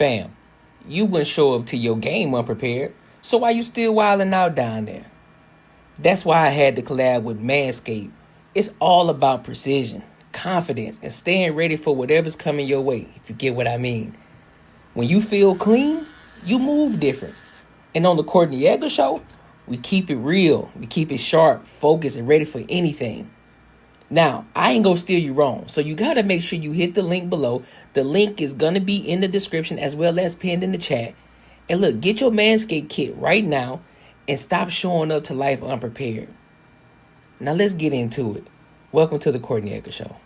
Fam, you wouldn't show up to your game unprepared, so why you still wilding out down there? That's why I had to collab with Manscaped. It's all about precision, confidence, and staying ready for whatever's coming your way, if you get what I mean. When you feel clean, you move different. And on the Courtnee Edgar Show, we keep it real, we keep it sharp, focused, and ready for anything. Now, I ain't gonna steer you wrong, so you gotta make sure you hit the link below. The link is gonna be in the description as well as pinned in the chat. And look, get your Manscaped kit right now and stop showing up to life unprepared. Now let's get into it. Welcome to the Courtnee Edgar Show.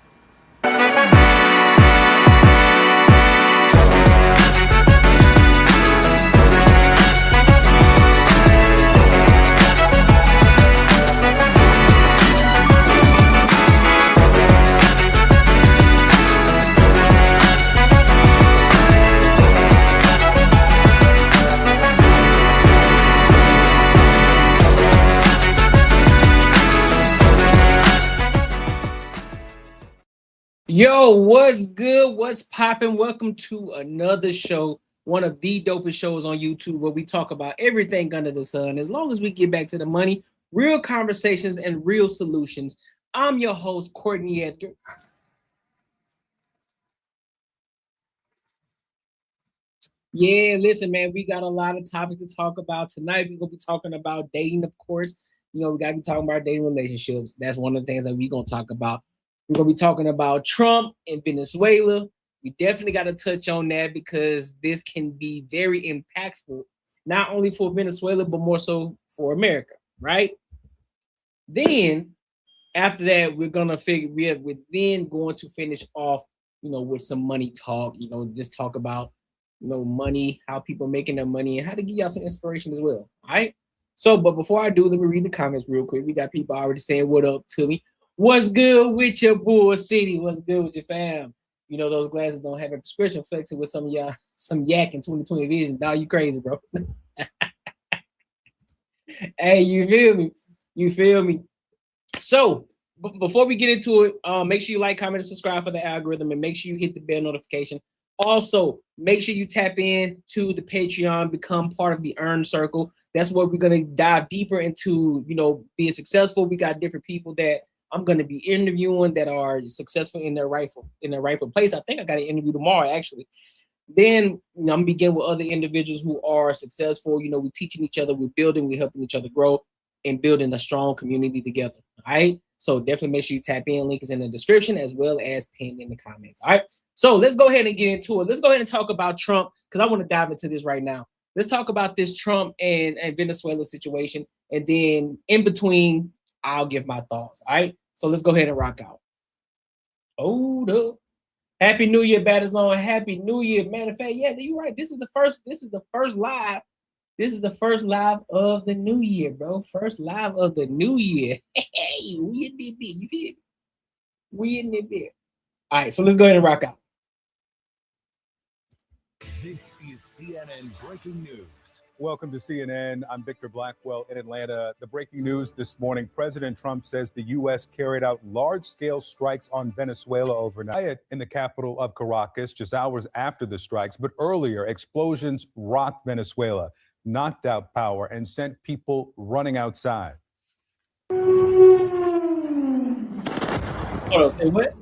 Yo, what's good? What's popping? Welcome to another show, one of the dopest shows on YouTube where we talk about everything under the sun. As long as we get back to the money, real conversations, and real solutions. I'm your host, Courtnee Edgar. Yeah, listen, man, we got a lot of topics to talk about tonight. We're going to be talking about dating, of course. You know, we got to be talking about dating relationships. That's one of the things that we're going to talk about. We're going to be talking about Trump and Venezuela. We definitely got to touch on that because this can be very impactful, not only for Venezuela, but more so for America, right? Then, after that, we're going to we're then going to finish off, you know, with some money talk, you know, just talk about, you know, money, how people making their money, and how to give y'all some inspiration as well, all right? So, but before I do, let me read the comments real quick. We got people already saying what up to me. What's good with your bull city? What's good with your fam? You know, those glasses don't have a prescription, flexing with some of y'all, some yak in 2020 vision. Dog, you crazy, bro. Hey, you feel me? You feel me? So, before we get into it, make sure you like, comment, and subscribe for the algorithm, and make sure you hit the bell notification. Also, make sure you tap in to the Patreon, become part of the Earn Circle. That's where we're going to dive deeper into, you know, being successful. We got different people that I'm going to be interviewing that are successful in their rightful place. I think I got an interview tomorrow, actually. Then, you know, I'm beginning with other individuals who are successful. You know, we're teaching each other, we're building, we're helping each other grow, and building a strong community together. All right. So definitely make sure you tap in. Link is in the description as well as pinned in the comments. All right. So let's go ahead and get into it. Let's go ahead and talk about Trump because I want to dive into this right now. Let's talk about this Trump and Venezuela situation. And then in between, I'll give my thoughts. All right. So let's go ahead and rock out. Hold up. Happy New Year, Batters on. Happy New Year. Matter of fact, yeah, you're right. This is the first live. This is the first live of the new year, bro. First live of the new year. Hey, we in this bit. You feel me? We in this bit. All right, so let's go ahead and rock out. This is CNN Breaking News. Welcome to CNN. I'm Victor Blackwell in Atlanta. The breaking news this morning, President Trump says the U.S. carried out large-scale strikes on Venezuela overnight in the capital of Caracas just hours after the strikes. But earlier, explosions rocked Venezuela, knocked out power, and sent people running outside. Hold on, say what?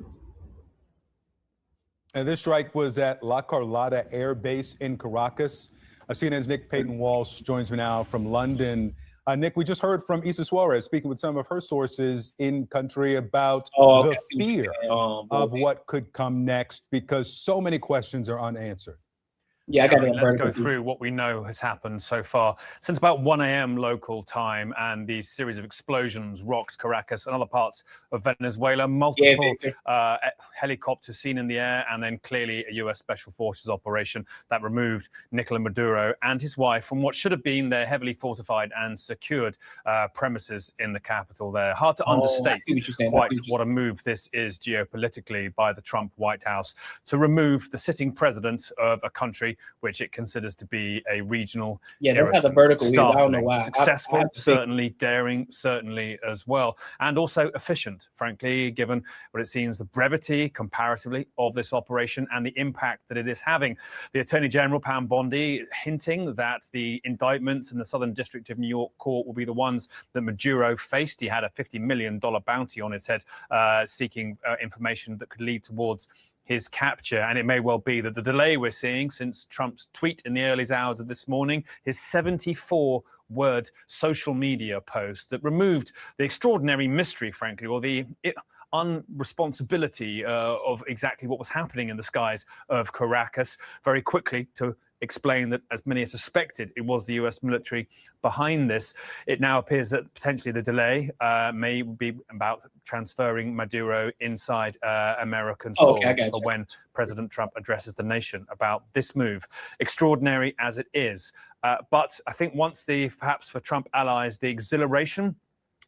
And this strike was at La Carlota Air Base in Caracas. CNN's Nick Payton-Walsh joins me now from London. Nick, we just heard from Issa Suarez speaking with some of her sources in country about the fear of what could come next because so many questions are unanswered. Yeah, let's go through what we know has happened so far. Since about 1 a.m. local time, and the series of explosions rocked Caracas and other parts of Venezuela. Multiple helicopters seen in the air, and then clearly a U.S. Special Forces operation that removed Nicolás Maduro and his wife from what should have been their heavily fortified and secured premises in the capital there. Hard to understate quite what a move this is geopolitically by the Trump White House to remove the sitting president of a country country, which it considers to be a regional that's how the vertical is. I don't know why. Successful, certainly. Daring, certainly as well. And also efficient, frankly, given what it seems the brevity, comparatively, of this operation and the impact that it is having. The Attorney General, Pam Bondi, hinting that the indictments in the Southern District of New York court will be the ones that Maduro faced. He had a $50 million bounty on his head, seeking information that could lead towards his capture. And it may well be that the delay we're seeing since Trump's tweet in the early hours of this morning, his 74-word social media post that removed the extraordinary mystery, frankly, or the unresponsibility of exactly what was happening in the skies of Caracas, very quickly to explain that, as many suspected, it was the US military behind this. It now appears that potentially the delay may be about transferring Maduro inside American soil for when President Trump addresses the nation about this move, extraordinary as it is. But I think once perhaps for Trump allies, the exhilaration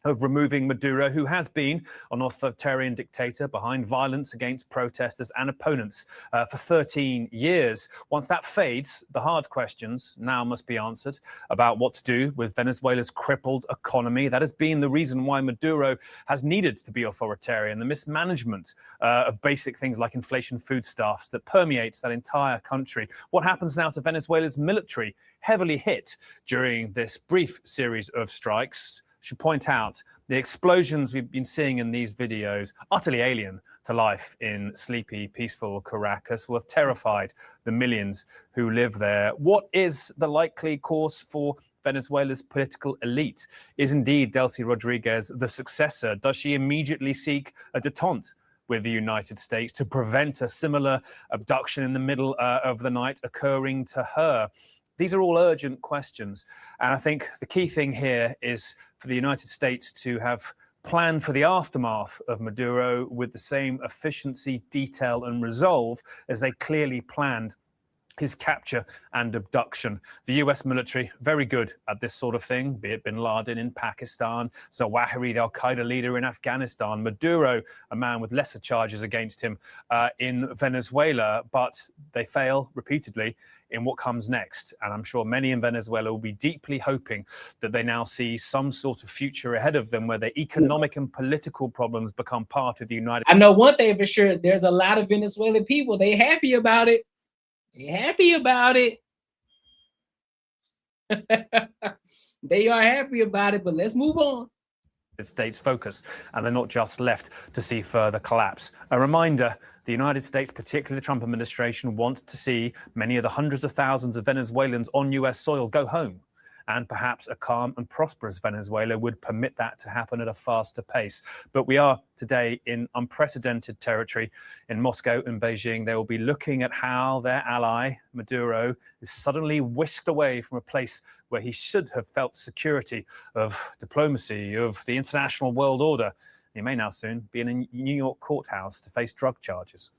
of removing Maduro, who has been an authoritarian dictator behind violence against protesters and opponents for 13 years. Once that fades, the hard questions now must be answered about what to do with Venezuela's crippled economy. That has been the reason why Maduro has needed to be authoritarian, the mismanagement of basic things like inflation foodstuffs that permeates that entire country. What happens now to Venezuela's military, heavily hit during this brief series of strikes? Should point out the explosions we've been seeing in these videos, utterly alien to life in sleepy, peaceful Caracas, will have terrified the millions who live there. What is the likely course for Venezuela's political elite? Is indeed Delcy Rodriguez the successor? Does she immediately seek a détente with the United States to prevent a similar abduction in the middle of the night occurring to her? These are all urgent questions. And I think the key thing here is for the United States to have planned for the aftermath of Maduro with the same efficiency, detail, and resolve as they clearly planned his capture and abduction. The US military, very good at this sort of thing, be it bin Laden in Pakistan, Zawahiri, the Al-Qaeda leader in Afghanistan, Maduro, a man with lesser charges against him in Venezuela, but they fail repeatedly in what comes next. And I'm sure many in Venezuela will be deeply hoping that they now see some sort of future ahead of them where their economic and political problems become part of the United States. I know one thing for sure, there's a lot of Venezuelan people, they happy about it. They happy about it. They are happy about it, but let's move on. States focus, and they're not just left to see further collapse. A reminder, the United States, particularly the Trump administration, wants to see many of the hundreds of thousands of Venezuelans on US soil go home. And perhaps a calm and prosperous Venezuela would permit that to happen at a faster pace. But we are today in unprecedented territory. In Moscow and Beijing, they will be looking at how their ally, Maduro, is suddenly whisked away from a place where he should have felt security of diplomacy, of the international world order. He may now soon be in a New York courthouse to face drug charges.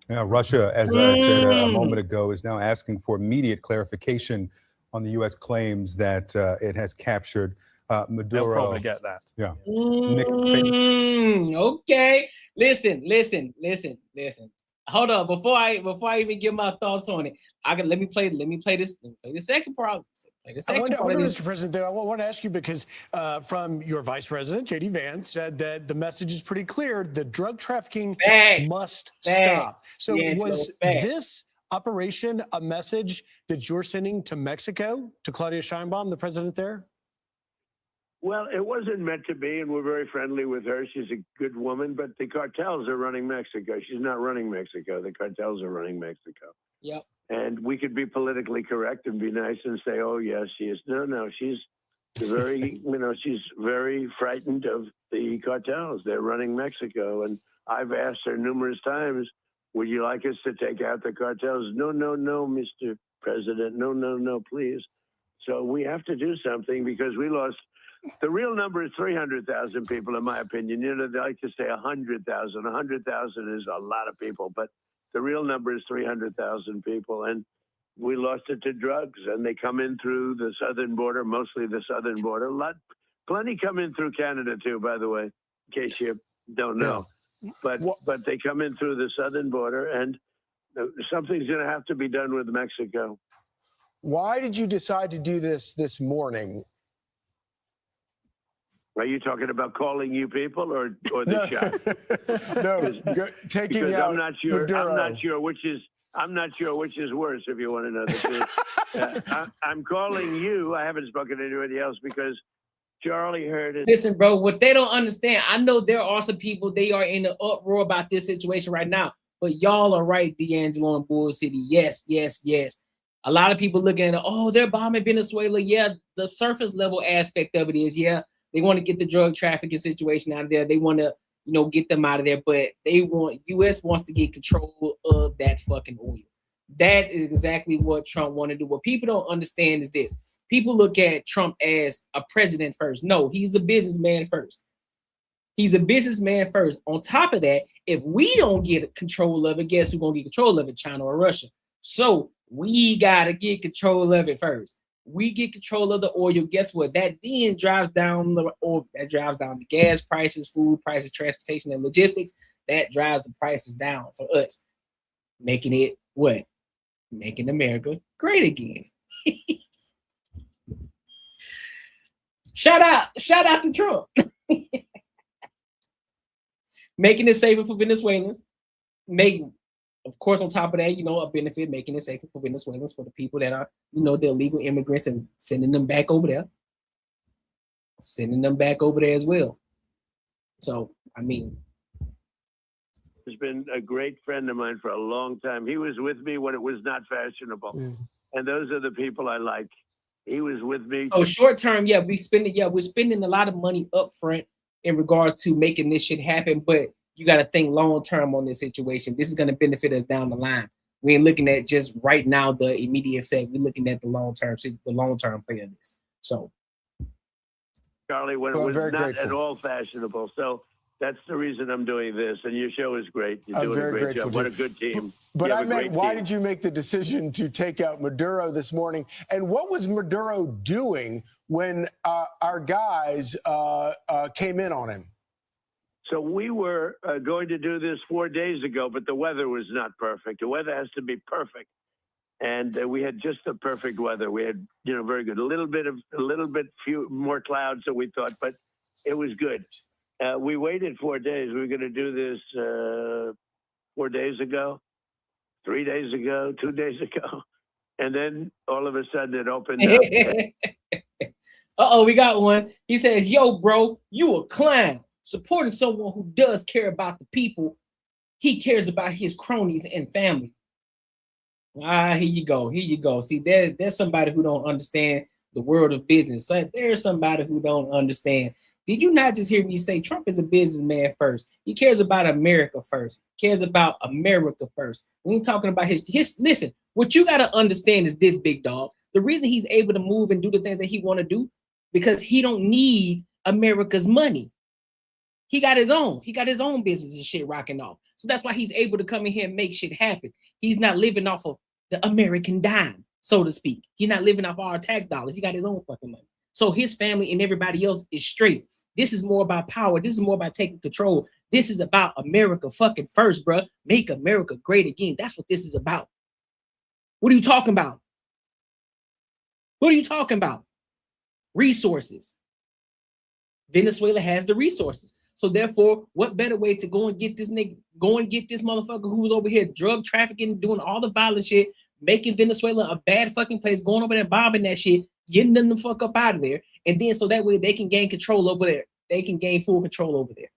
Yeah, Russia, as I said a moment ago, is now asking for immediate clarification on the U.S. claims that it has captured Maduro. They'll probably get that. Yeah. Okay. Listen. Hold on. Before I even give my thoughts on it, let me play this. Play the second problem. I wonder, Mr. President, I want to ask you because from your Vice President, J.D. Vance, said that the message is pretty clear. The drug trafficking must stop. So was this operation a message that you're sending to Mexico, to Claudia Sheinbaum, the president there? Well, it wasn't meant to be, and we're very friendly with her. She's a good woman, but the cartels are running Mexico. She's not running Mexico. The cartels are running Mexico. Yep. And we could be politically correct and be nice and say, oh, yes, she is. No, she's very, she's very frightened of the cartels. They're running Mexico. And I've asked her numerous times, would you like us to take out the cartels? No, Mr. President. No, please. So we have to do something because we lost. The real number is 300,000 people, in my opinion. They like to say 100,000. 100,000 is a lot of people, but the real number is 300,000 people. And we lost it to drugs, and they come in through the southern border, mostly the southern border. Plenty come in through Canada, too, by the way, in case you don't know. But they come in through the southern border, and something's going to have to be done with Mexico. Why did you decide to do this morning? Are you talking about calling you people or the shot? No, taking because out I'm not sure. Maduro. I'm not sure which is worse. If you want to know the truth, I'm calling you. I haven't spoken to anybody else because Charlie heard it. Listen, bro. What they don't understand, I know there are some people. They are in an uproar about this situation right now. But y'all are right, D'Angelo and Bull City. Yes, yes, yes. A lot of people looking at it. Oh, they're bombing Venezuela. Yeah, the surface level aspect of it is they want to get the drug trafficking situation out of there. They want to, get them out of there. But U.S. wants to get control of that fucking oil. That is exactly what Trump want to do. What people don't understand is this. People look at Trump as a president first. No, he's a businessman first. He's a businessman first. On top of that, if we don't get control of it, guess who's going to get control of it? China or Russia. So we got to get control of it first. We get control of the oil. Guess what? That then drives down the oil. That drives down the gas prices, food prices, transportation, and logistics. That drives the prices down for us. Making it what? Making America great again. Shout out to Trump. Making it safer for Venezuelans. Of course, on top of that, a benefit, making it safer for Venezuelans, for the people that are, the illegal immigrants, and sending them back over there. Sending them back over there as well. So, he's been a great friend of mine for a long time. He was with me when it was not fashionable. And those are the people I like. He was with me. So short term, we're spending a lot of money up front in regards to making this shit happen, but you got to think long term on this situation. This is going to benefit us down the line. We ain't looking at just right now the immediate effect. We're looking at the long term play of this. So, Charlie, when it was not at all fashionable. So that's the reason I'm doing this. And your show is great. You're doing a great job. What a good team. But I meant, why did you make the decision to take out Maduro this morning? And what was Maduro doing when our guys came in on him? So we were going to do this 4 days ago, but the weather was not perfect. The weather has to be perfect. And we had just the perfect weather. We had, very good. A little bit few more clouds than we thought, but it was good. We waited 4 days. We were going to do this 4 days ago, 3 days ago, 2 days ago. And then all of a sudden it opened up. We got one. He says, yo, bro, you a clown. Supporting someone who does care about the people. He cares about his cronies and family. Here you go. See, there's somebody who don't understand the world of business. So there's somebody who don't understand. Did you not just hear me say Trump is a businessman first? He cares about America first. He cares about America first. We ain't talking about his. Listen, what you got to understand is this, big dog. The reason he's able to move and do the things that he want to do, because he don't need America's money. He got his own business and shit rocking off. So that's why he's able to come in here and make shit happen. He's not living off of the American dime, so to speak. He's not living off our tax dollars. He got his own fucking money. So his family and everybody else is straight. This is more about power. This is more about taking control. This is about America fucking first, bro. Make America great again. That's what this is about. What are you talking about? What are you talking about? Resources. Venezuela has the resources. So therefore, what better way to go and get this motherfucker who was over here drug trafficking, doing all the violent shit, making Venezuela a bad fucking place, going over there bombing that shit, getting them the fuck up out of there, and then so that way they can gain control over there. They can gain full control over there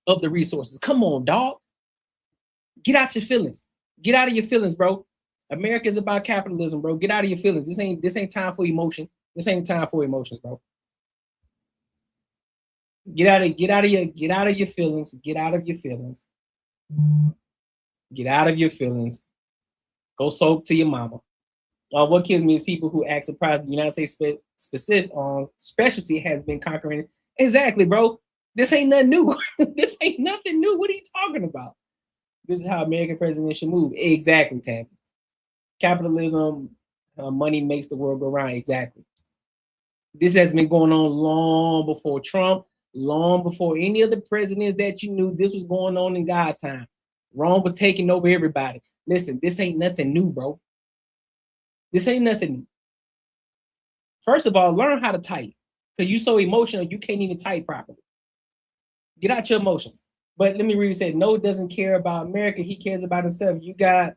of the resources. Come on, dog. Get out your feelings. Get out of your feelings, bro. America is about capitalism, bro. Get out of your feelings. This ain't time for emotion. This ain't time for emotions, bro. Get out of your feelings. Get out of your feelings. Get out of your feelings. Go soak to your mama. What kills me is people who act surprised the United States specialty has been conquering. Exactly, bro. This ain't nothing new. This ain't nothing new. What are you talking about? This is how American presidents should move. Exactly, Tammy. Capitalism, money makes the world go round. Exactly. This has been going on long before Trump, long before any of the presidents that you knew. This was going on in God's time. Rome was taking over everybody. Listen, this ain't nothing new, bro. This ain't nothing new. First of all, learn how to type. Because you're so emotional, you can't even type properly. Get out your emotions. But let me read what it said. No doesn't care about America. He cares about himself. You got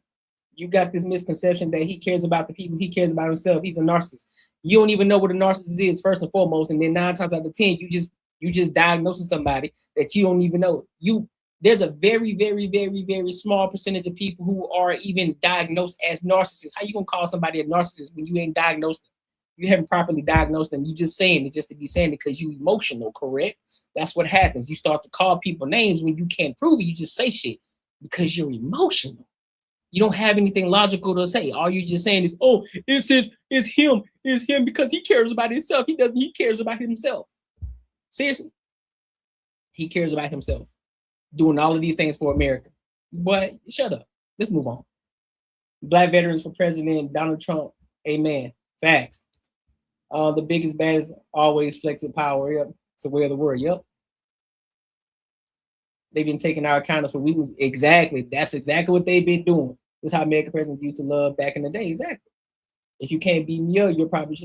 this misconception that he cares about the people. He cares about himself. He's a narcissist. You don't even know what a narcissist is, first and foremost. And then 9 times out of 10, you just diagnosing somebody that you don't even know. There's a very, very, very, very small percentage of people who are even diagnosed as narcissists. How you gonna call somebody a narcissist when you ain't diagnosed them? You haven't properly diagnosed them. You just saying it just to be saying it because you emotional, correct? That's what happens. You start to call people names when you can't prove it. You just say shit because you're emotional. You don't have anything logical to say. All you're just saying is, oh, it's him because he cares about himself. He cares about himself. Seriously. He cares about himself. Doing all of these things for America. But shut up. Let's move on. Black veterans for president, Donald Trump. Amen. Facts. The biggest bad is always flexing power. Yep. It's a way of the word. Yep. They've been taking our account for weakness. Exactly. That's exactly what they've been doing. This is how American presidents used to love back in the day. Exactly. If you can't beat me up, you probably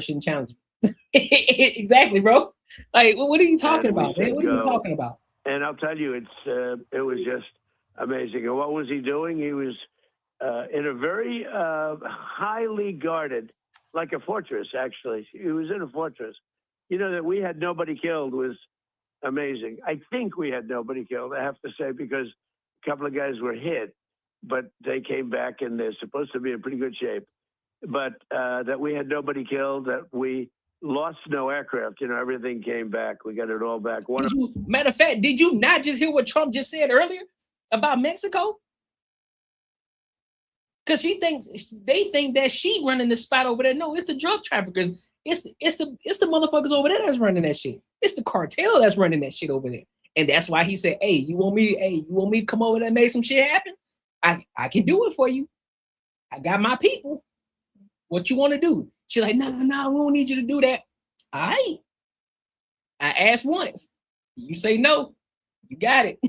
shouldn't challenge me. Exactly, bro. Like, what are you talking about, man? What is he talking about? And I'll tell you, it was just amazing. And what was he doing? He was in a very highly guarded, like a fortress, actually. He was in a fortress. You know, that we had nobody killed was amazing. I think we had nobody killed, I have to say, because a couple of guys were hit, but they came back and they're supposed to be in pretty good shape. But that we had nobody killed, that we lost no aircraft. You know, everything came back. We got it all back. Matter of fact, did you not just hear what Trump just said earlier about Mexico? Because they think that she running the spot over there. No, it's the drug traffickers. It's the motherfuckers over there that's running that shit. It's the cartel that's running that shit over there. And that's why he said, hey, you want me to come over there and make some shit happen? I can do it for you. I got my people. What you want to do? She's like, no, we don't need you to do that. All right. I asked once. You say no. You got it.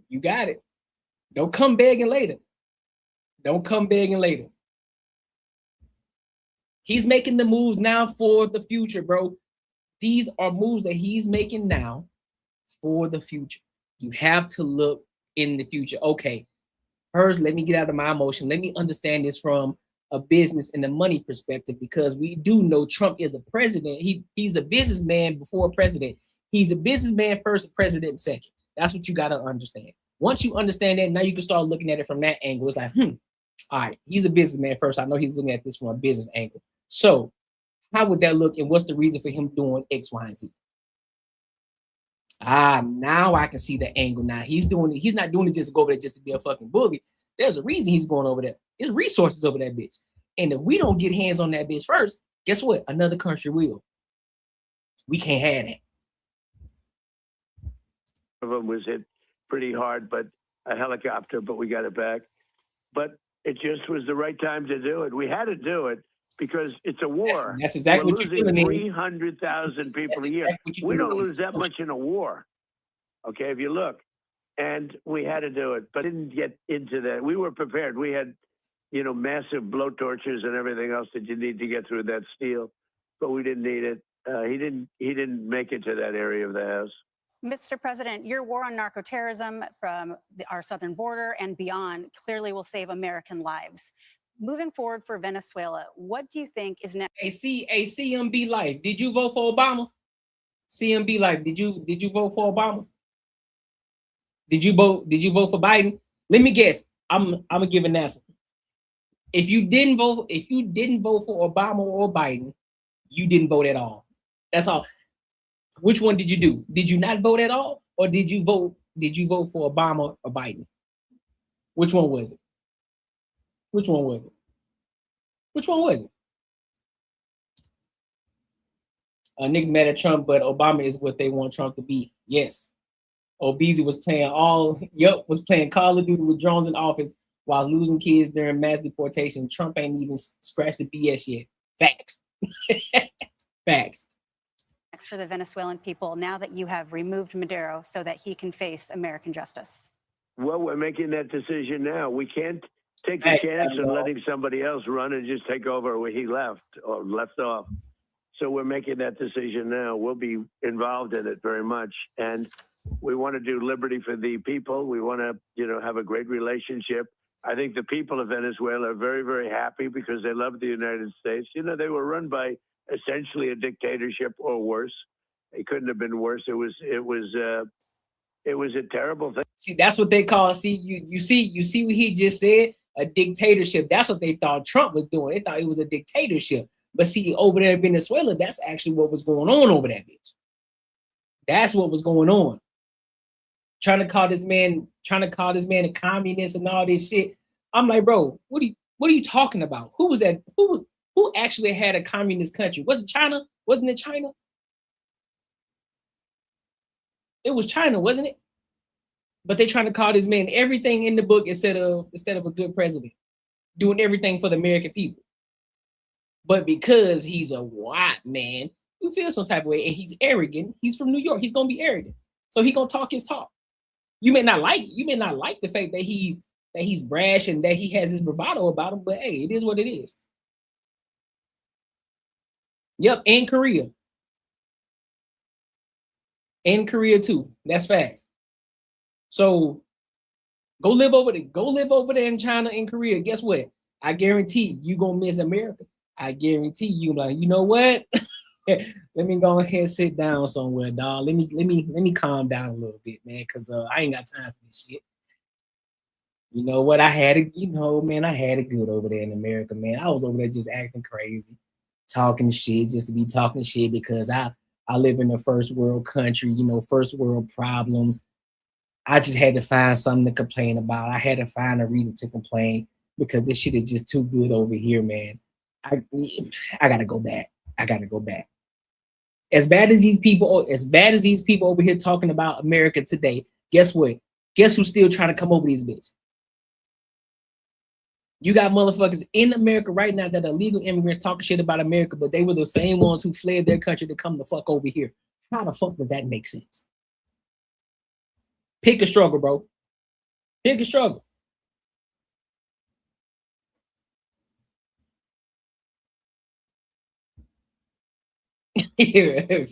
You got it. Don't come begging later. Don't come begging later. He's making the moves now for the future, bro. These are moves that he's making now for the future. You have to look in the future. Okay, first, let me get out of my emotion. Let me understand this from a business and a money perspective, because we do know Trump is a president. He's a businessman before a president. He's a businessman first, a president second. That's what you got to understand. Once you understand that, now you can start looking at it from that angle. It's like, all right, he's a businessman first. I know he's looking at this from a business angle. So how would that look, and what's the reason for him doing X, Y, and Z? Now I can see the angle. Now he's doing it. He's not doing it just to go over there just to be a fucking bully. There's a reason he's going over there. There's resources over that bitch. And if we don't get hands on that bitch first, guess what? Another country will. We can't have that. One of them was hit pretty hard, but a helicopter, but we got it back. But it just was the right time to do it. We had to do it because it's a war. That's exactly what you're doing. 300,000 people a year. We don't lose that much in a war. Okay, if you look. And we had to do it, but didn't get into that. We were prepared. We had, massive blowtorches and everything else that you need to get through that steel, but we didn't need it. He didn't make it to that area of the house. Mr. President, your war on narco-terrorism from our southern border and beyond clearly will save American lives. Moving forward for Venezuela, what do you think is next? A CMB Life. Did you vote for Obama? CMB Life. Did you vote for Obama? Did you vote for Biden? Let me guess. I'm gonna give an answer. If you didn't vote for Obama or Biden, you didn't vote at all. That's all. Which one did you do? Did you not vote at all, or did you vote for Obama or Biden? Which one was it? Which one was it? Which one was it? Niggas mad at Trump, but Obama is what they want Trump to be. Yes. Obeezy was playing Call of Duty with drones in office while losing kids during mass deportation. Trump ain't even scratched the BS yet. Facts. Facts. Next for the Venezuelan people now that you have removed Maduro so that he can face American justice? Well, we're making that decision now. We can't take a chance on letting somebody else run and just take over where he left or left off. So we're making that decision now. We'll be involved in it very much. And we want to do liberty for the people. We want to, you know, have a great relationship. I think the people of Venezuela are very, very happy because they love the United States. You know, they were run by essentially a dictatorship or worse. It couldn't have been worse. It was a terrible thing. See, that's what they call. See, you see what he just said? A dictatorship. That's what they thought Trump was doing. They thought it was a dictatorship. But see, over there in Venezuela, that's actually what was going on over that bitch. That's what was going on. Trying to call this man a communist and all this shit. I'm like, bro, what are you talking about? Who was that? Who actually had a communist country? Was it China? Wasn't it China? It was China, wasn't it? But they trying to call this man everything in the book instead of a good president, doing everything for the American people. But because he's a white man, you feel some type of way, and he's arrogant. He's from New York. He's gonna be arrogant, so he's gonna talk his talk. You may not like the fact that he's brash and that he has his bravado about him, but hey, it is what it is. Yep, and Korea. In Korea too. That's fact. So go live over there in China and Korea. Guess what? I guarantee you gonna miss America. I guarantee you like, you know what? Let me go ahead and sit down somewhere, dog. Let me calm down a little bit, man, because I ain't got time for this shit. You know what? I had it good over there in America, man. I was over there just acting crazy, talking shit, just to be talking shit because I live in a first world country, you know, first world problems. I just had to find something to complain about. I had to find a reason to complain because this shit is just too good over here, man. I gotta go back. I gotta go back. As bad as these people over here talking about America today, guess what? Guess who's still trying to come over these bitch? You got motherfuckers in America right now that are legal immigrants talking shit about America, but they were the same ones who fled their country to come the fuck over here. How the fuck does that make sense? Pick a struggle, bro. Pick a struggle.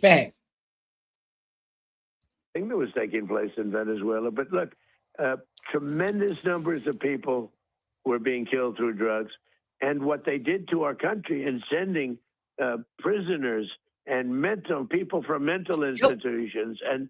Facts. Thing that was taking place in Venezuela, but look, tremendous numbers of people were being killed through drugs, and what they did to our country in sending prisoners and people from mental institutions and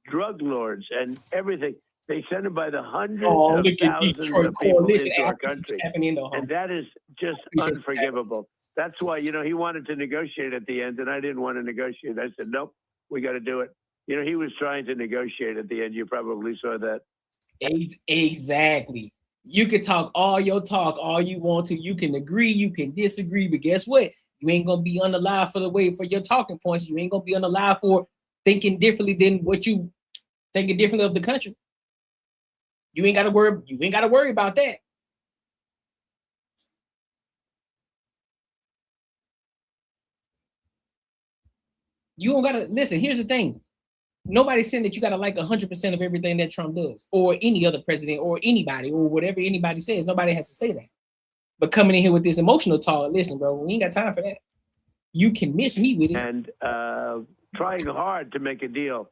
drug lords and everything. They sent them by the hundreds of thousands of people into our country, and that is just unforgivable. That's why, you know, he wanted to negotiate at the end, and I didn't want to negotiate. I said, nope, we got to do it. You know, he was trying to negotiate at the end. You probably saw that. Exactly. You can talk all you want to. You can agree, you can disagree, but guess what? You ain't gonna be unalive for your talking points. You ain't gonna be unalive for thinking differently than what you thinking differently of the country. You ain't gotta worry about that. You don't gotta listen. Here's the thing. Nobody's saying that you gotta like 100% of everything that Trump does, or any other president, or anybody, or whatever anybody says. Nobody has to say that. But coming in here with this emotional talk, listen, bro, we ain't got time for that. You can miss me with it. And trying hard to make a deal.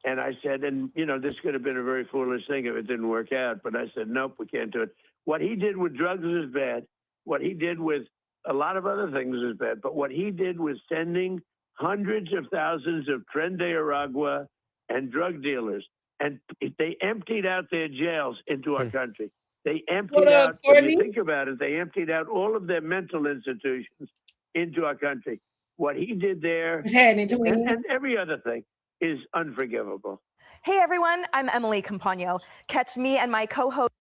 And I said, and you know, this could have been a very foolish thing if it didn't work out. But I said, nope, we can't do it. What he did with drugs is bad. What he did with a lot of other things is bad. But what he did was sending hundreds of thousands of Tren de Aragua and drug dealers, and they emptied out their jails into our country. They emptied out, if you think about it, they emptied out all of their mental institutions into our country. What he did there, and every other thing, is unforgivable. Hey everyone, I'm Emily Campagno. Catch me and my co-host.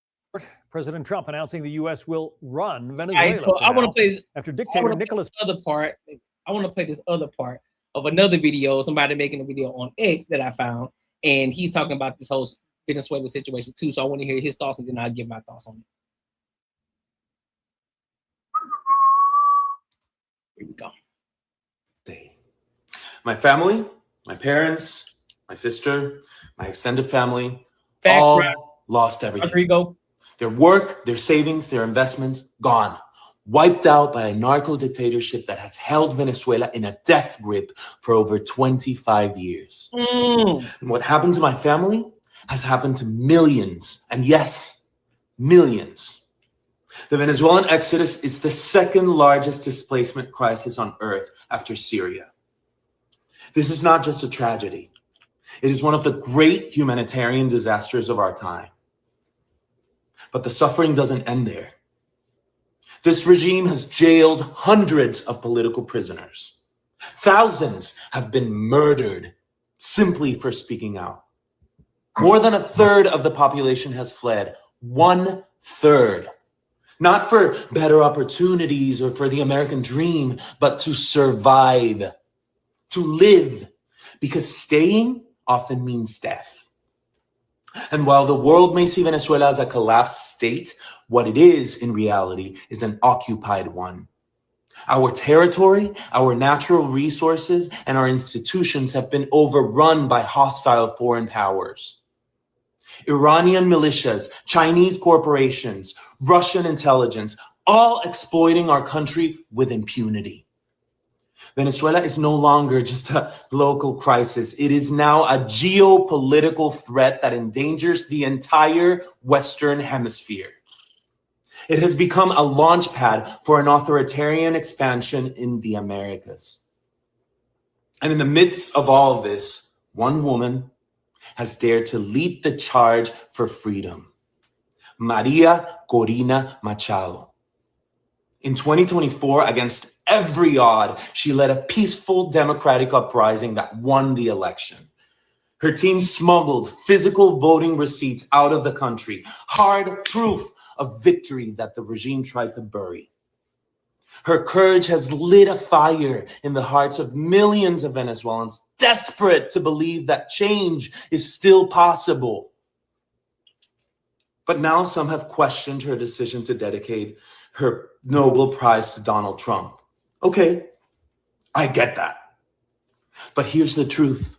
President Trump announcing the U.S. will run Venezuela. So I want to play after dictator Nicolás. I want to play this other part of another video, somebody making a video on X that I found, and he's talking about this whole Venezuela situation too. So I want to hear his thoughts, and then I'll give my thoughts on it. Here we go. My family, my parents, my sister, my extended family, all lost everything. Rodrigo. Their work, their savings, their investments, gone. Wiped out by a narco dictatorship that has held Venezuela in a death grip for over 25 years. And what happened to my family has happened to millions, and yes, millions. The Venezuelan exodus is the second largest displacement crisis on earth after Syria. This is not just a tragedy. It is one of the great humanitarian disasters of our time. But the suffering doesn't end there. This regime has jailed hundreds of political prisoners. Thousands have been murdered simply for speaking out. More than a third of the population has fled. 1/3. Not for better opportunities or for the American dream, but to survive, to live, because staying often means death. And while the world may see Venezuela as a collapsed state, what it is in reality is an occupied one. Our territory, our natural resources, and our institutions have been overrun by hostile foreign powers. Iranian militias, Chinese corporations, Russian intelligence, all exploiting our country with impunity. Venezuela is no longer just a local crisis. It is now a geopolitical threat that endangers the entire Western Hemisphere. It has become a launch pad for an authoritarian expansion in the Americas. And in the midst of all of this, one woman has dared to lead the charge for freedom. Maria Corina Machado. In 2024, against every odd, she led a peaceful democratic uprising that won the election. Her team smuggled physical voting receipts out of the country, hard proof of victory that the regime tried to bury. Her courage has lit a fire in the hearts of millions of Venezuelans, desperate to believe that change is still possible. But now some have questioned her decision to dedicate her Nobel Prize to Donald Trump. Okay, I get that. But here's the truth.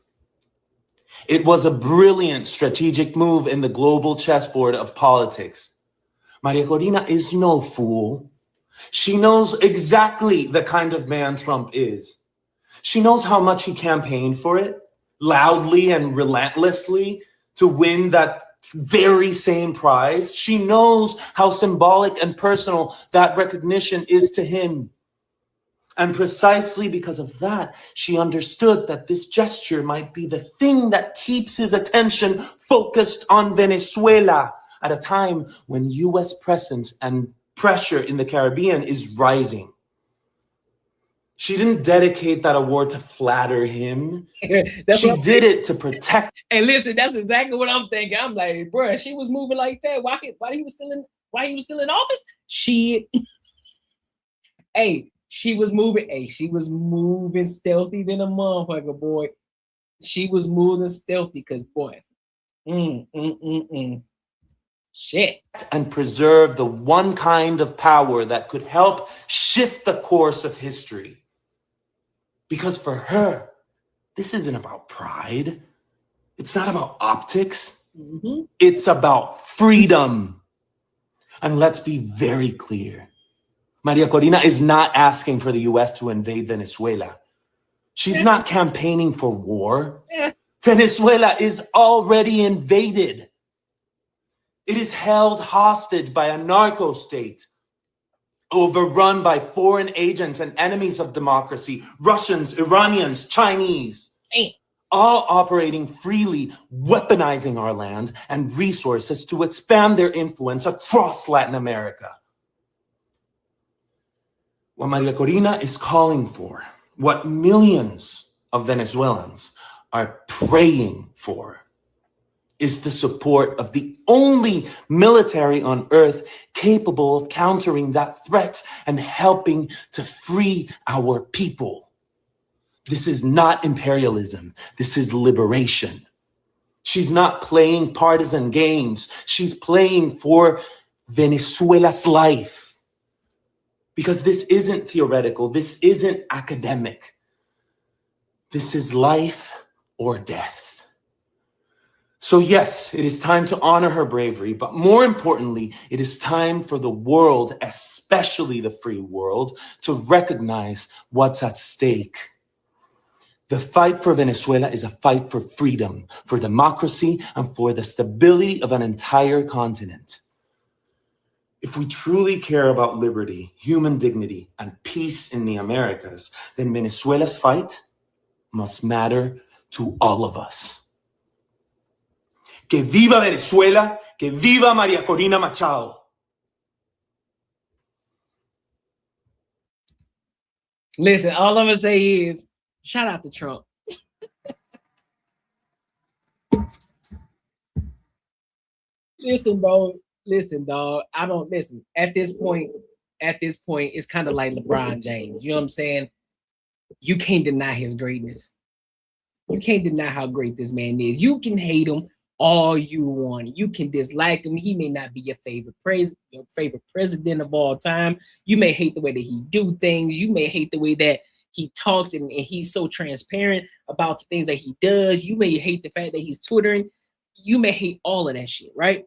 It was a brilliant strategic move in the global chessboard of politics. Maria Corina is no fool. She knows exactly the kind of man Trump is. She knows how much he campaigned for it, loudly and relentlessly, to win that very same prize. She knows how symbolic and personal that recognition is to him. And precisely because of that, she understood that this gesture might be the thing that keeps his attention focused on Venezuela at a time when U.S. presence and pressure in the Caribbean is rising. She didn't dedicate that award to flatter him. She did it to protect. And listen, that's exactly what I'm thinking. I'm like, bruh, she was moving like that. Why he was still in office? She was moving stealthy than a motherfucker, boy. She was moving stealthy because, boy, shit. And preserve the one kind of power that could help shift the course of history. Because for her, this isn't about pride. It's not about optics. It's about freedom. And let's be very clear. Maria Corina is not asking for the U.S. to invade Venezuela. She's not campaigning for war. Venezuela is already invaded. It is held hostage by a narco state, overrun by foreign agents and enemies of democracy, Russians, Iranians, Chinese, all operating freely, weaponizing our land and resources to expand their influence across Latin America. What Maria Corina is calling for, what millions of Venezuelans are praying for, is the support of the only military on earth capable of countering that threat and helping to free our people. This is not imperialism. This is liberation. She's not playing partisan games. She's playing for Venezuela's life. Because this isn't theoretical. This isn't academic. This is life or death. So yes, it is time to honor her bravery, but more importantly, it is time for the world, especially the free world, to recognize what's at stake. The fight for Venezuela is a fight for freedom, for democracy, and for the stability of an entire continent. If we truly care about liberty, human dignity, and peace in the Americas, then Venezuela's fight must matter to all of us. Que viva Venezuela, que viva María Corina Machado. Listen, all I'm gonna say is, shout out to Trump. Listen, bro. Listen, dog. I don't listen. At this point, it's kind of like LeBron James. You know what I'm saying? You can't deny his greatness. You can't deny how great this man is. You can hate him all you want. You can dislike him. He may not be your favorite president of all time. You may hate the way that he do things. You may hate the way that he talks and he's so transparent about the things that he does. You may hate the fact that he's twittering. You may hate all of that shit, right?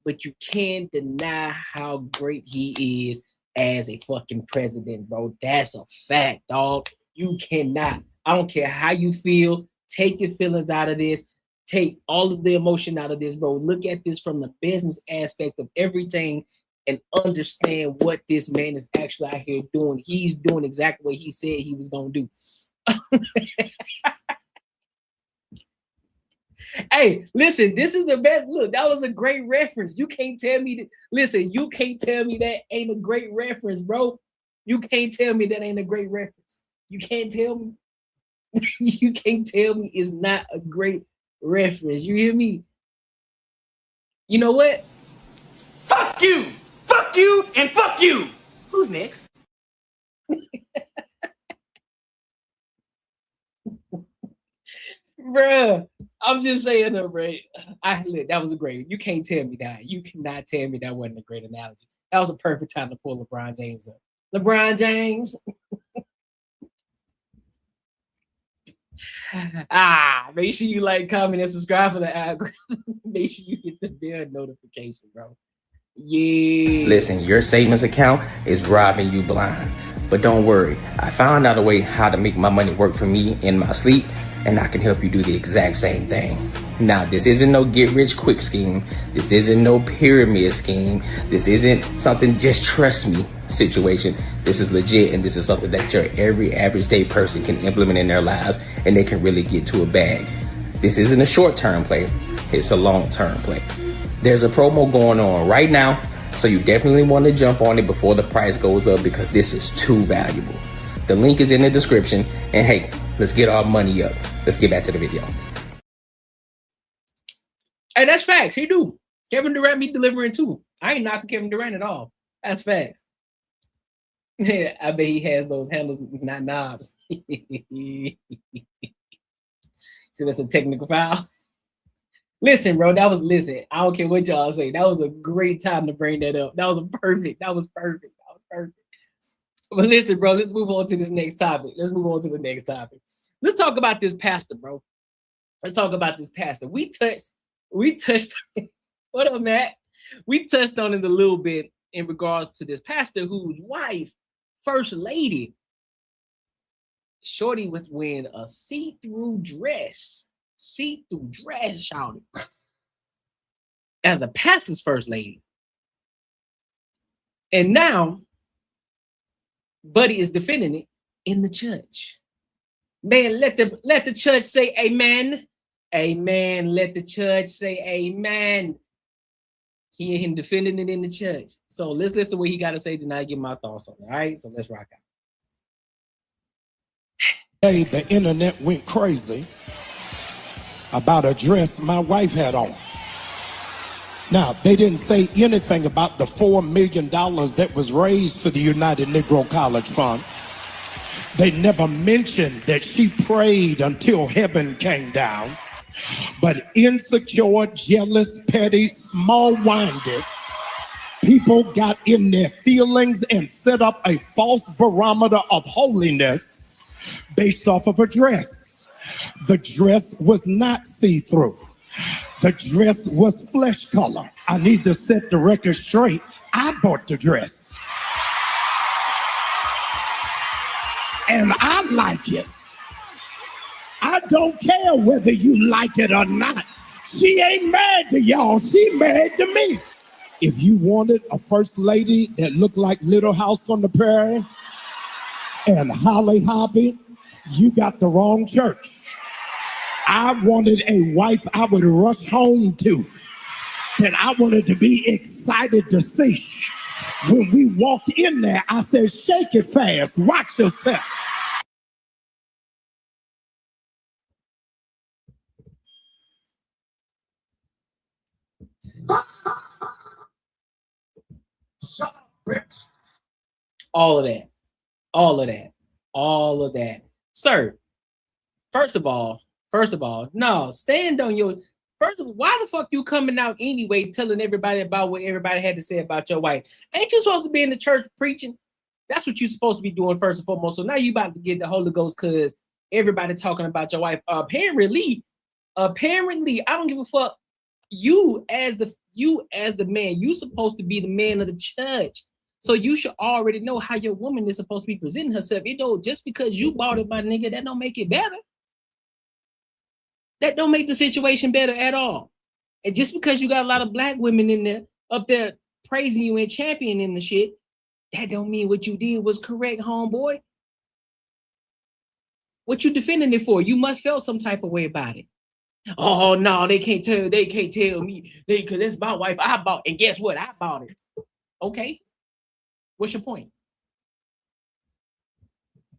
But you can't deny how great he is as a fucking president, bro. That's a fact, dog. You cannot. I don't care how you feel. Take your feelings out of this. Take all of the emotion out of this, bro. Look at this from the business aspect of everything and understand what this man is actually out here doing. He's doing exactly what he said he was going to do. Hey, listen, this is the best. Look, that was a great reference. You can't tell me that. Listen, you can't tell me that ain't a great reference, bro. You can't tell me that ain't a great reference. You can't tell me. You can't tell me it's not a great reference. You hear me? You know what? Fuck you, and fuck you. Who's next? Bruh, I'm just saying though, bro. That was a great. You can't tell me that. You cannot tell me that wasn't a great analogy. That was a perfect time to pull LeBron James up. LeBron James. Make sure you like, comment, and subscribe for the algorithm. Make sure you hit the bell notification, bro. Yeah. Listen, your savings account is robbing you blind. But don't worry, I found out a way how to make my money work for me in my sleep, and I can help you do the exact same thing. Now, this isn't no get rich quick scheme. This isn't no pyramid scheme. This isn't something just trust me situation. This is legit, and this is something that your every average day person can implement in their lives, and they can really get to a bag. This isn't a short-term play. It's a long-term play. There's a promo going on right now, so you definitely want to jump on it before the price goes up because this is too valuable. The link is in the description, and hey, let's get our money up. Let's get back to the video. Hey, that's facts. He do. Kevin Durant be delivering too. I ain't knocking Kevin Durant at all. That's facts. Yeah, I bet he has those handles, not knobs. So that's a technical foul. Listen, bro, I don't care what y'all say. That was a great time to bring that up. That was perfect. But listen, bro, let's move on to this next topic. Let's talk about this pastor, bro. Let's talk about this pastor. We touched what up, Matt? We touched on it a little bit in regards to this pastor whose wife, First Lady, shorty was wearing a see-through dress, shouting, as a pastor's first lady. And now, Buddy is defending it in the church. Man, let the church say amen. Amen. Let the church say amen. He and him defending it in the church. So let's listen to what he got to say tonight. Give my thoughts on it. All right. So let's rock out. Hey, the internet went crazy about a dress my wife had on. Now, they didn't say anything about the $4 million that was raised for the United Negro College Fund. They never mentioned that she prayed until heaven came down. But insecure, jealous, petty, small-minded people got in their feelings and set up a false barometer of holiness based off of a dress. The dress was not see-through. The dress was flesh color. I need to set the record straight. I bought the dress. And I like it. I don't care whether you like it or not. She ain't mad to y'all. She mad to me. If you wanted a first lady that looked like Little House on the Prairie and Holly Hobby, you got the wrong church. I wanted a wife I would rush home to, that I wanted to be excited to see. When we walked in there, I said, shake it fast, watch yourself. All of that. All of that. All of that. Sir, first of all, no, stand on your, first of all, why the fuck you coming out anyway telling everybody about what everybody had to say about your wife? Ain't you supposed to be in the church preaching? That's what you're supposed to be doing first and foremost. So now you about to get the Holy Ghost because everybody talking about your wife. Apparently, I don't give a fuck. You as the man, you supposed to be the man of the church. So you should already know how your woman is supposed to be presenting herself. It don't, just because you bought it, my nigga, that don't make it better. That don't make the situation better at all. And just because you got a lot of black women in there up there praising you and championing the shit, that don't mean what you did was correct, homeboy. What you defending it for? You must felt some type of way about it. Oh no, they can't tell me because that's my wife. I bought, and guess what? I bought it. Okay. What's your point?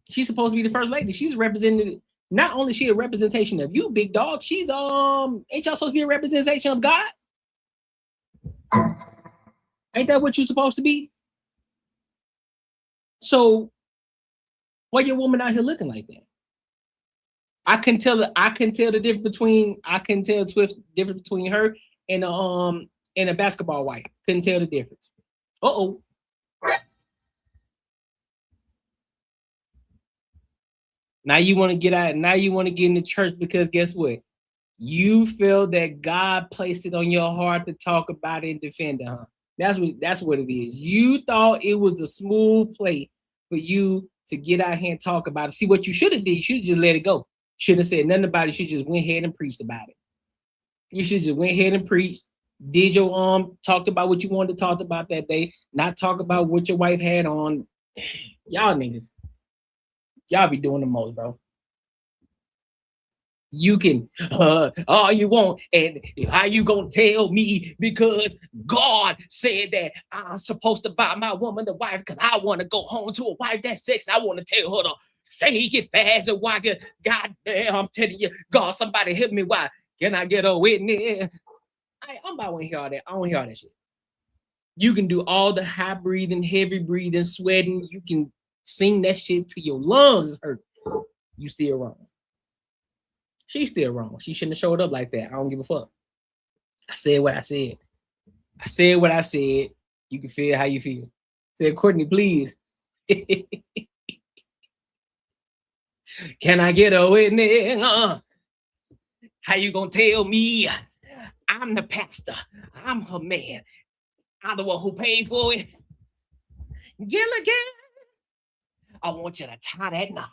She's supposed to be the first lady. She's represented. Not only is she a representation of you, big dog. She's ain't y'all supposed to be a representation of God? Ain't that what you're supposed to be? So why your woman out here looking like that? I can tell the difference between difference between her and a basketball wife. Couldn't tell the difference. Uh-oh. Now you want to get out. Now you want to get in the church because guess what? You feel that God placed it on your heart to talk about it and defend it, huh? That's what it is. You thought it was a smooth play for you to get out here and talk about it. See, what you should have did, you should have just let it go. Shouldn't have said nothing about it. You should just went ahead and preached about it. You should just went ahead and preached. Did your talked about what you wanted to talk about that day, not talk about what your wife had on. Y'all niggas. Y'all be doing the most, bro. You can all you want, and how you gonna tell me because God said that I'm supposed to buy my woman the wife because I want to go home to a wife that's sexy. I want to tell her to shake it fast and watch it. God damn, I'm telling you, God, somebody help me. Why? Can I get a witness? I'm about to hear all that. I don't hear all that shit. You can do all the high breathing, heavy breathing, sweating. You can sing that shit till your lungs hurt. You still wrong. She's still wrong. She shouldn't have showed up like that. I don't give a fuck. I said what I said. I said what I said. You can feel how you feel. Said, Courtney, please. Can I get a witness? How you gonna tell me I'm the pastor? I'm her man. I'm the one who paid for it. Gilligan, I want you to tie that knot.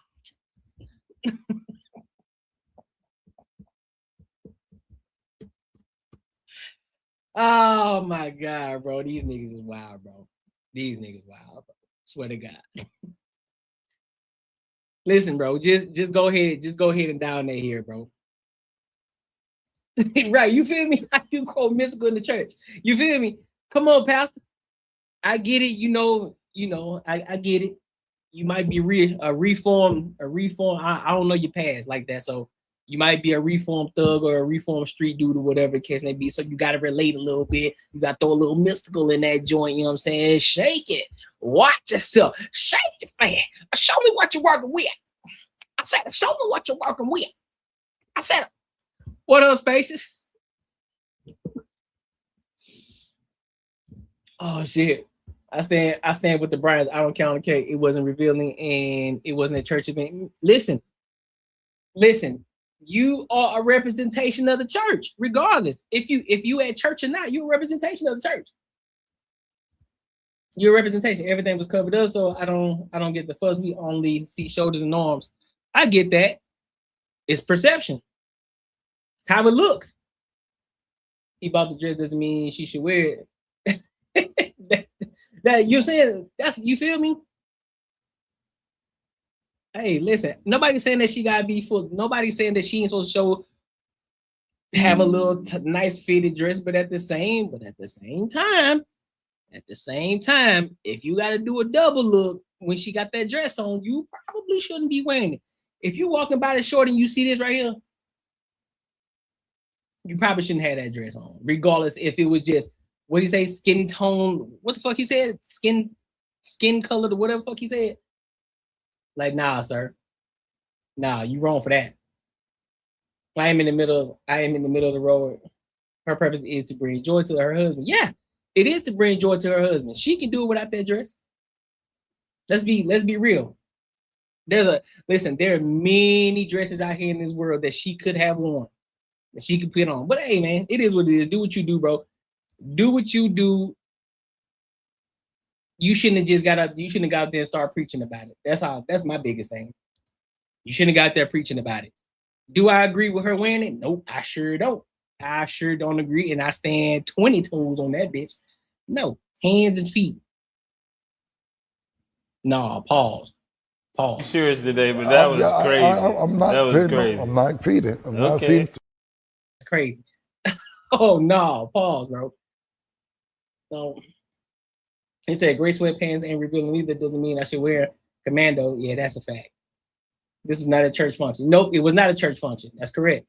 Oh my God, bro. These niggas is wild, bro. These niggas wild, bro. Swear to God. Listen, bro, just go ahead and down there here, bro. Right, you feel me? How you call mystical in the church? You feel me? Come on, Pastor. I get it, I get it. You might be a reform. I don't know your past like that, so you might be a reform thug or a reform street dude or whatever the case may be. So you got to relate a little bit. You got to throw a little mystical in that joint. You know what I'm saying? Shake it. Watch yourself. Shake it fast. Show me what you're working with. I said, show me what you're working with. I said, what else, Spaces? Oh shit. I stand with the Bryans. I don't count a cake. It wasn't revealing and it wasn't a church event. Listen. You are a representation of the church, regardless. If you at church or not, you're a representation of the church. You're a representation. Everything was covered up, so I don't get the fuss. We only see shoulders and arms. I get that. It's perception. It's how it looks. He bought the dress doesn't mean she should wear it. that you're saying, that's, you feel me? Hey, listen, nobody's saying that she gotta be full. Nobody's saying that she ain't supposed to have a little nice fitted dress, but at the same time, if you gotta do a double look when she got that dress on, you probably shouldn't be wearing it. If you walking by the short and you see this right here, you probably shouldn't have that dress on, regardless if it was just, what do you say, skin tone, what the fuck he said, skin color, or whatever the fuck he said. Like, nah, sir. Nah, you wrong for that. I am in the middle of the road. Her purpose is to bring joy to her husband. Yeah, it is to bring joy to her husband. She can do it without that dress. Let's be real. There are many dresses out here in this world that she could have worn, that she could put on. But hey, man, it is what it is. Do what you do, bro. Do what you do. You shouldn't have just got out there and start preaching about it. That's my biggest thing. You shouldn't have got there preaching about it. Do I agree with her wearing it? Nope, I sure don't. I sure don't agree, and I stand 20 toes on that bitch. No, hands and feet. No, pause. Serious today, but that was crazy. I'm not. That was crazy. I'm not feeding. I'm not feeding. Crazy. Oh no, pause, bro. No. He said gray sweatpants ain't revealing either. Doesn't mean I should wear commando. Yeah, that's a fact. This is not a church function. Nope, it was not a church function. That's correct.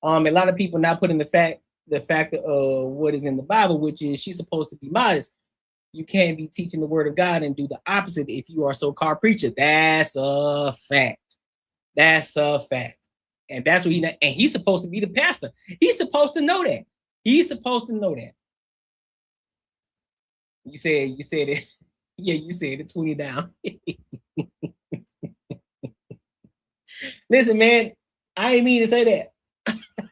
A lot of people not putting the fact of what is in the Bible, which is she's supposed to be modest. You can't be teaching the word of God and do the opposite if you are so-called preacher. That's a fact. That's a fact. And that's what he's supposed to be the pastor. He's supposed to know that. He's supposed to know that. You said it. Yeah, you said it. 20 down. Listen, man, I didn't mean to say that.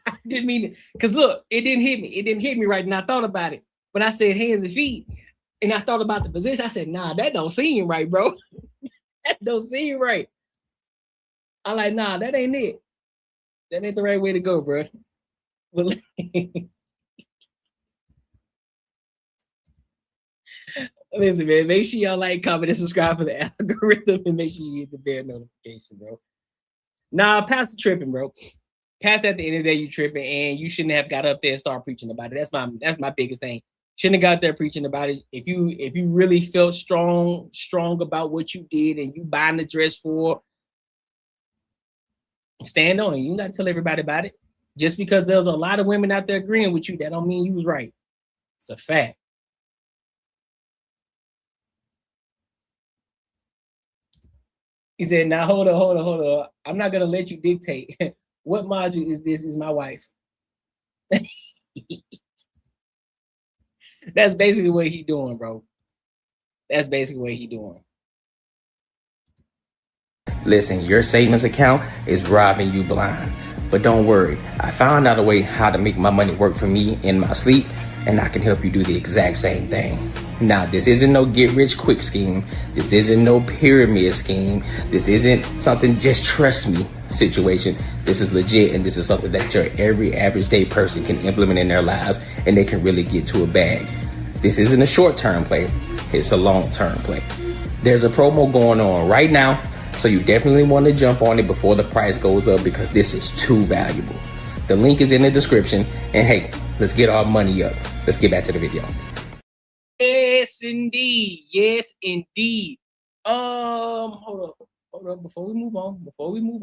I didn't mean it. Because look, it didn't hit me. It didn't hit me right. And I thought about it. When I said hands and feet, and I thought about the position, I said, nah, that don't seem right, bro. That don't seem right. I'm like, nah, that ain't it. That ain't the right way to go, bro. But listen, man, make sure y'all like, comment, and subscribe for the algorithm, and make sure you hit the bell notification, bro. Nah, Pastor tripping, bro. Pastor, at the end of the day, you tripping, and you shouldn't have got up there and start preaching about it. That's my biggest thing. Shouldn't have got there preaching about it. If you really felt strong about what you did and you buying the dress for, stand on it. You got to tell everybody about it. Just because there's a lot of women out there agreeing with you, that don't mean you was right. It's a fact. He said, now hold on. I'm not gonna let you dictate. What module is this? Is my wife. That's basically what he doing, bro. That's basically what he doing. Listen, your savings account is robbing you blind. But don't worry, I found out a way how to make my money work for me in my sleep, and I can help you do the exact same thing. Now, this isn't no get rich quick scheme. This isn't no pyramid scheme. This isn't something just trust me situation. This is legit, and this is something that your every average day person can implement in their lives, and they can really get to a bag. This isn't a short-term play. It's a long-term play. There's a promo going on right now, so you definitely want to jump on it before the price goes up, because this is too valuable. The link is in the description, and hey, let's get our money up. Let's get back to the video. Yes, indeed. Yes, indeed. Hold up. Before we move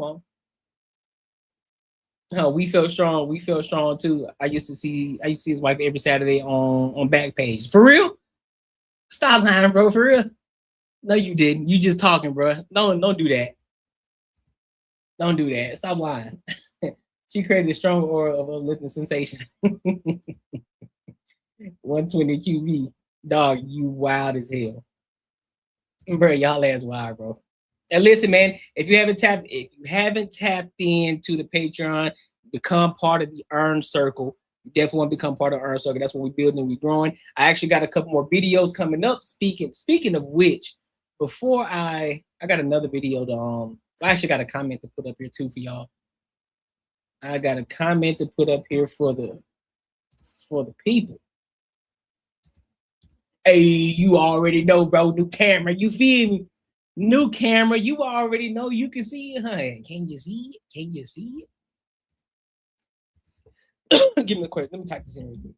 on. We felt strong too. I used to see his wife every Saturday on Backpage. For real? Stop lying, bro. For real? No, you didn't. You just talking, bro. Don't do that. Don't do that. Stop lying. She created a strong aura of uplifting sensation. 120 QB. Dog, you wild as hell. Bro, y'all ass wild, bro. And listen, man, if you haven't tapped into the Patreon, become part of the Earn Circle. You definitely want to become part of Earn Circle. That's what we're building and we're growing. I actually got a couple more videos coming up. Speaking of which, before I got another video to I actually got a comment to put up here too for y'all. I got a comment to put up here for the people. Hey, you already know, bro. New camera, you feel me? New camera, you already know. You can see it, huh? Can you see it? Can you see it? Give me a question. Let me type this in real quick.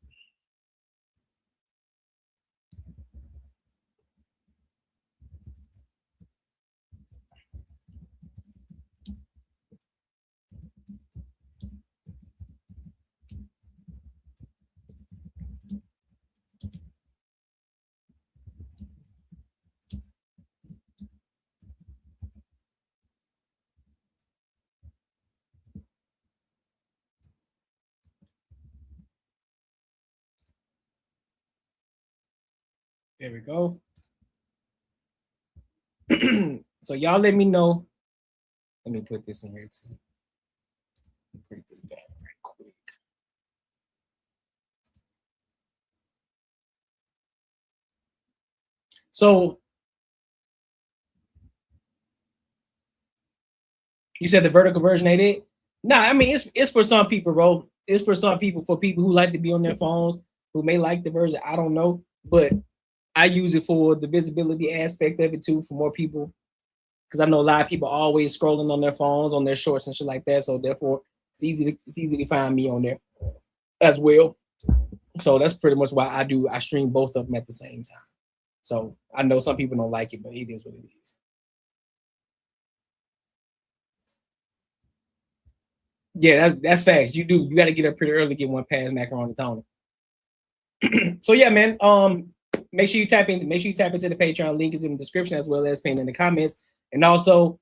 There we go. So y'all let me know. Let me put this in here too. Break this down right quick. So you said the vertical version ain't it? Nah, I mean it's for some people, bro. It's for some people, for people who like to be on their phones, who may like the version. I don't know, but I use it for the visibility aspect of it too, for more people, because I know a lot of people are always scrolling on their phones, on their shorts and shit like that. So therefore, it's easy to find me on there as well. So that's pretty much why I stream both of them at the same time. So I know some people don't like it, but it is what it is. Yeah, that's facts. You got to get up pretty early to get one pass macaroni Tony. So yeah, man. Make sure you tap into the Patreon. Link is in the description as well as pinned in the comments. And also,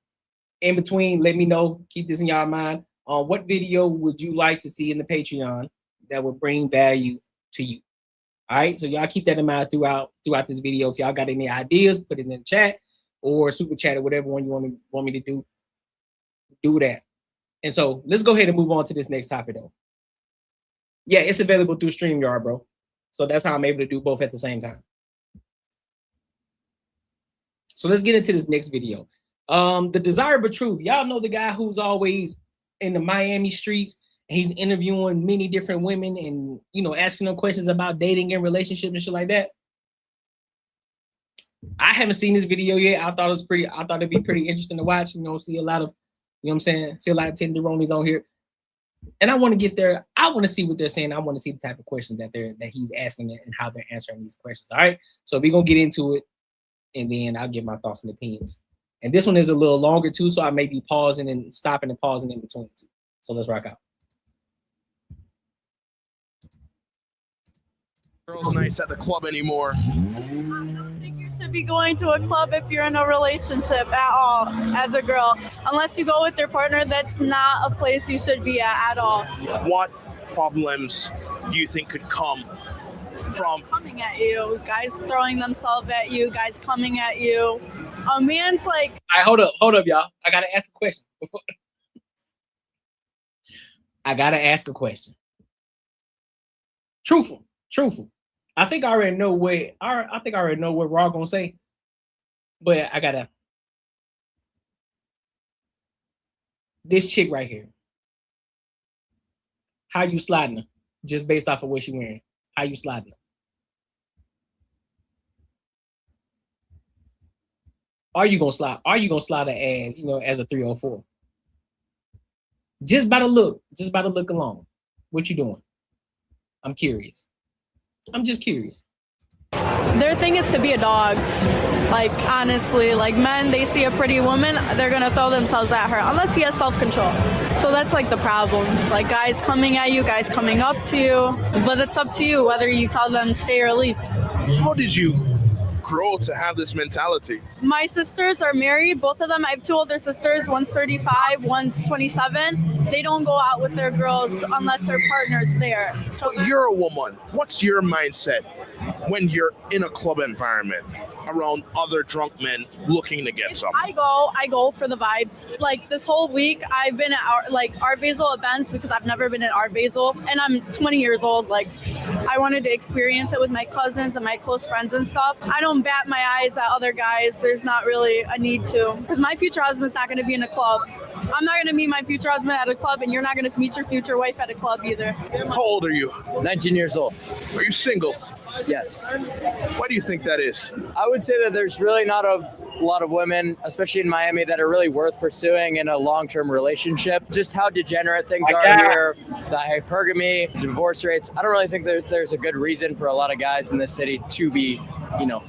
in between, let me know. Keep this in y'all mind. What video would you like to see in the Patreon that would bring value to you? All right, so y'all keep that in mind throughout this video. If y'all got any ideas, put it in the chat or super chat or whatever one you want me to do. Do that. And so let's go ahead and move on to this next topic though. Yeah, it's available through StreamYard, bro. So that's how I'm able to do both at the same time. So let's get into this next video. The Desirable Truth. Y'all know the guy who's always in the Miami streets. And he's interviewing many different women and, you know, asking them questions about dating and relationships and shit like that. I haven't seen this video yet. I thought it'd be pretty interesting to watch. You know, see a lot of, you know what I'm saying? See a lot of tenderonis on here. And I want to get there. I want to see what they're saying. I want to see the type of questions that he's asking and how they're answering these questions. All right. So we're going to get into it. And then I'll give my thoughts and opinions. And this one is a little longer too, so I may be pausing and stopping and pausing in between too. So let's rock out. Girls' nights at the club anymore. I don't think you should be going to a club if you're in a relationship at all as a girl. Unless you go with your partner, that's not a place you should be at all. What problems do you think could come from coming at you, guys throwing themselves at you, guys coming at you? A man's like, all right, hold up, y'all. I gotta ask a question. I gotta ask a question. Truthful. I think I already know what Raw gonna say, but I gotta. This chick right here. How you sliding her? Just based off of what she wearing. How you sliding her? Are you gonna slide her as, you know, as a 304? Just by the look alone. What you doing? I'm curious. I'm just curious. their thing is to be a dog. Like, honestly, like men, they see a pretty woman, they're gonna throw themselves at her, unless he has self-control. So that's like the problems. Like guys coming at you, guys coming up to you, but it's up to you whether you tell them stay or leave. How did you grow to have this mentality? My sisters are married, both of them. I have two older sisters, one's 35, one's 27. They don't go out with their girls unless their partner's there. But you're a woman. What's your mindset when you're in a club environment? around other drunk men looking to get some? I go for the vibes. Like this whole week, I've been at Art Basel events because I've never been at Art Basel, and I'm 20 years old. Like, I wanted to experience it with my cousins and my close friends and stuff. I don't bat my eyes at other guys. There's not really a need to, because my future husband's not going to be in a club. I'm not going to meet my future husband at a club, and you're not going to meet your future wife at a club either. How old are you? 19 years old. Are you single? Yes. Why do you think that is? I would say that there's really not a lot of women, especially in Miami, that are really worth pursuing in a long-term relationship. Just how degenerate things are here, the hypergamy, divorce rates. I don't really think there's a good reason for a lot of guys in this city to be,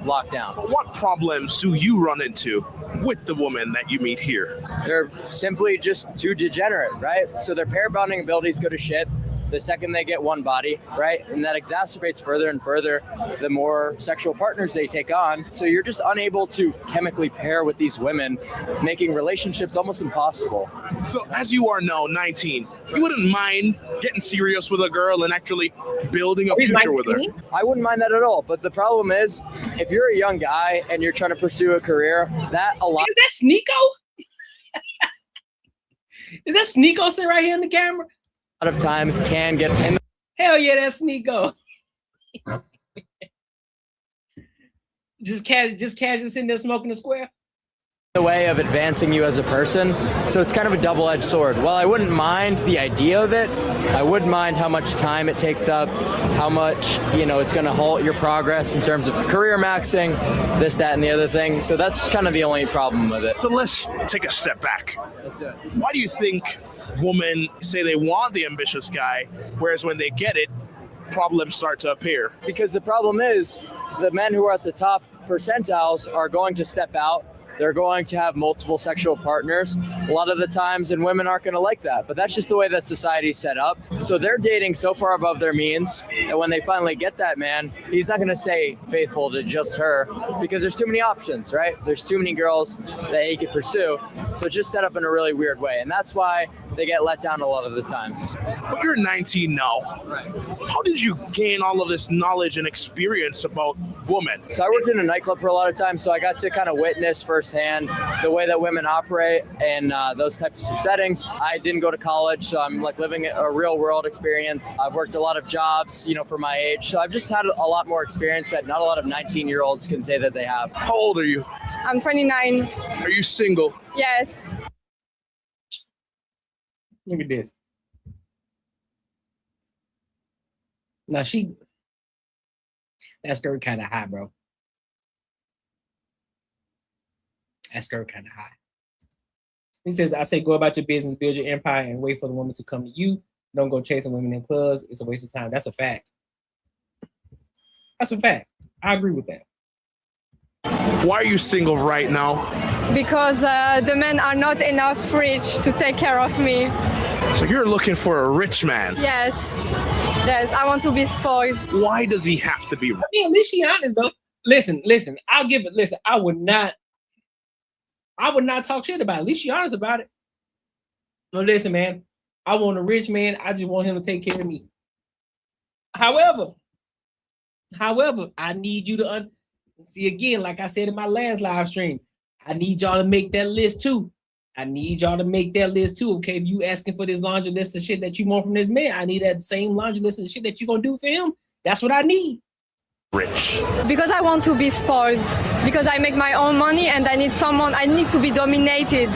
locked down. What problems do you run into with the women that you meet here? They're simply just too degenerate, right? So their pair bonding abilities go to shit the second they get one body, right? And that exacerbates further and further the more sexual partners they take on. So you're just unable to chemically pair with these women, making relationships almost impossible. So as you are now 19, you wouldn't mind getting serious with a girl and actually building a future with her? I wouldn't mind that at all. But the problem is, if you're a young guy and you're trying to pursue a career, that a lot. Is that Sneeko? Is that Sneeko sitting right here in the camera? A lot of times can get in. Hell yeah, that's Sneeko. just casually sitting there smoking a square. The way of advancing you as a person. So it's kind of a double-edged sword. While I wouldn't mind the idea of it, I would mind how much time it takes up, how much, it's going to halt your progress in terms of career maxing, this, that, and the other thing. So that's kind of the only problem with it. So let's take a step back. Why do you think women say they want the ambitious guy, whereas when they get it, problems start to appear? Because the problem is the men who are at the top percentiles are going to step out. They're going to have multiple sexual partners a lot of the times, and women aren't going to like that. But that's just the way that society's set up. So they're dating so far above their means, and when they finally get that man, he's not going to stay faithful to just her because there's too many options, right? There's too many girls that he could pursue. So it's just set up in a really weird way, and that's why they get let down a lot of the times. But you're 19 now. Right. How did you gain all of this knowledge and experience about women? So I worked in a nightclub for a lot of time, so I got to kind of witness firsthand the way that women operate in those types of settings. I didn't go to college, so I'm living a real world experience. I've worked a lot of jobs, for my age. So I've just had a lot more experience that not a lot of 19-year-olds can say that they have. How old are you? I'm 29. Are you single? Yes. Look at this. Now that skirt kind of high, bro. That skirt kind of high. He says, I say, go about your business, build your empire, and wait for the woman to come to you. Don't go chasing women in clubs. It's a waste of time. That's a fact. That's a fact. I agree with that. Why are you single right now? Because the men are not enough rich to take care of me. So you're looking for a rich man? Yes. Yes, I want to be spoiled. Why does he have to be rich? I mean, at least she honest, though. Listen, I'll give it. Listen, I would not talk shit about it. At least she honest about it. No, listen, man. I want a rich man. I just want him to take care of me. However, I need you to see again, like I said in my last live stream, I need y'all to make that list too. Okay, if you asking for this laundry list of shit that you want from this man, I need that same laundry list of shit that you gonna do for him. That's what I need. Rich. Because I want to be spoiled. Because I make my own money and I need to be dominated.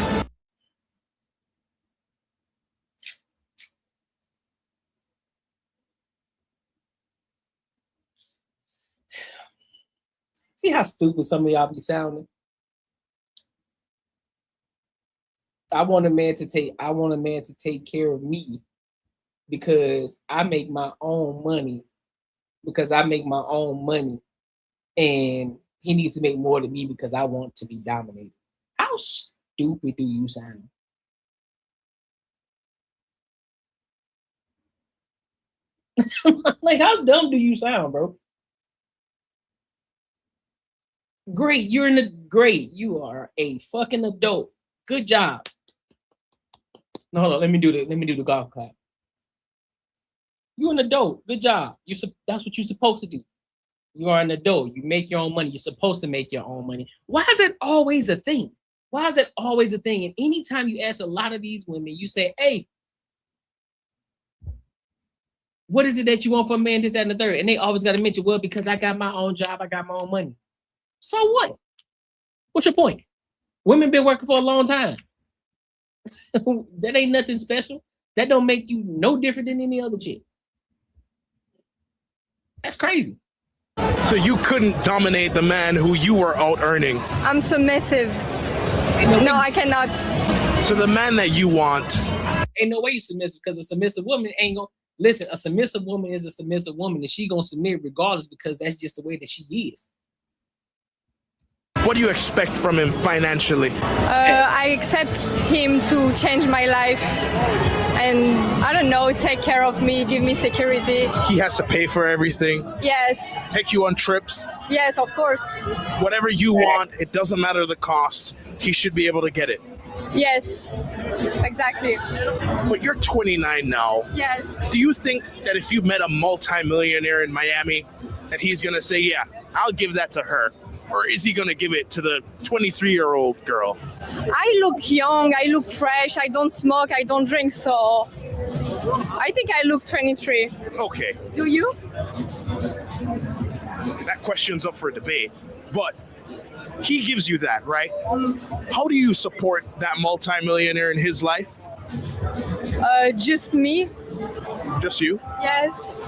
See how stupid some of y'all be sounding? I want a man to take care of me because I make my own money. And he needs to make more than me because I want to be dominated. How stupid do you sound? Like, how dumb do you sound, bro? Great, you are a fucking adult. Good job. No, hold on, let me do the golf clap. You're an adult. Good job. That's what you're supposed to do. You are an adult. You make your own money. You're supposed to make your own money. Why is it always a thing? Why is it always a thing? And anytime you ask a lot of these women, you say, hey, what is it that you want from a man, this, that, and the third? And they always got to mention, well, because I got my own job, I got my own money. So what? What's your point? Women been working for a long time. That ain't nothing special. That don't make you no different than any other chick. That's crazy. So you couldn't dominate the man who you were out earning. I'm submissive. No, I cannot. So the man that you want. Ain't no way you submissive, because a submissive woman ain't gonna listen. A submissive woman is a submissive woman, and she gonna submit regardless, because that's just the way that she is. What do you expect from him financially? I expect him to change my life and, I don't know, take care of me, give me security. He has to pay for everything. Yes. Take you on trips. Yes, of course. Whatever you want, it doesn't matter the cost. He should be able to get it. Yes, exactly. But you're 29 now. Yes. Do you think that if you met a multimillionaire in Miami, that he's going to say, yeah, I'll give that to her? Or is he going to give it to the 23-year-old girl? I look young, I look fresh, I don't smoke, I don't drink, so I think I look 23. Okay. Do you? That question's up for debate, but he gives you that, right? How do you support that multimillionaire in his life? Just me. Just you? Yes.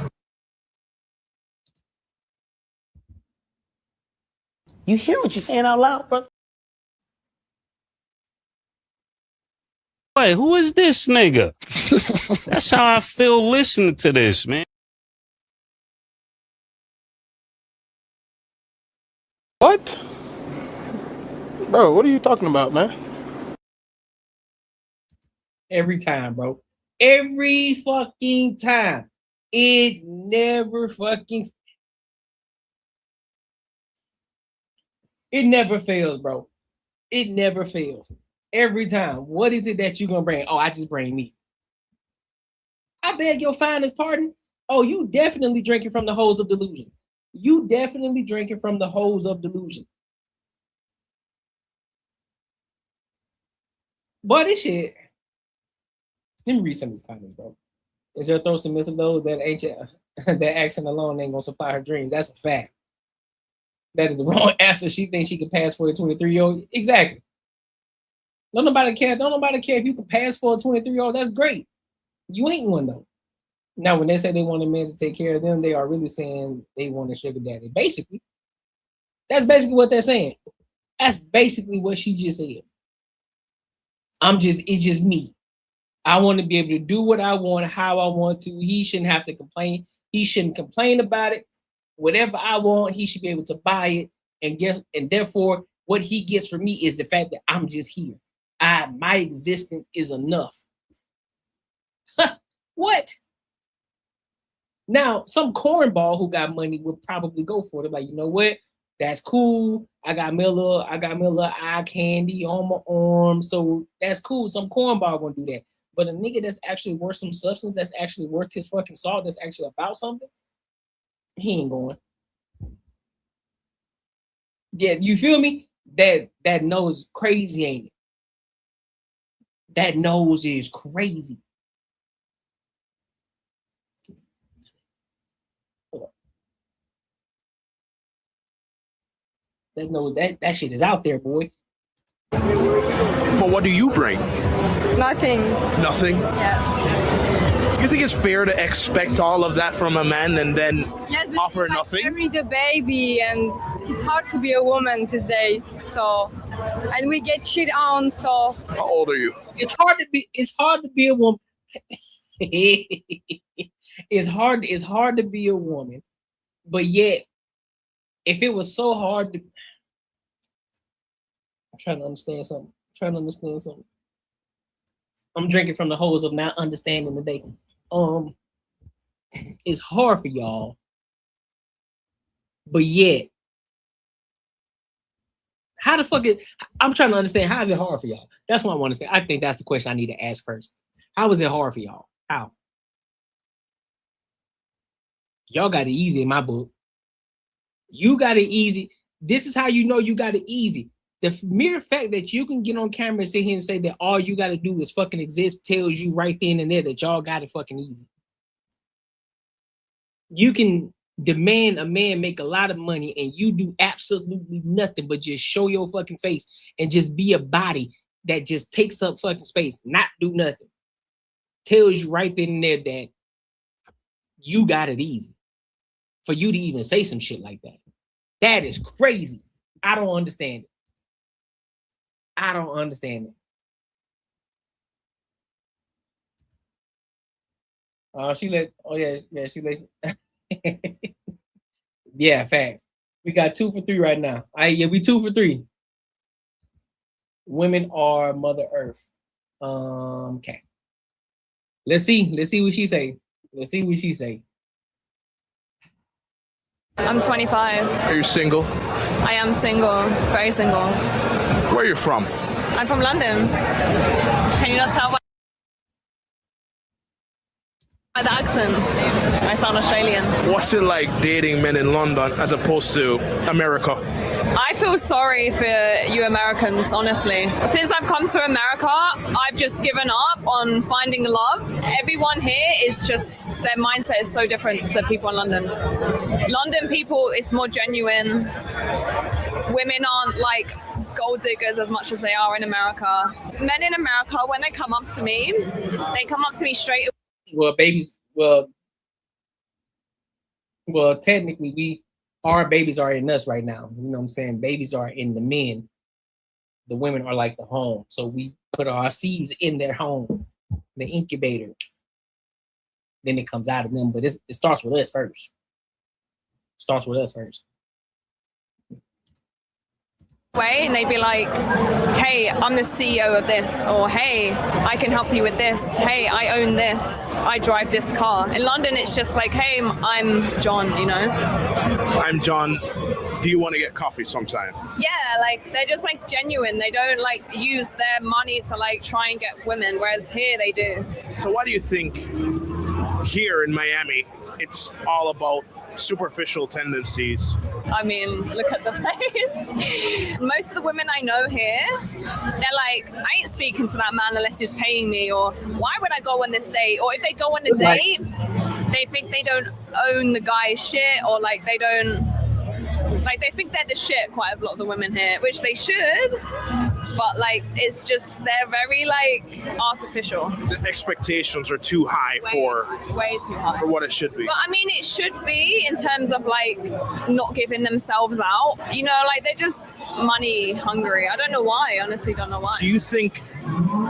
You hear what you're saying out loud, brother? Wait, who is this nigga? That's how I feel listening to this, man. What? Bro, what are you talking about, man? Every time, bro. Every fucking time. It never fucking... It never fails, bro. It never fails. Every time. What is it that you're going to bring? Oh, I just bring me. I beg your finest pardon. Oh, you definitely drinking from the hose of delusion. You definitely drinking from the hose of delusion. Boy, this shit. Let me read some of these comments, bro. Is there a throw submissive though that ancient that accent alone ain't gonna supply her dreams? That's a fact. That is the wrong answer. She thinks she can pass for a 23-year-old. Exactly. Don't nobody care. Don't nobody care if you can pass for a 23-year-old. That's great. You ain't one though. Now, when they say they want a man to take care of them, they are really saying they want a sugar daddy. Basically, that's basically what they're saying. That's basically what she just said. It's just me. I want to be able to do what I want, how I want to. He shouldn't have to complain. He shouldn't complain about it. Whatever I want, he should be able to buy it and get. And therefore, what he gets from me is the fact that I'm just here. My existence is enough. What? Now, some cornball who got money would probably go for it. Like, you know what? That's cool. I got me a little eye candy on my arm. So that's cool. Some cornball gonna do that. But a nigga that's actually worth some substance, that's actually worth his fucking salt, that's actually about something, he ain't going. Yeah, you feel me? That nose is crazy, ain't it? That nose is crazy. That nose, that shit is out there, boy. But what do you bring? Nothing. Nothing? Yeah. You think it's fair to expect all of that from a man and then offer nothing? I carried a baby, and it's hard to be a woman these days. So, and we get shit on. So. How old are you? It's hard to be a woman. It's hard to be a woman, but yet, if it was so hard to, I'm trying to understand something. I'm drinking from the hose of not understanding the day. It's hard for y'all, but yet, how the fuck I'm trying to understand, how is it hard for y'all? That's what I want to say. I think that's the question I need to ask first. How is it hard for y'all? How? Y'all got it easy in my book. You got it easy. This is how you know you got it easy. The mere fact that you can get on camera and sit here and say that all you got to do is fucking exist tells you right then and there that y'all got it fucking easy. You can demand a man make a lot of money and you do absolutely nothing but just show your fucking face and just be a body that just takes up fucking space, not do nothing. Tells you right then and there that you got it easy. For you to even say some shit like that. That is crazy. I don't understand it. I don't understand it. She lets, oh yeah, she lets. Yeah, facts. We got 2 for 3 right now. Yeah, we 2 for 3. Women are Mother Earth. Okay. Let's see what she say. Let's see what she say. I'm 25. Are you single? I am single, very single. Where are you from? I'm from London. Can you not tell by the accent? I sound Australian. What's it like dating men in London as opposed to America? I feel sorry for you Americans, honestly. Since I've come to America, I've just given up on finding love. Everyone here is just, their mindset is so different to people in London. London people is more genuine. Women aren't like gold diggers as much as they are in America. Men in America, when they come up to me straight away. Well, babies, well, technically our babies are in us right now. You know what I'm saying? Babies are in the men. The women are like the home. So we put our seeds in their home, the incubator. Then it comes out of them. But it starts with us first. Starts with us first. And they'd be like, hey, I'm the CEO of this, or hey, I can help you with this, hey, I own this, I drive this car. In London, it's just like, hey, I'm John, you know? I'm John. Do you want to get coffee sometime? Yeah, like they're just like genuine. They don't like use their money to like try and get women, whereas here they do. So why do you think here in Miami, it's all about superficial tendencies? I mean, look at the face. Most of the women I know here, they're like, I ain't speaking to that man unless he's paying me, or why would I go on this date? Or if they go on a date, they think they don't own the guy's shit, or like they don't, like they think they're the shit, quite a lot of the women here, which they should, but like it's just, they're very like artificial. The expectations are too high way too high for what it should be. But I mean, it should be in terms of like not giving themselves out, you know, like they're just money hungry. I don't know why, honestly don't know why. Do you think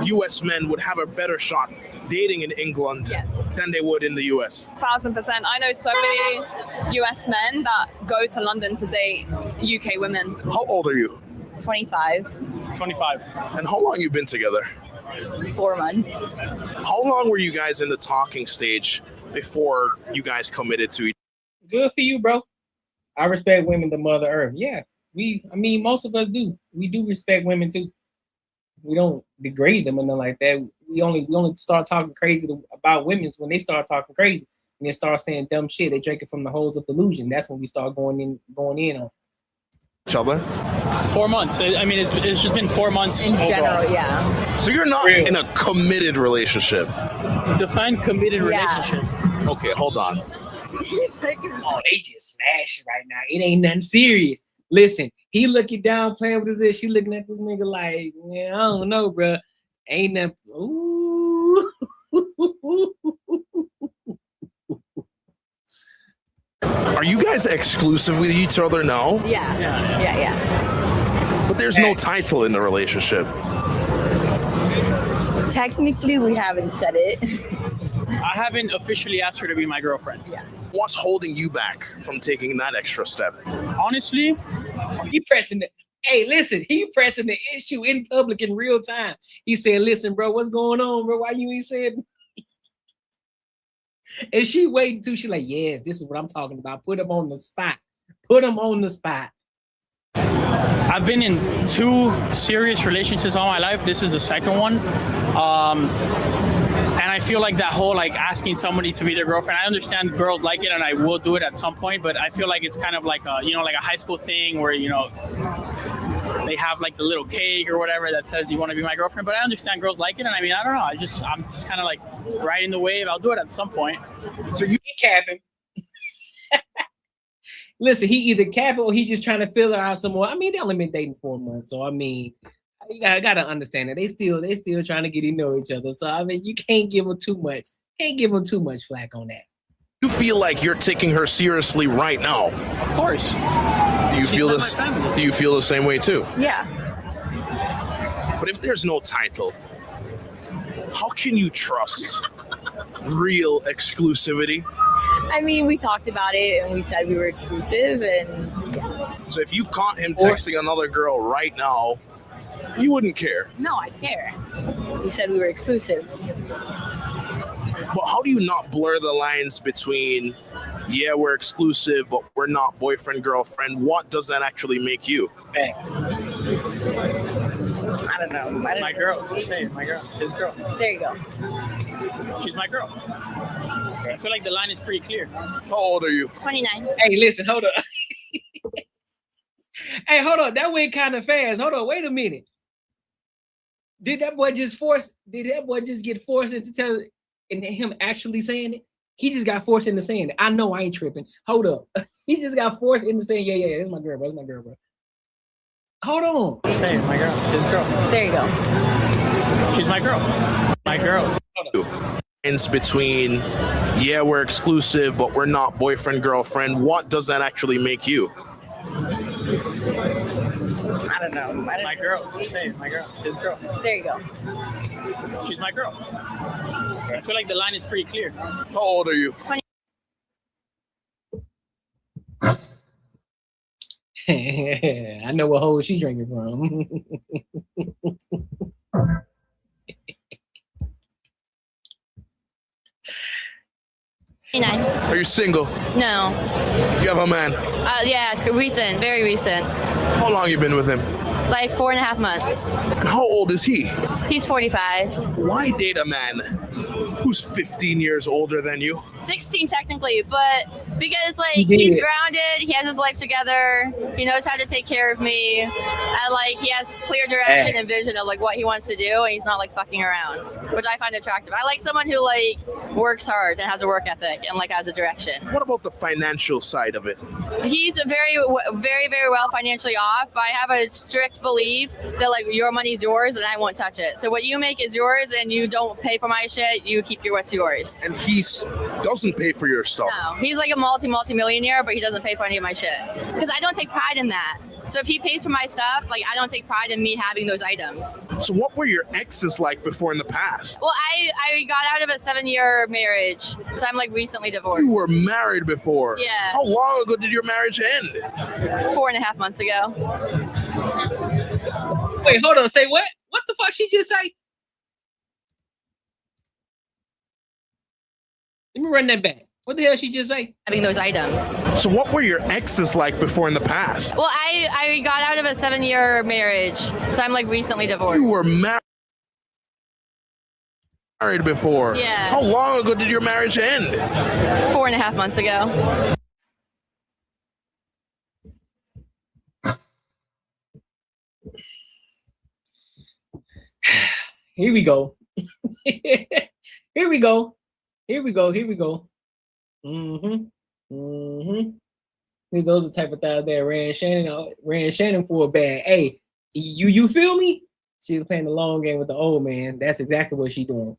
US men would have a better shot dating in England than they would in the US? 1000%. I know so many US men that go to London to date UK women. How old are you? 25. 25. And how long you been together? 4 months. How long were you guys in the talking stage before you guys committed to each other? Good for you, bro. I respect women to Mother Earth. Yeah, I mean, most of us do. We do respect women too. We don't degrade them and nothing like that. We only start talking crazy about women when they start talking crazy. When they start saying dumb shit, they drink it from the holes of delusion. That's when we start going in on each other. 4 months. I mean, it's just been 4 months in overall. general. Yeah. So you're not in a committed relationship. Define committed relationship. Okay, hold on. Oh, they just smashing right now. It ain't nothing serious. Listen, he looking down, playing with his head. She looking at this nigga like, man, I don't know, bro. Ain't nothing. Ooh. Are you guys exclusive with each other now? Yeah. But there's no title in the relationship. Technically, we haven't said it. I haven't officially asked her to be my girlfriend. Yeah. What's holding you back from taking that extra step? Honestly, he pressing the. Hey, listen, he pressing the issue in public in real time. He said, "Listen, bro, what's going on, bro? Why you ain't saying?" And she waiting too. She like, "Yes, this is what I'm talking about. Put him on the spot. Put him on the spot." I've been in 2 serious relationships all my life. This is the second one. And I feel like that whole like asking somebody to be their girlfriend, I understand girls like it and I will do it at some point, but I feel like it's kind of like a, you know, like a high school thing where, you know, they have like the little cake or whatever that says you want to be my girlfriend, but I understand girls like it. And I mean, I don't know. I'm just kind of like riding the wave. I'll do it at some point. So you capping. Listen, he either capping or he just trying to fill it out some more. I mean, they only been dating 4 months. So, I mean, I got to understand that they still trying to get to know each other. So, I mean, you can't give them too much. Can't give them too much flack on that. You feel like you're taking her seriously right now? Of course. Do you feel this? Do you feel the same way too? Yeah. But if there's no title, how can you trust real exclusivity? I mean, we talked about it and we said we were exclusive, and yeah. So if you caught him texting another girl right now, you wouldn't care. No, I care. We said we were exclusive. But how do you not blur the lines between, yeah, we're exclusive, but we're not boyfriend, girlfriend? What does that actually make you? I don't know. My girl. Just say it. My girl. His girl. There you go. She's my girl. I feel like the line is pretty clear. How old are you? 29. Hey, listen, hold up. Hey, hold on. That went kind of fast. Hold on. Wait a minute. Did that boy just get forced into telling and him actually saying it? He just got forced into saying it. I know I ain't tripping. Hold up. He just got forced into saying, yeah, that's my girl, bro. That's my girl, bro. Hold on. Say it, my girl. His girl. There you go. She's my girl. My girl. Lines between, yeah, we're exclusive, but we're not boyfriend, girlfriend. What does that actually make you? I don't know. My girl. Just say it. My girl. His girl. There you go. She's my girl. I feel like the line is pretty clear. How old are you? 20. I know what hole she drinking from. Are you single? No. You have a man? Yeah, recent, very recent. How long you been with him? Like 4.5 months. How old is he? He's 45. Why date a man who's 15 years older than you? 16 technically, but because like he's grounded, he has his life together, he knows how to take care of me, and like he has clear direction and vision of like what he wants to do, and he's not like fucking around, which I find attractive. I like someone who like works hard and has a work ethic and like has a direction. What about the financial side of it? He's very well financially off, but I have a strict belief that like your money's yours and I won't touch it. So what you make is yours, and you don't pay for my shit. You keep what's yours. And he doesn't pay for your stuff. No, he's like a multi-millionaire, but he doesn't pay for any of my shit because I don't take pride in that. So if he pays for my stuff, like I don't take pride in me having those items. So what were your exes like before in the past? Well, I got out of a 7-year marriage, so I'm like recently divorced. You were married before? Yeah. How long ago did your marriage end? 4.5 months ago. Wait, hold on. Say what? What the fuck she just say? Let me run that back. What the hell she just say? Having those items. So what were your exes like before in the past? Well, I got out of a 7-year marriage, so I'm like recently divorced. You were married before? Yeah. How long ago did your marriage end? 4.5 months ago. Here we go. Here we go. Here we go. Here we go. Those are the type of things that ran Shannon for a bad. Hey, you feel me? She's playing the long game with the old man. That's exactly what she's doing.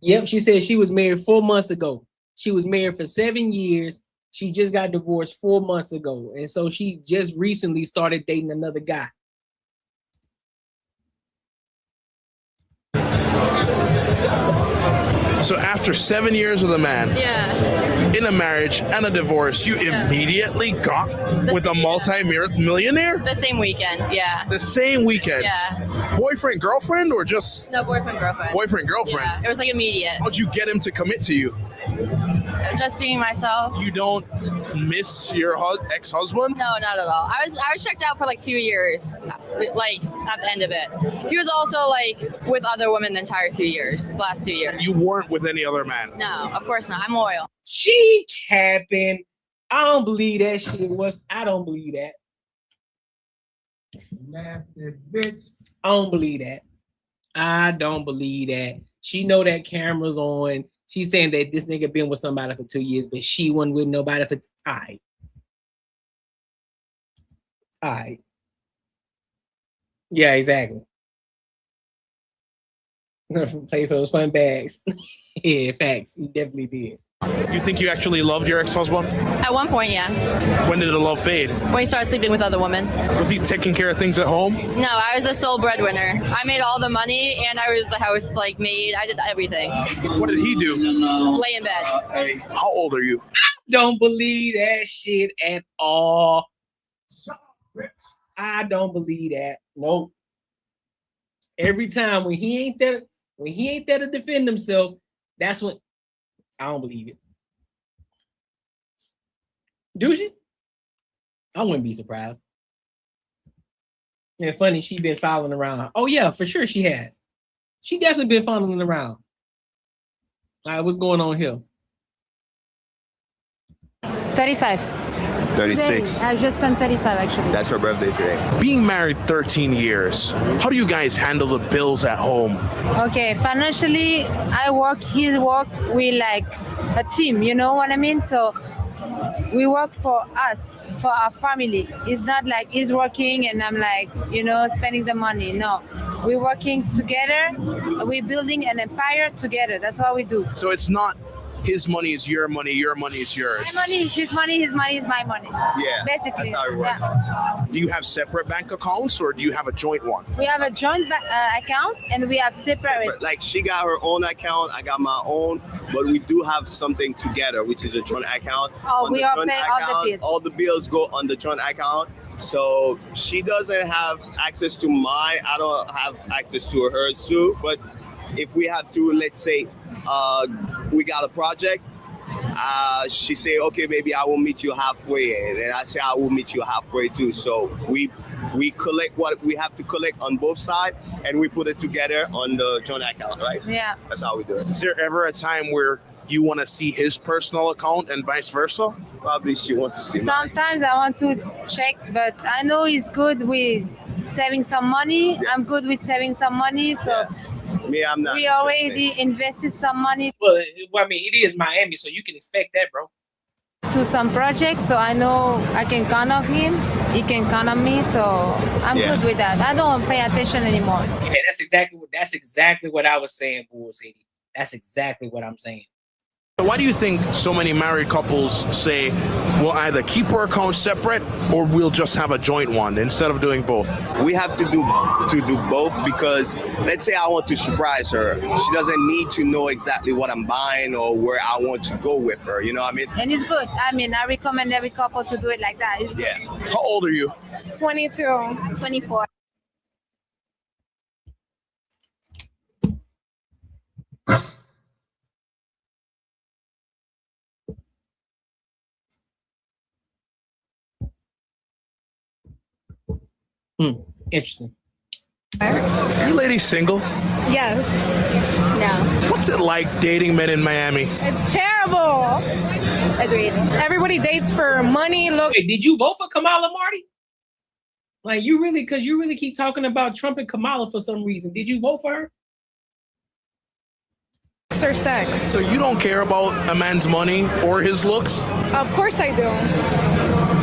Yep, she said she was married 4 months ago. She was married for 7 years. She just got divorced 4 months ago. And so she just recently started dating another guy. So after 7 years with a man, in a marriage and a divorce, you immediately got with a multi-millionaire? The same weekend, yeah. The same weekend? Yeah. Boyfriend, girlfriend, or just? No, boyfriend, girlfriend. Boyfriend, girlfriend? Yeah, it was like immediate. How'd you get him to commit to you? just being myself. You don't miss your ex-husband? No, not at all. I was checked out for like 2 years, like at the end of it. He was also like with other women the entire 2 years, last 2 years. You weren't with any other man? No, of course not. I'm loyal. She capping. I don't believe that shit was. I don't believe that. Nasty bitch. I don't believe that. I don't believe that. She know that camera's on. She's saying that this nigga been with somebody for 2 years, but she wasn't with nobody for. All right. Yeah, exactly. Play for those fun bags. Yeah, facts. He definitely did. You think you actually loved your ex-husband? At one point, yeah. When did the love fade? When he started sleeping with other women. Was he taking care of things at home? No, I was the sole breadwinner. I made all the money, and I was the house like maid. I did everything. What did he do? Lay in bed. How old are you? I don't believe that shit at all. I don't believe that. Nope. Every time when he ain't there to defend himself, that's when I don't believe it. Do she? I wouldn't be surprised. And funny, she been following around. Oh yeah, for sure she has. She definitely been following around. All right, what's going on here? 35. 36. I just turned 35 actually. That's her birthday today. Being married 13 years, how do you guys handle the bills at home? Okay, financially, I work, he work, we like a team, you know what I mean? So we work for us, for our family. It's not like he's working and I'm like, you know, spending the money. No, we're working together. We're building an empire together. That's what we do. So it's not his money is your money is yours. My money is his money, his money is my money. Yeah, basically. That's how it works. Yeah. Do you have separate bank accounts or do you have a joint one? We have a joint account and we have separate. Like she got her own account, I got my own, but we do have something together, which is a joint account. Oh, we are paying all the bills. All the bills go on the joint account. So she doesn't have access to mine. I don't have access to hers too. But if we have to, let's say, we got a project, she say, okay, baby, I will meet you halfway. And then I say, I will meet you halfway too. So we collect what we have to collect on both sides and we put it together on the joint account, right? Yeah. That's how we do it. Is there ever a time where you want to see his personal account and vice versa? Probably she wants to see mine. Sometimes I want to check, but I know he's good with saving some money. Yeah. I'm good with saving some money. So. Yeah. Me, I'm not. We already invested some money. Well, I mean, it is Miami, so you can expect that, bro. To some projects, so I know I can count on him. He can count on me, so I'm good with that. I don't pay attention anymore. Yeah, that's exactly what I was saying, Bull City. That's exactly what I'm saying. Why do you think so many married couples say we'll either keep our accounts separate or we'll just have a joint one instead of doing both? We have to do both because let's say I want to surprise her. She doesn't need to know exactly what I'm buying or where I want to go with her. You know what I mean? And it's good. I mean, I recommend every couple to do it like that. It's good. Yeah. How old are you? 22. 24. Interesting. Your lady's single? Yes. No. What's it like dating men in Miami? It's terrible. Agreed. Everybody dates for money. Look. Wait, did you vote for Kamala, Marty? Like you really keep talking about Trump and Kamala for some reason. Did you vote for her? Or sex. So you don't care about a man's money or his looks? Of course I do.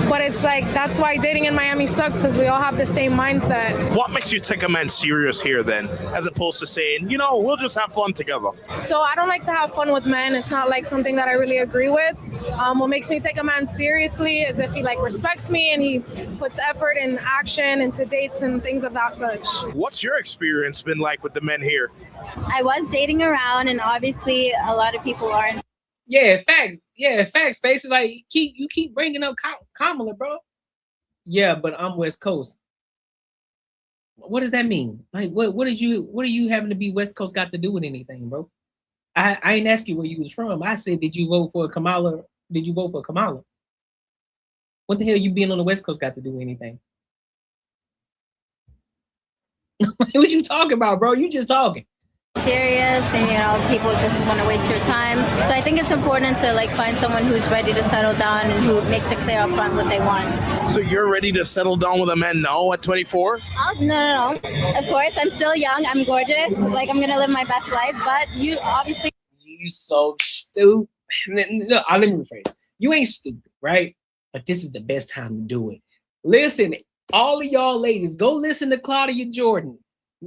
But it's like, that's why dating in Miami sucks, because we all have the same mindset. What makes you take a man serious here then, as opposed to saying, you know, we'll just have fun together? So I don't like to have fun with men. It's not like something that I really agree with. What makes me take a man seriously is if he like respects me and he puts effort and action into dates and things of that such. What's your experience been like with the men here? I was dating around, and obviously a lot of people are. Yeah, facts. Yeah, facts. Basically, like you keep bringing up Kamala, bro. Yeah, but I'm West Coast. What does that mean? Like, what do you having to be West Coast got to do with anything, bro? I ain't ask you where you was from. I said, did you vote for Kamala? Did you vote for Kamala? What the hell you being on the West Coast got to do with anything? What you talking about, bro? You just talking. Serious, and you know, people just want to waste your time. So I think it's important to like find someone who's ready to settle down and who makes it clear up front what they want. So you're ready to settle down with a man now at 24? No. Of course, I'm still young. I'm gorgeous. Like, I'm gonna live my best life. But you obviously. You so stupid. No, let me rephrase. You ain't stupid, right? But this is the best time to do it. Listen, all of y'all ladies, go listen to Claudia Jordan.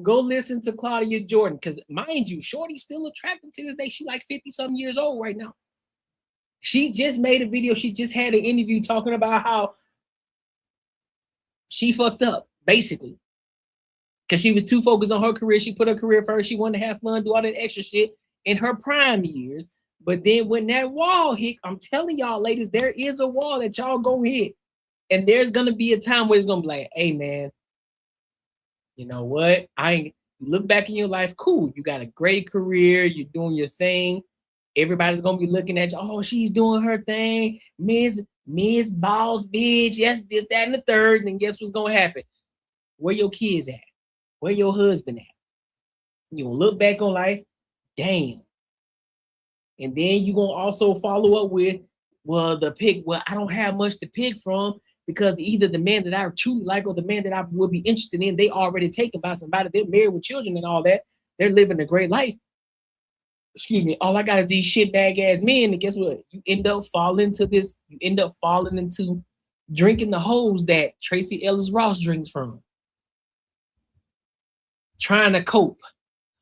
Go listen to Claudia Jordan, because mind you, Shorty's still attractive to this day. She like 50-something years old right now. She just made a video. She just had an interview talking about how she fucked up, basically. Because she was too focused on her career. She put her career first. She wanted to have fun, do all that extra shit in her prime years. But then when that wall hit, I'm telling y'all, ladies, there is a wall that y'all gonna hit. And there's gonna be a time where it's gonna be like, hey, man, you know what? You look back in your life, cool. You got a great career. You're doing your thing. Everybody's gonna be looking at you. Oh, she's doing her thing. Ms. Boss bitch. Yes, this, that, and the third. And guess what's gonna happen? Where your kids at? Where your husband at? You gonna look back on life, damn. And then you're gonna also follow up with, well, I don't have much to pick from, because either the man that I truly like or the man that I would be interested in, they already taken by somebody. They're married with children and all that. They're living a great life. Excuse me. All I got is these shitbag ass men. And guess what? You end up falling into this. You end up falling into drinking the hose that Tracy Ellis Ross drinks from. Trying to cope.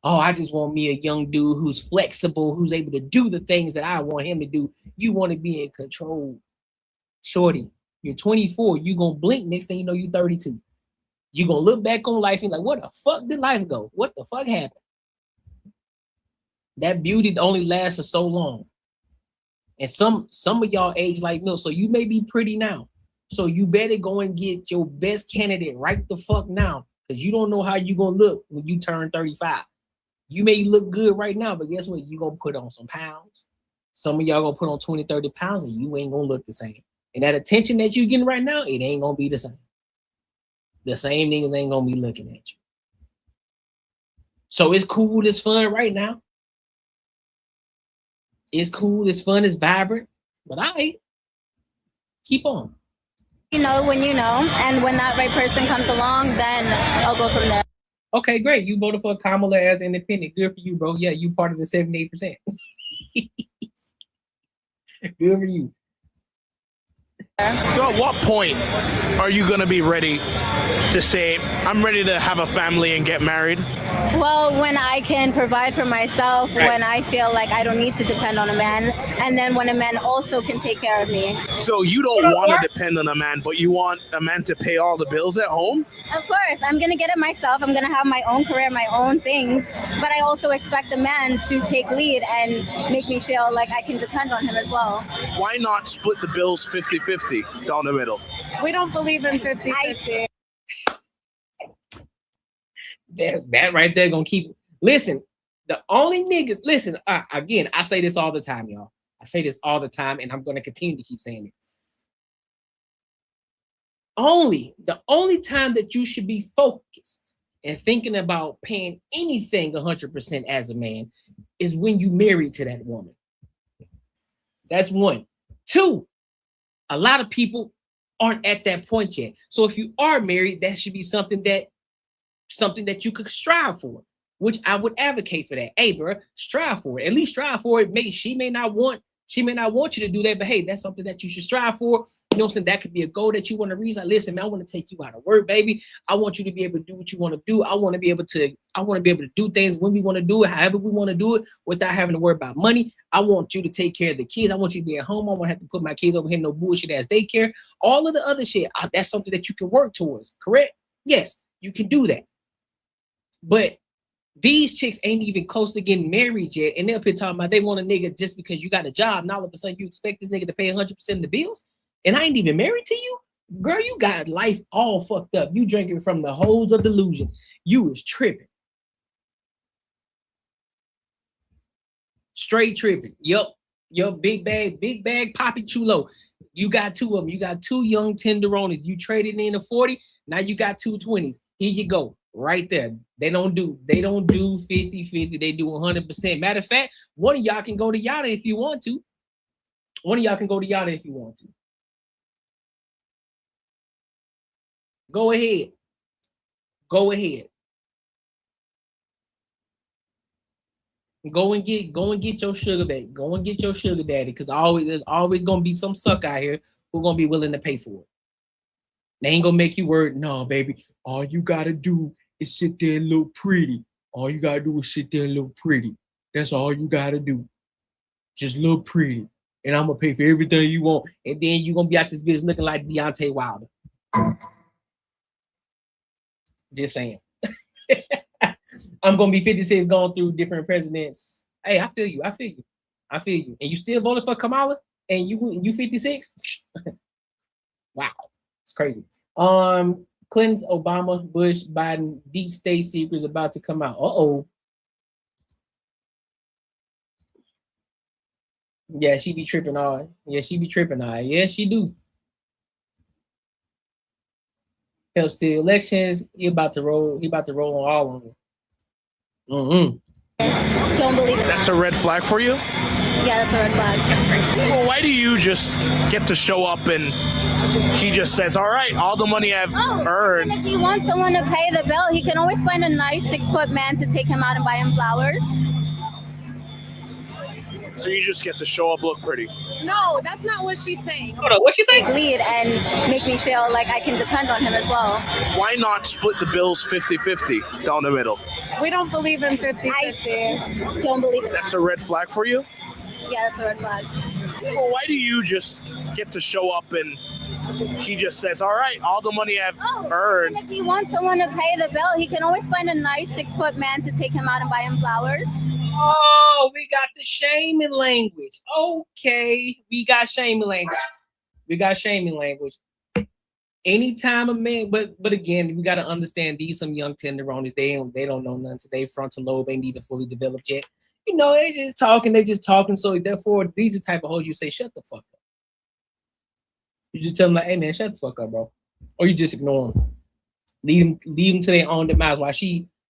Oh, I just want me a young dude who's flexible, who's able to do the things that I want him to do. You want to be in control. Shorty, you're 24. You're going to blink. Next thing you know, you're 32. You're going to look back on life and like, what the fuck did life go? What the fuck happened? That beauty only lasts for so long. And some of y'all age like me, so you may be pretty now. So you better go and get your best candidate right the fuck now, because you don't know how you're going to look when you turn 35. You may look good right now, but guess what? You're going to put on some pounds. Some of y'all going to put on 20, 30 pounds, and you ain't going to look the same. And that attention that you're getting right now, it ain't going to be the same. The same niggas ain't going to be looking at you. So it's cool, it's fun right now. It's cool, it's fun, it's vibrant. But keep on. You know when you know, and when that right person comes along, then I'll go from there. Okay, great. You voted for Kamala as independent. Good for you, bro. Yeah, you part of the 78%. Good for you. So at what point are you going to be ready to say, I'm ready to have a family and get married? Well, when I can provide for myself, right. When I feel like I don't need to depend on a man, and then when a man also can take care of me. So you don't want to depend on a man, but you want a man to pay all the bills at home? Of course, I'm going to get it myself. I'm going to have my own career, my own things, but I also expect a man to take lead and make me feel like I can depend on him as well. Why not split the bills 50-50 down the middle? We don't believe in 50-50. That right there gonna keep. Listen, the only niggas. Listen, again, I say this all the time, y'all. I say this all the time, and I'm gonna continue to keep saying it. The only time that you should be focused and thinking about paying anything 100% as a man is when you married to that woman. That's one. Two, a lot of people aren't at that point yet. So if you are married, that should be something that you could strive for, which I would advocate for that. Hey, bro, strive for it. At least strive for it. Maybe she may not want you to do that, but hey, that's something that you should strive for. You know what I'm saying? That could be a goal that you want to reach. Like, listen, man, I want to take you out of work, baby. I want you to be able to do what you want to do. I want to be able to do things when we want to do it, however we want to do it, without having to worry about money. I want you to take care of the kids. I want you to be at home. I want to have to put my kids over here, no bullshit ass daycare. All of the other shit, that's something that you can work towards, correct? Yes, you can do that. But these chicks ain't even close to getting married yet, and they're up here talking about they want a nigga just because you got a job. Now all of a sudden you expect this nigga to pay 100% of the bills, and I ain't even married to you? Girl, you got life all fucked up. You drinking from the hose of delusion. You was tripping. Straight tripping. Yep. Big bag, Poppy Chulo. You got two of them. You got two young tenderonis. You traded in a 40. Now you got two 20s. Here you go. Right there. They don't do 50-50. They do 100%. Matter of fact, one of y'all can go to Yada if you want to. Go ahead. Go and get your sugar baby. Go and get your sugar daddy, because there's always gonna be some sucker out here who's gonna be willing to pay for it. They ain't gonna make you work. No, baby. All you gotta do is sit there and look pretty. All you gotta do is sit there and look pretty. That's all you gotta do. Just look pretty. And I'm gonna pay for everything you want. And then you're gonna be out this bitch looking like Deontay Wilder. Just saying. I'm gonna be 56 going through different presidents. Hey, I feel you. And you still voted for Kamala? And you 56? Wow. It's crazy. Clinton's, Obama, Bush, Biden, deep state secrets about to come out. Uh-oh. Yeah, she be tripping on. Yeah, she do. Help steal elections. He about to roll on all of them. Don't believe it. That's a red flag for you? Yeah, that's a red flag. That's crazy. Well, why do you just get to show up and he just says, all right, all the money I've earned. And if he wants someone to pay the bill, he can always find a nice 6-foot man to take him out and buy him flowers. So you just get to show up, look pretty. No, that's not what she's saying. Hold on, what's she saying? Lead and make me feel like I can depend on him as well. Why not split the bills 50-50 down the middle? We don't believe in 50-50. I don't believe it. That's a red flag for you? Yeah, that's a red flag. Well, why do you just get to show up and he just says, all right, all the money I've earned. And if he wants someone to pay the bill, he can always find a nice 6-foot man to take him out and buy him flowers. Oh, we got the shaming language. Okay, we got shaming language. Anytime a man, but again, we got to understand these some young tenderonis. They don't know nothing. So their frontal lobe ain't even fully developed yet. You know, they just talking. So therefore, these are the type of hoes you say, shut the fuck up. You just tell them like, hey man, shut the fuck up, bro. Or you just ignore them. Leave them to their own demise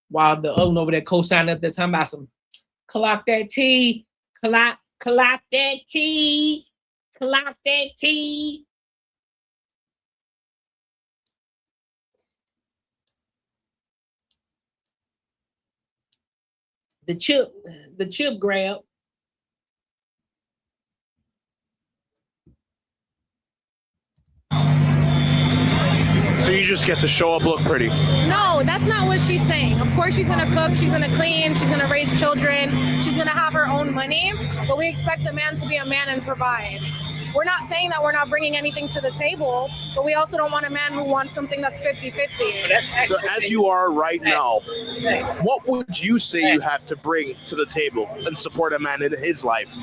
while the other one over there co-signing up there talking about some clock that tea. Clock that tea. Clock that tea. The chip grab. So you just get to show up, look pretty. No, that's not what she's saying. Of course she's gonna cook, she's gonna clean, she's gonna raise children, she's gonna have her own money, but we expect a man to be a man and provide. We're not saying that we're not bringing anything to the table, but we also don't want a man who wants something that's 50-50. So as you are right now, what would you say you have to bring to the table and support a man in his life?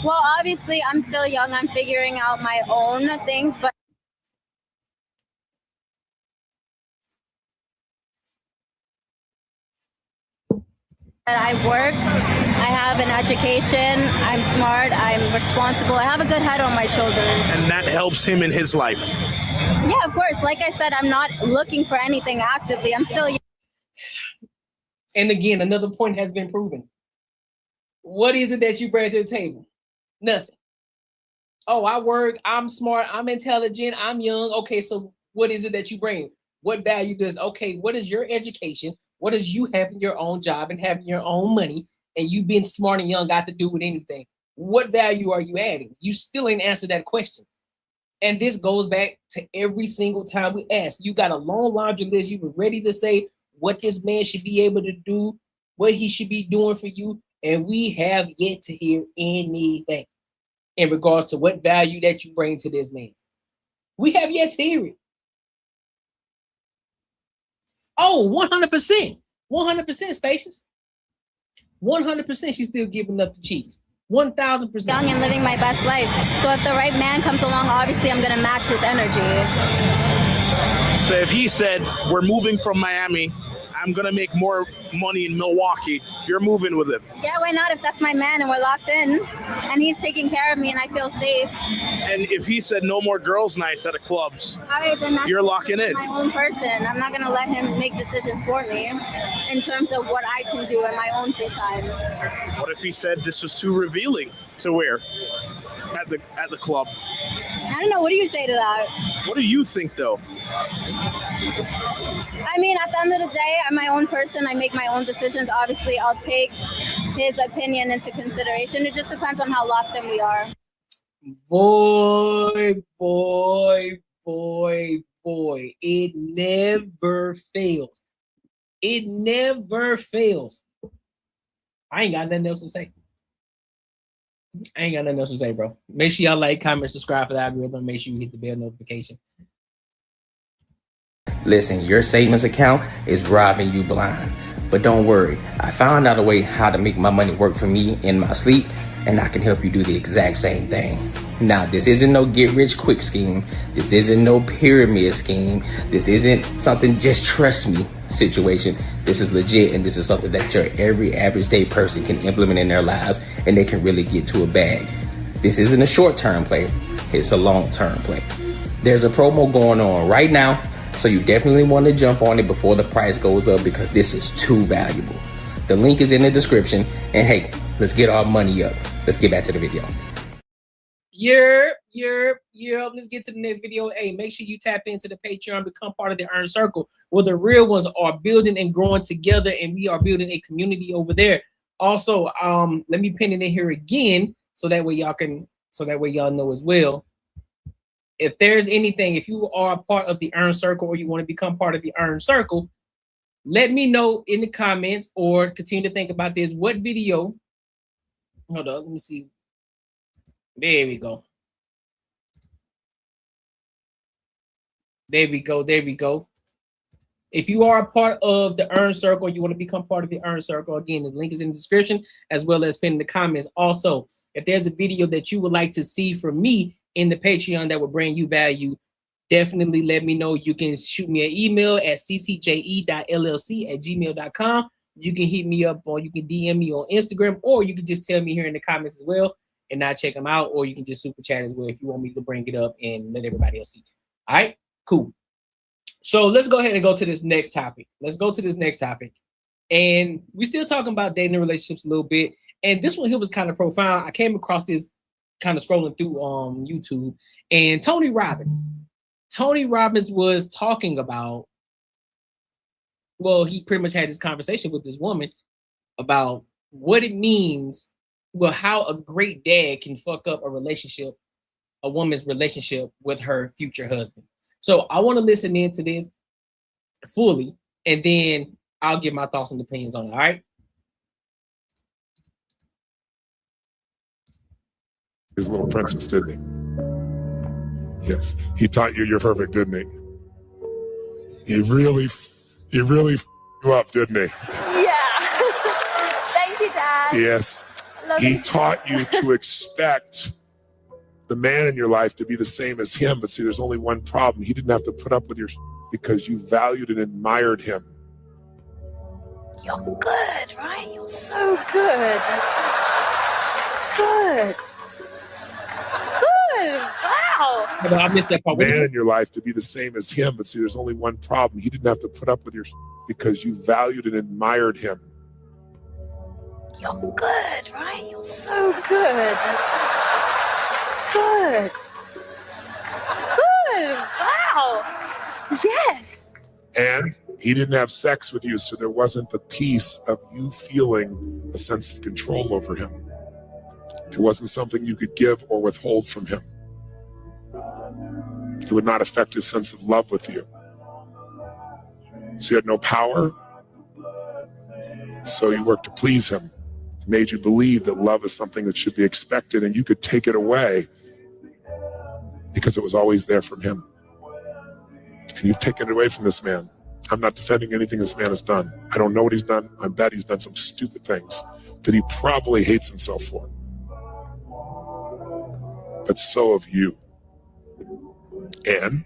Well, obviously, I'm still young. I'm figuring out my own things, but I work, I have an education, I'm smart, I'm responsible, I have a good head on my shoulders. And that helps him in his life. Yeah, of course. Like I said, I'm not looking for anything actively. I'm still young. And again, another point has been proven. What is it that you bring to the table? Nothing. Oh, I work, I'm smart, I'm intelligent, I'm young. Okay, so what is it that you bring? What value does, okay, what is your education? What does you having your own job and having your own money and you being smart and young got to do with anything? What value are you adding? You still ain't answered that question. And this goes back to every single time we ask. You got a long laundry list. You were ready to say what this man should be able to do, what he should be doing for you. And we have yet to hear anything in regards to what value that you bring to this man. We have yet to hear it. Oh, 100%. 100% spacious. 100% she's still giving up the cheese. 1,000%. Young and living my best life. So if the right man comes along, obviously I'm going to match his energy. So if he said, we're moving from Miami, I'm going to make more money in Milwaukee, You're moving with him. Yeah, why not? If that's my man and we're locked in and he's taking care of me and I feel safe. And if he said no more girls' nights at the clubs, All right, then that's you're locking in. my own person. I'm not going to let him make decisions for me in terms of what I can do in my own free time. What if he said this was too revealing to wear at the club? I don't know. What do you say to that? What do you think, though? I mean, at the end of the day, I'm my own person. I make my own decisions. Obviously, I'll take his opinion into consideration. It just depends on how locked in we are. Boy. It never fails. It never fails. I ain't got nothing else to say. Bro. Make sure y'all like, comment, subscribe for the algorithm. Make sure you hit the bell notification. Listen, your savings account is robbing you blind. But don't worry, I found out a way how to make my money work for me in my sleep, and I can help you do the exact same thing. Now, this isn't no get-rich-quick scheme. This isn't no pyramid scheme. This isn't something just trust me situation. This is legit, and this is something that your every average day person can implement in their lives, and they can really get to a bag. This isn't a short-term play. It's a long-term play. There's a promo going on right now, so you definitely want to jump on it before the price goes up because this is too valuable. The link is in the description, and hey, let's get our money up. Let's get back to the video. Let's get to the next video. Hey, make sure you tap into the Patreon, become part of the Earn Circle, where the real ones are building and growing together, and we are building a community over there. Also, let me pin it in here again, so that way y'all know as well. If there's anything, if you are a part of the Earn Circle or you want to become part of the Earn Circle, let me know in the comments or continue to think about this. What video? Hold on, let me see. There we go. There we go. If you are a part of the Earn Circle, you want to become part of the Earn Circle, again, the link is in the description as well as pinned in the comments. Also, if there's a video that you would like to see from me in the Patreon that will bring you value, definitely let me know. You can shoot me an email at CCJE.LLC@gmail.com. You can hit me up or you can DM me on Instagram, or you can just tell me here in the comments as well, and I'll check them out, or you can just super chat as well if you want me to bring it up and let everybody else see. All right, cool. So let's go ahead and go to this next topic. And we're still talking about dating and relationships a little bit. And this one here was kind of profound. I came across this kind of scrolling through YouTube, and Tony Robbins was talking about, well, he pretty much had this conversation with this woman about what it means, well, how a great dad can fuck up a woman's relationship with her future husband. So I want to listen into this fully, and then I'll give my thoughts and opinions on it. All right. His little princess, didn't he? Yes, he taught you you're perfect, didn't he? He really you up, didn't he? Yeah. Thank you, Dad. Yes. He taught you to expect the man in your life to be the same as him, but see, there's only one problem. He didn't have to put up with your because you valued and admired him. You're good, right? You're so good. Good. Wow. I missed that part. Man in your life to be the same as him, but see, there's only one problem. He didn't have to put up with your because you valued and admired him. You're good, right? You're so good. Good. Good. Wow. Yes. And he didn't have sex with you, so there wasn't the piece of you feeling a sense of control over him. It wasn't something you could give or withhold from him. It would not affect his sense of love with you. So you had no power, so you worked to please him. It made you believe that love is something that should be expected and you could take it away because it was always there from him. And you've taken it away from this man. I'm not defending anything this man has done. I don't know what he's done. I bet he's done some stupid things that he probably hates himself for. But so have you. And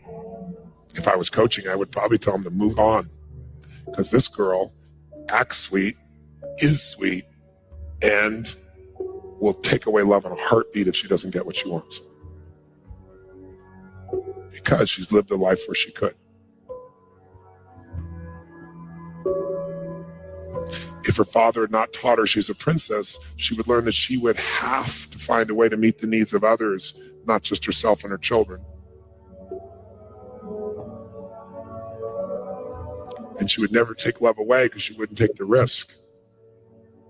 if I was coaching, I would probably tell him to move on, because this girl acts sweet, is sweet and will take away love in a heartbeat if she doesn't get what she wants. Because she's lived a life where she could. If her father had not taught her she's a princess, she would learn that she would have to find a way to meet the needs of others, not just herself and her children. And she would never take love away because she wouldn't take the risk.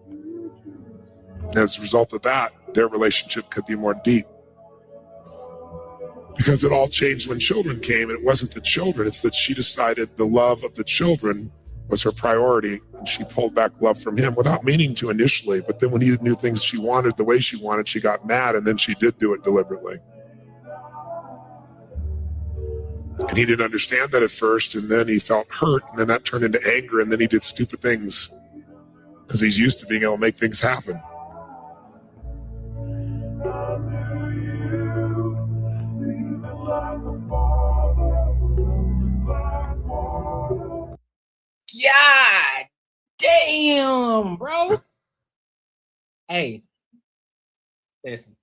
And as a result of that, their relationship could be more deep. Because it all changed when children came, and it wasn't the children, it's that she decided the love of the children was her priority, and she pulled back love from him without meaning to initially. But then when he didn't do things she wanted the way she wanted, she got mad, and then she did do it deliberately. And he didn't understand that at first, and then he felt hurt, and then that turned into anger, and then he did stupid things because he's used to being able to make things happen. God damn, bro. Hey, listen.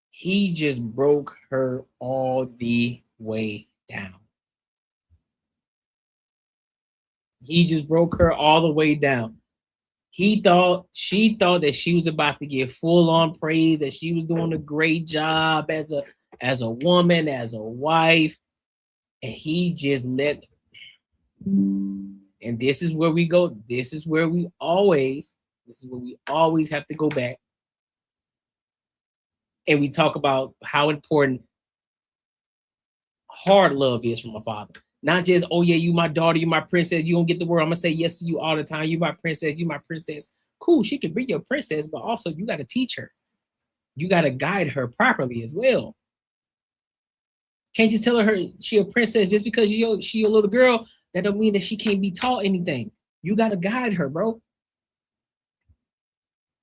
He just broke her all the way down. He just broke her all the way down. She thought that she was about to get full-on praise, that she was doing a great job as a woman, as a wife, and he just let. And this is where we go. This is where we always have to go back. And we talk about how important hard love is from a father. Not just, oh yeah, you my daughter, you my princess, you gonna get the world. I'm gonna say yes to you all the time. You my princess, you my princess. Cool, she can be your princess, but also you gotta teach her. You gotta guide her properly as well. Can't just tell her she a princess just because she a little girl. That don't mean that she can't be taught anything. You gotta guide her, bro.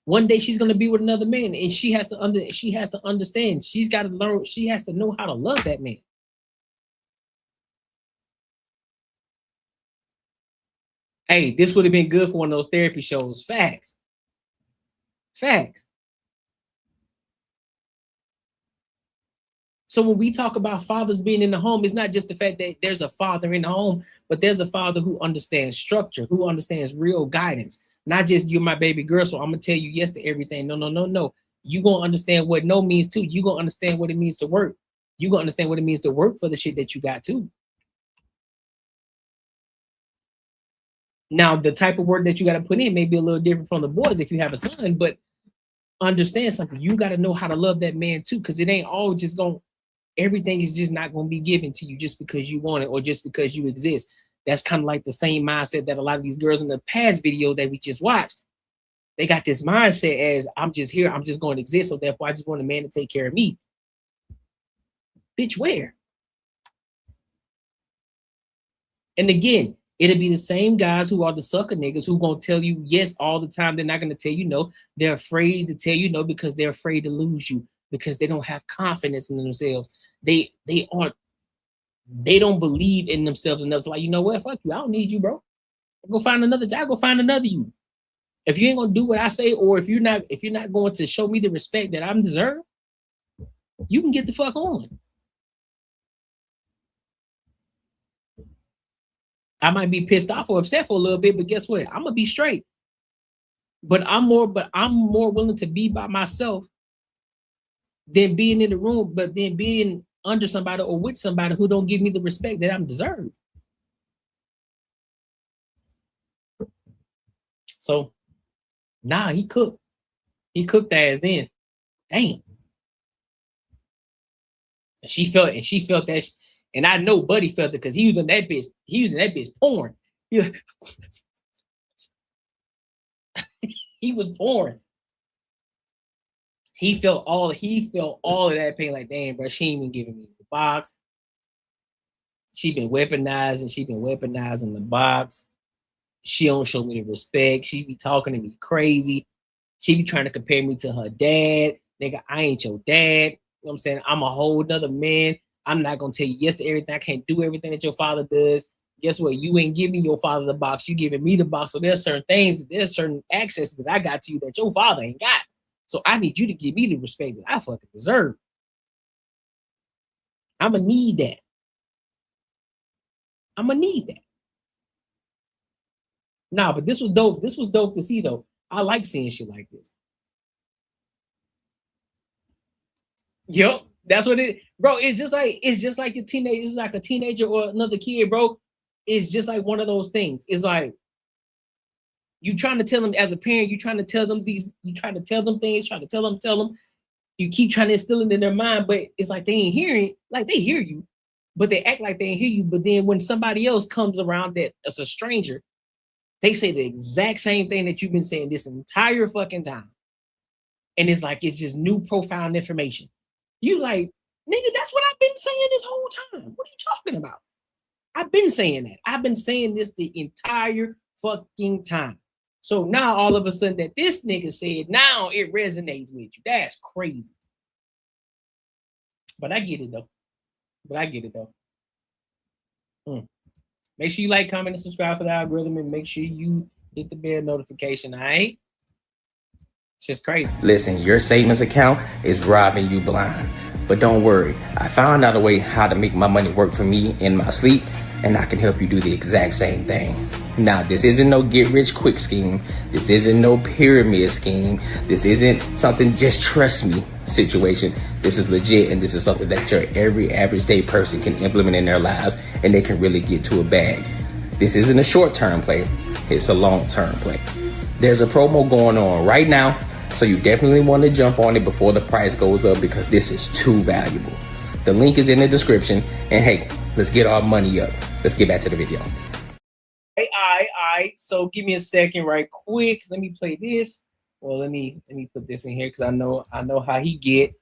One day she's gonna be with another man, and she has to understand. She's got to learn. She has to know how to love that man. Hey, this would have been good for one of those therapy shows. Facts. Facts. So when we talk about fathers being in the home, it's not just the fact that there's a father in the home, but there's a father who understands structure, who understands real guidance. Not just you're my baby girl, so I'm gonna tell you yes to everything. No. You gonna understand what no means too. You gonna understand what it means to work. You gonna understand what it means to work for the shit that you got too. Now, the type of work that you got to put in may be a little different from the boys if you have a son, but understand something. You got to know how to love that man too, because it ain't all just going. Everything is just not going to be given to you just because you want it or just because you exist. That's kind of like the same mindset that a lot of these girls in the past video that we just watched. They got this mindset as I'm just here, I'm just going to exist, so therefore I just want a man to take care of me. Bitch, where? And again, it'll be the same guys who are the sucker niggas who gonna tell you yes all the time. They're not gonna tell you no. They're afraid to tell you no because they're afraid to lose you, because they don't have confidence in themselves. They don't believe in themselves enough. So like, you know what? Fuck you. I don't need you, bro. Go find another job. Go find another you. If you ain't gonna do what I say, or if you're not going to show me the respect that I'm deserved, you can get the fuck on. I might be pissed off or upset for a little bit, but guess what? I'm gonna be straight. But I'm more willing to be by myself than being in the room, but then being under somebody or with somebody who don't give me the respect that I'm deserved. So, nah, he cooked. He cooked the ass then. Damn. And she felt that. And I know Buddy felt it because he was in that bitch. He was in that bitch pouring. He was pouring. He felt all of that pain. Like, damn, bro, she ain't even giving me the box. She been weaponizing. She been weaponizing the box. She don't show me the respect. She be talking to me crazy. She be trying to compare me to her dad. Nigga, I ain't your dad. You know what I'm saying? I'm a whole nother man. I'm not gonna tell you yes to everything. I can't do everything that your father does. guess what? You ain't giving your father the box. You giving me the box. So there's certain things, there's certain access that I got to you that your father ain't got. So I need you to give me the respect that I fucking deserve. I'm gonna need that. I'm gonna need that. Nah, but this was dope. This was dope to see though. I like seeing shit like this. Yep, that's what it, bro. It's just like your teenager. It's like a teenager or another kid, bro. It's just like one of those things. It's like you trying to tell them as a parent. You trying to tell them these. You trying to tell them things. Trying to tell them. You keep trying to instill it in their mind, but it's like they ain't hearing it. Like they hear you, but they act like they ain't hear you. But then when somebody else comes around that as a stranger, they say the exact same thing that you've been saying this entire fucking time. And it's like, it's just new profound information. You like, nigga, that's what I've been saying this whole time. What are you talking about? I've been saying that. I've been saying this the entire fucking time. So now all of a sudden that this nigga said, now it resonates with you. That's crazy. But I get it though. Make sure you like, comment, and subscribe for the algorithm, and make sure you hit the bell notification, all right? It's just crazy. Listen, your savings account is robbing you blind. But don't worry, I found out a way how to make my money work for me in my sleep, and I can help you do the exact same thing. Now, this isn't no get rich quick scheme. This isn't no pyramid scheme. This isn't something just trust me situation. This is legit, and this is something that your every average day person can implement in their lives, and they can really get to a bag. This isn't a short-term play. It's a long-term play. There's a promo going on right now, so you definitely want to jump on it before the price goes up because this is too valuable. The link is in the description, and hey, let's get our money up. Let's get back to the video. All right. So give me a second right quick. Let me play this. Well, let me put this in here because I know how he get.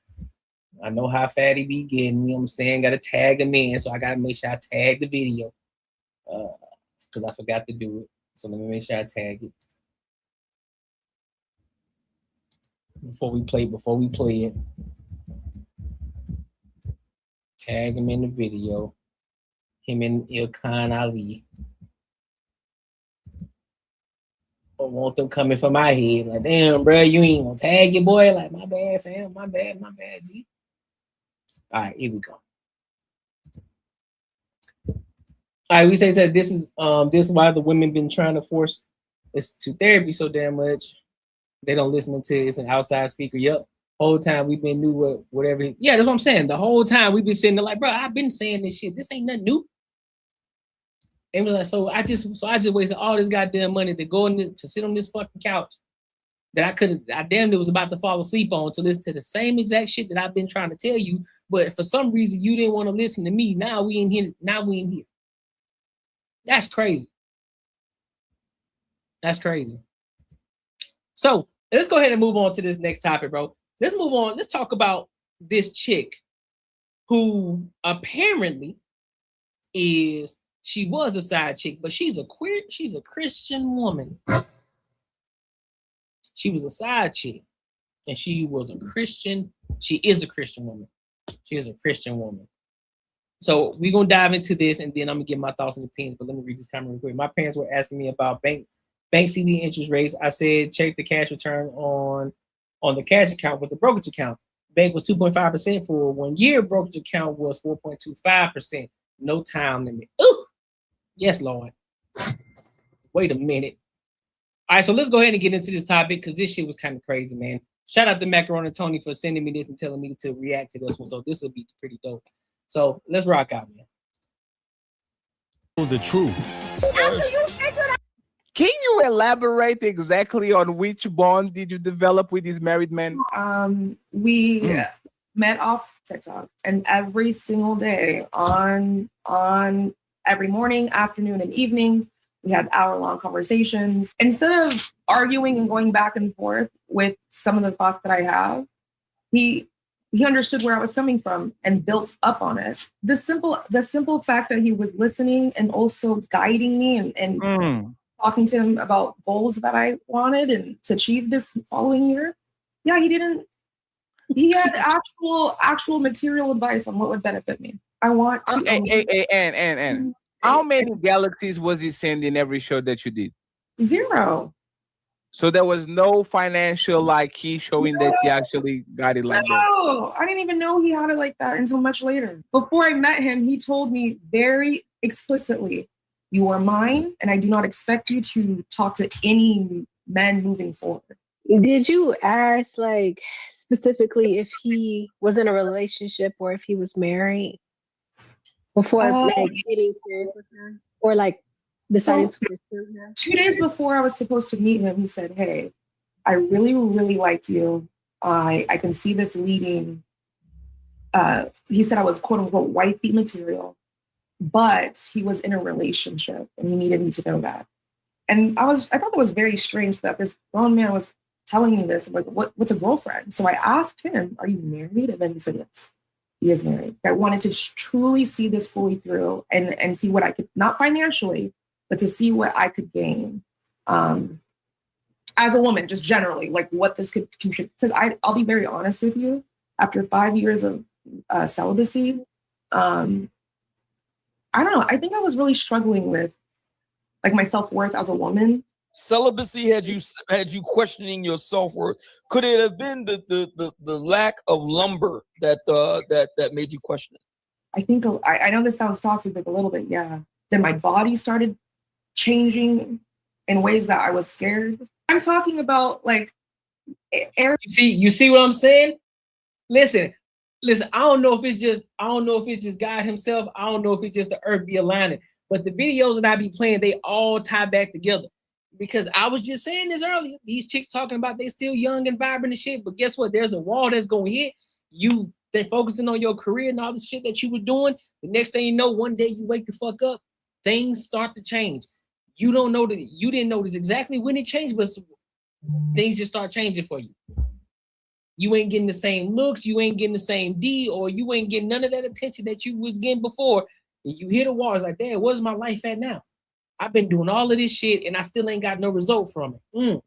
I know how fat he be getting. You know what I'm saying? Got to tag him in. So I got to make sure I tag the video because I forgot to do it. So let me make sure I tag it. Before we play it. Tag him in the video. Him and Ilkhan Ali. I want them coming for my head. Like, damn, bro, you ain't gonna tag your boy. Like, my bad, fam. My bad, G. All right, here we go. All right, we say that this is why the women been trying to force us to therapy so damn much. They don't listen until it's an outside speaker. Yep. Whole time we've been new whatever. Yeah, that's what I'm saying. The whole time we've been sitting there like, bro, I've been saying this shit. This ain't nothing new. And was like, so I just wasted all this goddamn money to go in to sit on this fucking couch that I damn near was about to fall asleep on to listen to the same exact shit that I've been trying to tell you. But for some reason you didn't want to listen to me. Now we in here. That's crazy. That's crazy. So let's go ahead and move on to this next topic, bro. Let's move on. Let's talk about this chick who apparently she was a side chick, but she's a Christian woman. She was a side chick, and she was a Christian. She is a Christian woman. She is a Christian woman. So we're gonna dive into this, and then I'm gonna give my thoughts and opinions. But let me read this comment real quick. My parents were asking me about bank CD interest rates. I said check the cash return on the cash account with the brokerage account. Bank was 2.5% for 1 year. Brokerage account was 4.25%. No time limit. Ooh, yes, Lord. Wait a minute. All right, so let's go ahead and get into this topic because this shit was kind of crazy, man. Shout out to Macaroni Tony for sending me this and telling me to react to this one. So this will be pretty dope. So let's rock out, man. The truth. Can you elaborate exactly on which bond did you develop with these married men? We met off TikTok, and every single day on every morning, afternoon, and evening, we had hour-long conversations. Instead of arguing and going back and forth with some of the thoughts that I have, he understood where I was coming from and built up on it. The simple fact that he was listening and also guiding me and talking to him about goals that I wanted and to achieve this following year. Yeah, he had actual material advice on what would benefit me. I want to How many galaxies was he sending every show that you did? 0. So there was no financial like key showing that he actually got it like that. No, I didn't even know he had it like that until much later. Before I met him, he told me very explicitly, "You are mine, and I do not expect you to talk to any men moving forward." Did you ask, like, specifically if he was in a relationship or if he was married before, like, getting serious with him, or like deciding to pursue him? 2 days before I was supposed to meet him, he said, "Hey, I really, really like you. I can see this leading." He said I was quote unquote wifey material, but he was in a relationship and he needed me to know that. And I thought that was very strange that this grown man was telling me this. I'm like, what's a girlfriend? So I asked him, "Are you married?" And then he said, "Yes, he is married." I wanted to truly see this fully through and see what I could, not financially, but to see what I could gain as a woman, just generally, like what this could contribute. Because I'll be very honest with you, after 5 years of celibacy, I don't know, I think I was really struggling with like my self-worth as a woman. Celibacy had you questioning your self-worth. Could it have been the lack of lumber that made you question it? I think I know this sounds toxic, but a little bit, yeah. Then my body started changing in ways that I was scared. I'm talking about like You see what I'm saying? Listen. I don't know if it's just God himself. I don't know if it's just the earth be aligning. But the videos that I be playing, they all tie back together. Because I was just saying this earlier. These chicks talking about they still young and vibrant and shit. But guess what? There's a wall that's gonna hit. They're focusing on your career and all the shit that you were doing. The next thing you know, one day you wake the fuck up, things start to change. You don't know that you didn't notice exactly when it changed, but things just start changing for you. You ain't getting the same looks, you ain't getting the same D, or you ain't getting none of that attention that you was getting before. And you hit the wall, it's like, damn, where's my life at now? I've been doing all of this shit and I still ain't got no result from it.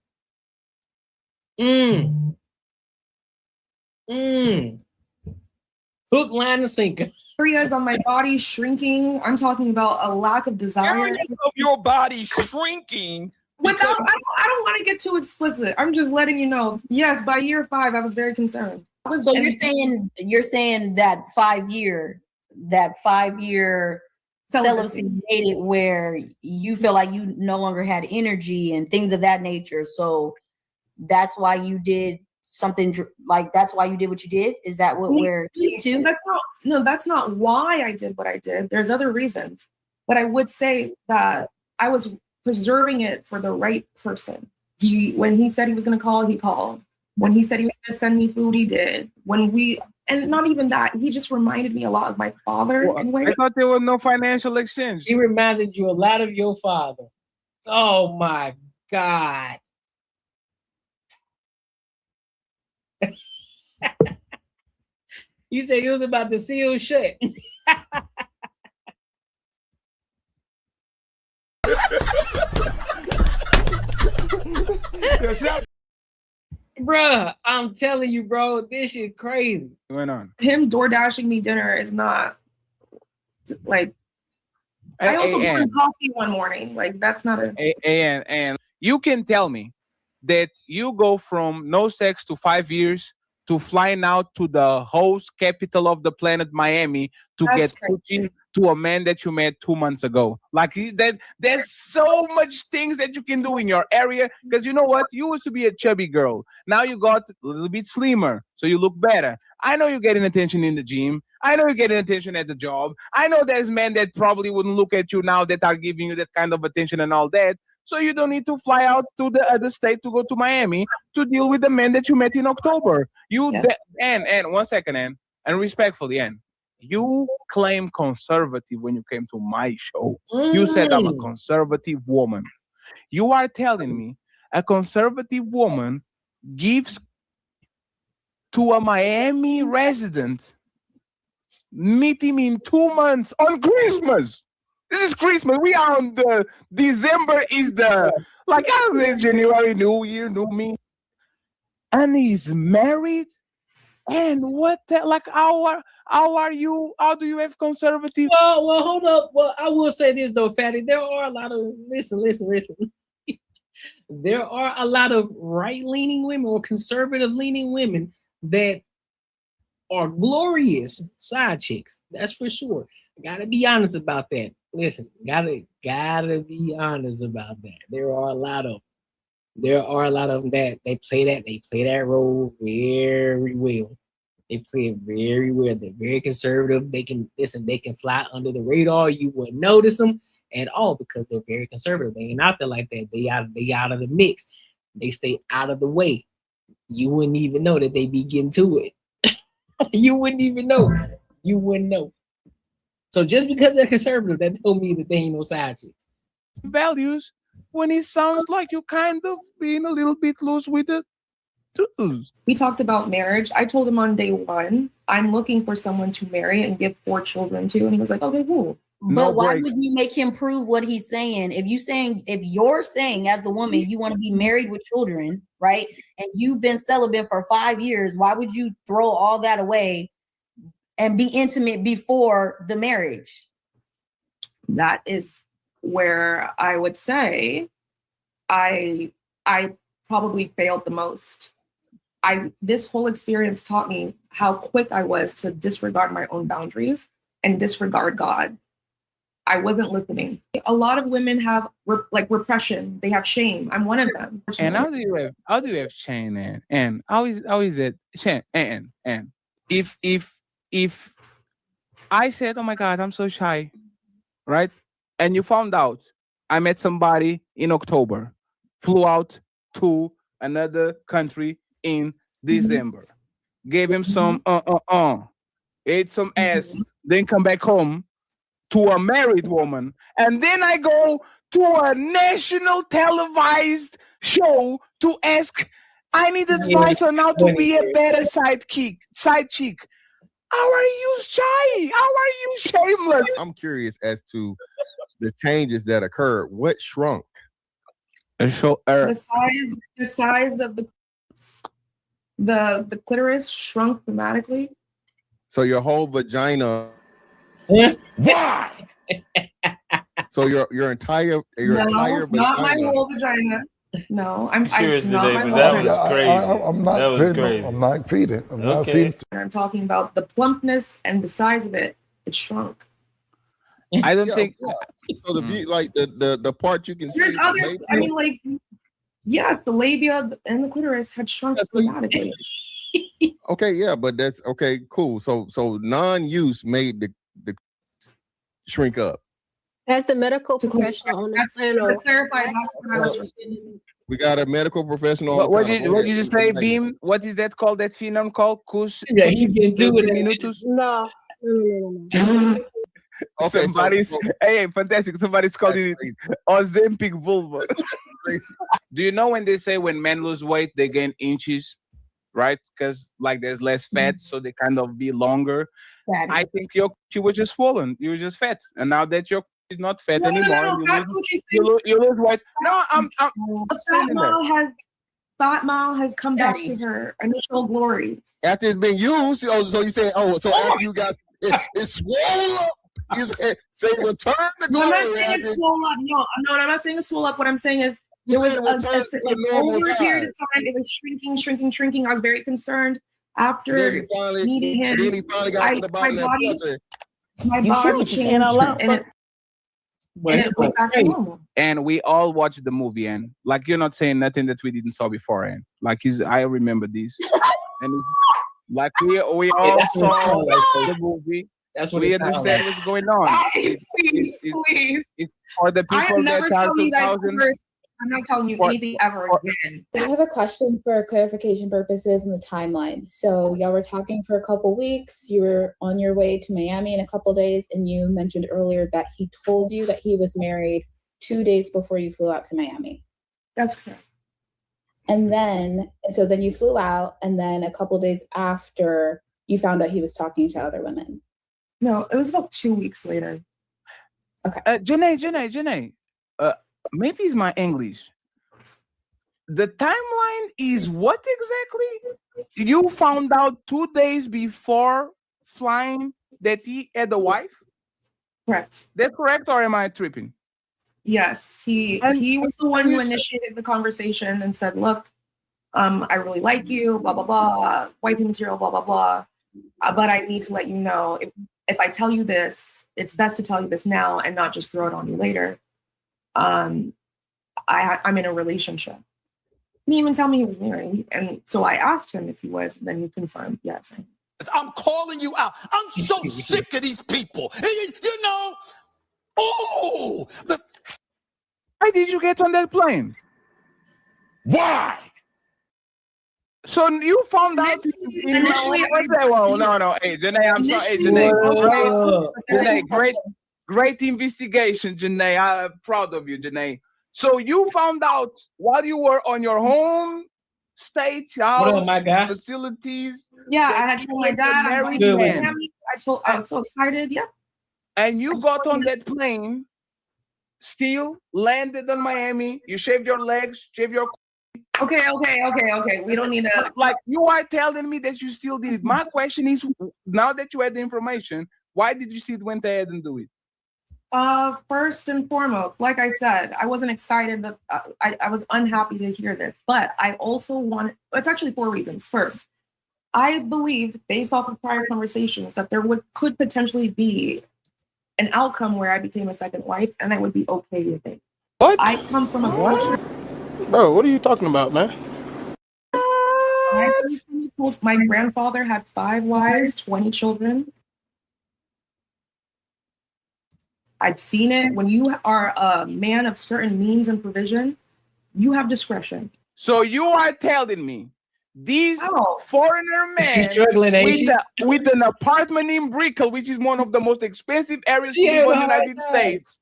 Hook, line, and sinker. Areas on my body shrinking. I'm talking about a lack of desire. Areas of your body shrinking. Without, I don't want to get too explicit. I'm just letting you know. Yes, by year 5, I was very concerned. So you're saying that 5 year celibacy made it where you feel like you no longer had energy and things of that nature. So that's why you did something like that's why you did what you did. Is that what we're to? That's not why I did what I did. There's other reasons, but I would say that I was preserving it for the right person. When he said he was going to call, he called. When he said he was going to send me food, he did. And not even that, he just reminded me a lot of my father. I thought there was no financial exchange. He reminded you a lot of your father. Oh my God. You said he was about to seal shut. Bruh, I'm telling you, bro, this shit crazy. What's going on? Him door dashing me dinner is not like. I also poured coffee one morning. Like that's not a. And you can tell me that you go from no sex to 5 years to flying out to the host capital of the planet, Miami, to get coaching to a man that you met 2 months ago. Like that, there's so much things that you can do in your area. Because you know what? You used to be a chubby girl. Now you got a little bit slimmer, so you look better. I know you're getting attention in the gym. I know you're getting attention at the job. I know there's men that probably wouldn't look at you now that are giving you that kind of attention and all that. So you don't need to fly out to the other state to go to Miami to deal with the men that you met in October. And 1 second, Ann, and respectfully, Ann, you claim conservative when you came to my show. You said I'm a conservative woman. You are telling me a conservative woman gives to a Miami resident, meet him in 2 months on Christmas. This is Christmas. We are on the December is the like I was in January, New Year, New Me. And he's married And what that like? How are you? How do you have conservative? Well, hold up. Well, I will say this though, Fatty. There are a lot of listen. There are a lot of right-leaning women or conservative-leaning women that are glorious side chicks. That's for sure. Gotta be honest about that. Listen, gotta be honest about that. There are a lot of them that they play that role very well. They play it very well. They're very conservative. They can fly under the radar. You wouldn't notice them at all because they're very conservative. They ain't out there like that. They out of the mix. They stay out of the way. You wouldn't even know that they be getting to it. You wouldn't even know. You wouldn't know. So just because they're conservative, that don't mean that they ain't no side chicks. Values when it sounds like you kind of being a little bit loose with it. We talked about marriage. I told him on day one, I'm looking for someone to marry and give 4 children to. And he was like, okay, cool. But why would you make him prove what he's saying? If you're saying as the woman, you want to be married with children, right? And you've been celibate for 5 years, why would you throw all that away and be intimate before the marriage? That is where I would say I probably failed the most. This whole experience taught me how quick I was to disregard my own boundaries and disregard God. I wasn't listening. A lot of women have repression. They have shame. I'm one of them. And how do you have shame and how is it shame and if I said, oh my God, I'm so shy, right? And you found out I met somebody in October, flew out to another country in December, gave him some ate some ass, then come back home to a married woman, and then I go to a national televised show to ask, I need advice on how to be a better side chick. How are you shy? How are you shameless? I'm curious as to the changes that occurred. What shrunk? The size of the clitoris shrunk dramatically. So your whole vagina. Why? So your entire vagina. Not my whole vagina. No, seriously, David. That was crazy. I'm not feeding. I'm talking about the plumpness and the size of it. It shrunk. I don't think. So the part you can see. There's other. I mean, like, yes, the labia and the clitoris had shrunk dramatically. Okay, yeah, but that's okay. Cool. So non-use made the shrink up. As the medical professional on the panel, we got a medical professional. What did you say, Beam? What is that called? That phenom called? Yeah, he can do it. No. Okay, somebody's hey, fantastic. Somebody's calling it Ozempic vulva. Do you know when they say when men lose weight, they gain inches, right? Because like there's less fat, so they kind of be longer. I think you were just swollen. You were just fat, and now that your is not fat anymore, you lose weight. No, I'm Fat Mao has come back to her initial glory after it's been used. So you say, after you guys, it's swollen up. You say return the glory. I'm not saying it's swole up. No, I'm not saying it's swole up. What I'm saying is it was over a period of time. It was shrinking. I was very concerned after meeting him. Then he finally got to the bottom of that my body changed, and it went back to normal. And we all watched the movie, and like you're not saying nothing that we didn't saw beforehand. Like I remember this, and like we all saw the movie. That's what we understand what's going on. Please. It's for the people that are 2000. I'm not telling you anything ever again. I have a question for clarification purposes in the timeline. So y'all were talking for a couple weeks. You were on your way to Miami in a couple days, and you mentioned earlier that he told you that he was married 2 days before you flew out to Miami. That's correct. And then you flew out, and then a couple days after, you found out he was talking to other women. No, it was about 2 weeks later. Okay. Janae. Maybe it's my English. The timeline is what exactly? You found out 2 days before flying that he had a wife? Correct. That's correct, or am I tripping? Yes, he was the one who initiated the conversation and said, "Look, I really like you, blah blah blah, wifey material, blah blah blah. But I need to let you know if I tell you this, it's best to tell you this now and not just throw it on you later. I'm in a relationship." He didn't even tell me he was married, and so I asked him if he was, and then he confirmed yes. I'm calling you out. I'm so sick of these people. You know, why did you get on that plane? Why? So you found out initially. No. Hey, Janae, I'm sorry. Hey, Janae, great investigation, Janae. I'm proud of you, Janae. So you found out while you were on your home state house facilities. Yeah, I had told my dad. I was so excited. Yeah. And you got on that plane, still landed in Miami. You shaved your legs, shaved your. Okay. We don't need to. Like, you are telling me that you still did it. My question is, now that you had the information, why did you still went ahead and do it? First and foremost, like I said, I wasn't excited that I was unhappy to hear this, but I also wanted. It's actually 4 reasons. First, I believed, based off of prior conversations, that there could potentially be an outcome where I became a second wife, and I would be okay with it. What? I come from a culture. Bro, what are you talking about, man? My grandfather had 5 wives, 20 children. I've seen it. When you are a man of certain means and provision, you have discretion. So you are telling me these foreigner men with an apartment in Brickell, which is one of the most expensive areas in the United States,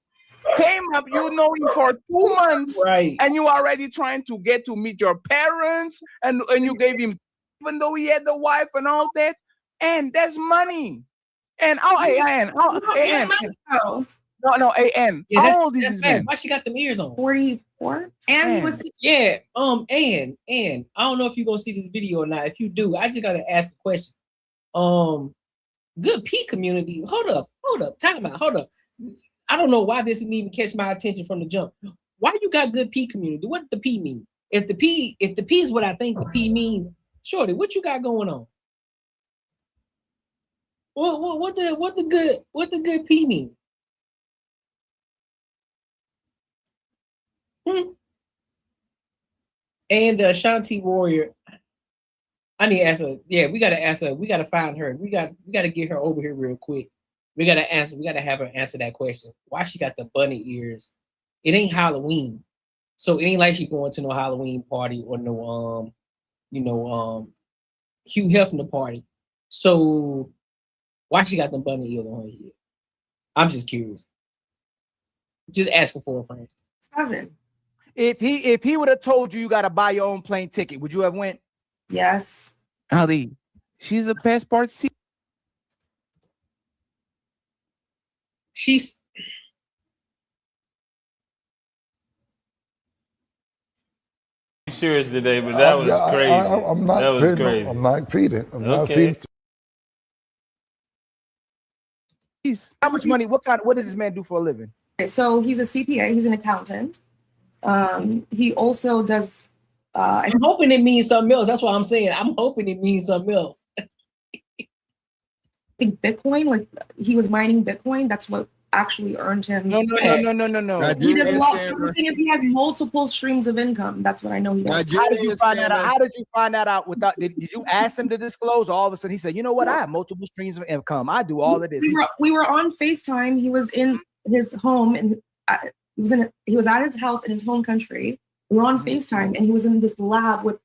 came up, you know him for 2 months, right? And you already trying to get to meet your parents, and you gave him, even though he had the wife and all that, and that's money. And No, AN. Yeah, all these men. Why she got them ears on? 44. And he was and I don't know if you're gonna see this video or not. If you do, I just gotta ask a question. Good P community. Hold up. Hold up. I don't know why this didn't even catch my attention from the jump. Why you got good P community? What does the P mean? If the P is what I think the P mean, shorty, what you got going on? What the good P mean? And Shanti Warrior, I need to ask her. Yeah, we gotta ask her. We gotta find her. We gotta get her over here real quick. We gotta have her answer that question. Why she got the bunny ears? It ain't Halloween, so it ain't like she going to no Halloween party or no Hugh Hefner party. So why she got them bunny ears on her head? I'm just curious. Just asking for a friend. 7. If he would have told you got to buy your own plane ticket, would you have went? Yes. Ali, she's a passport seat. She's serious today, but that was crazy. I'm not that was feeding. crazy. I'm not feeding. I'm not Okay. feeding. How much money? What does this man do for a living? Okay, so he's a CPA. He's an accountant. He also does. I'm hoping it means something else. That's what I'm saying. I'm hoping it means something else. I think Bitcoin, like he was mining Bitcoin. That's what actually earned him. No. He does a lot. The thing is, he has multiple streams of income. That's what I know he does. How did you find that out? How did you find that out? Did you ask him to disclose? All of a sudden, he said, "You know what? I have multiple streams of income. I do all of this." We were on FaceTime. He was in his home, and he was at his house in his home country. We were on FaceTime, and he was in this lab with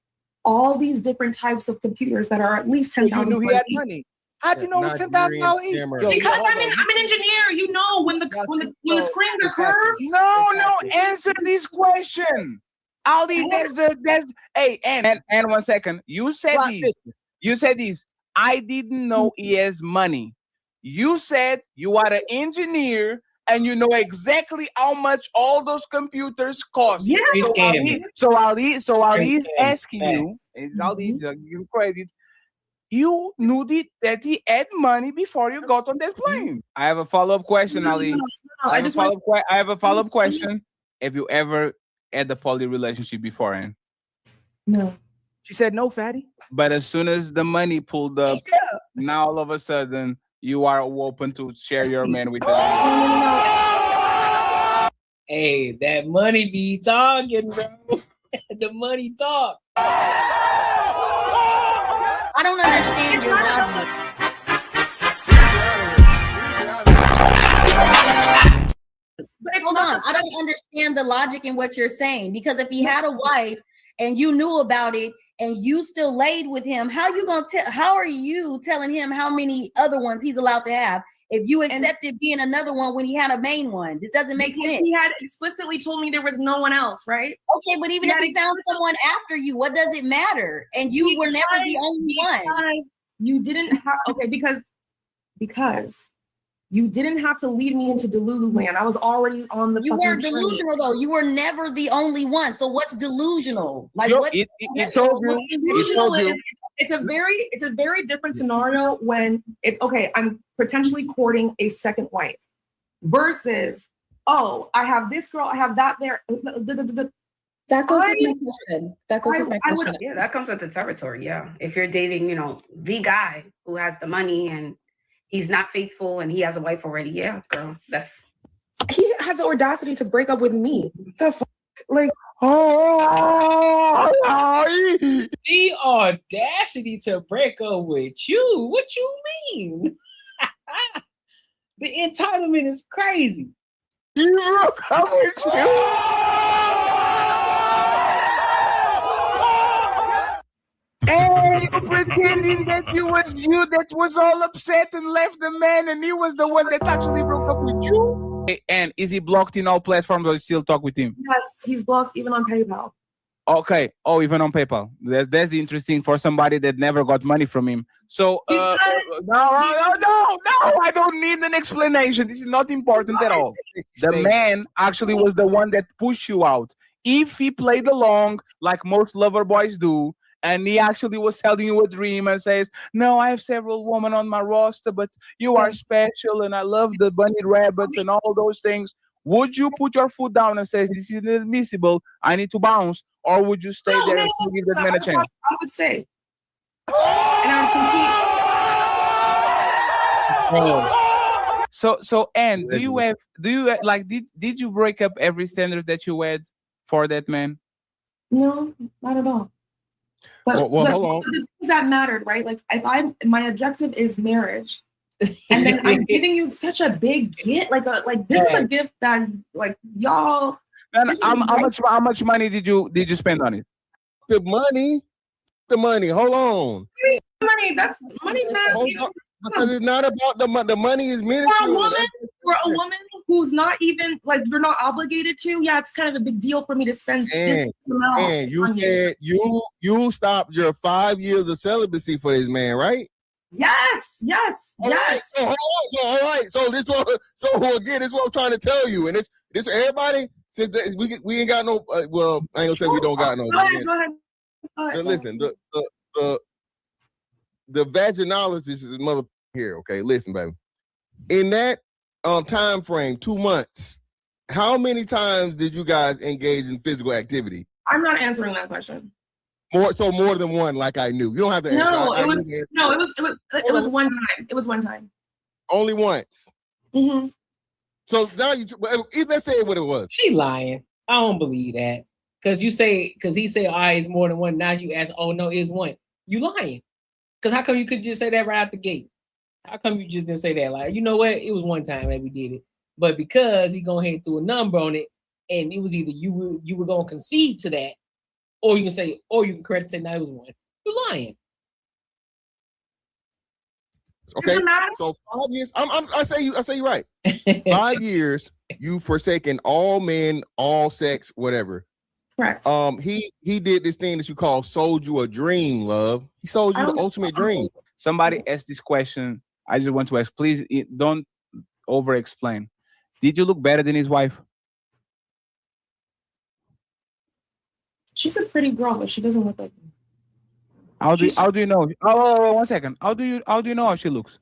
all these different types of computers that are at least $10,000. You knew he had money. How'd you know it was $10,000 each? Because I'm an engineer. You know, when the screens are curved. No. Answer this question. Ali, that's hey, and 1 second. You said this. I didn't know he has money. You said you are an engineer and you know exactly how much all those computers cost. Yeah. So Ali's asking you, and Ali, give him credit. You knew that he had money before you got on that plane. I have a follow-up question, Ali. I have a follow-up question. Have you ever had a poly relationship beforehand? No. She said no, fatty. But as soon as the money pulled up, now all of a sudden you are open to share your man with Hey, that money be talking, bro. The money talk. I don't understand your logic. Hold on, I don't understand the logic in what you're saying, because if he had a wife and you knew about it and you still laid with him, how are you telling him how many other ones he's allowed to have if you accepted being another one when he had a main one? This doesn't make sense. He had explicitly told me there was no one else, right? Okay, but even if he found someone after you, what does it matter? And you were never the only one. You didn't have because you didn't have to lead me into Delulu land. I was already on the. You weren't delusional though. You were never the only one. So what's delusional? Like what? It's a very different scenario when it's okay. I'm potentially courting a second wife, versus I have this girl, I have that there. That goes with my question. That goes with my question. Yeah, that comes with the territory. Yeah, if you're dating, the guy who has the money and he's not faithful and he has a wife already. Yeah, girl, he had the audacity to break up with me. The fuck? Like, the audacity to break up with you. What you mean? The entitlement is crazy. He broke up with you. And you pretending that you that was all upset and left the man, and he was the one that actually broke up with you. And is he blocked in all platforms, or you still talk with him? Yes, he's blocked even on PayPal. Okay. Oh, even on PayPal. That's interesting for somebody that never got money from him. So no, I don't need an explanation. This is not important at all. The man actually was the one that pushed you out. If he played along like most lover boys do, and he actually was selling you a dream and says, no, I have several women on my roster, but you are special and I love the bunny rabbits and all those things. Would you put your foot down and say, this is inadmissible, I need to bounce? Or would you stay there and give that man a chance? I would stay. And I would compete. So Anne, did you break up every standard that you had for that man? No, not at all. But hold on. The things that mattered, right? Like if my objective is marriage, and then I'm giving you such a big gift, like this is a gift that like y'all. And how much money did you spend on it? The money. Hold on. Money's not. Because it's not about the money. The money is minuscule. For a woman who's not even like you're not obligated to. Yeah, it's kind of a big deal for me to spend. And you said you stopped your 5 years of celibacy for this man, right? Yes. All right. So this is what I'm trying to tell you, and this everybody. Since we ain't got no. Well, I ain't gonna say we don't got no. Go ahead. Listen, the vaginalysis is mother here. Okay, listen, baby. In that time frame, 2 months, how many times did you guys engage in physical activity? I'm not answering that question. More than one, like I knew. You don't have to answer. It was one time. It was one time. Only once. Mm-hmm. So now let's say what it was. She lying. I don't believe that. Because he said, it's more than one. Now you ask, oh no, it's one. You lying. Because how come you could just say that right out the gate? How come you just didn't say that? Like, you know what? It was one time that we did it. But because he go ahead and threw a number on it, and it was either you were gonna concede to that, or you can correct and say, no, it was one. You're lying. Okay, so 5 years. I say you're right. 5 years, you forsaken all men, all sex, whatever. Correct. He did this thing that you call sold you a dream, love. He sold you the ultimate dream. Somebody asked this question. I just want to ask, please don't over explain. Did you look better than his wife? She's a pretty girl, but she doesn't look like me. How do you know? Oh, 1 second. How do you know how she looks?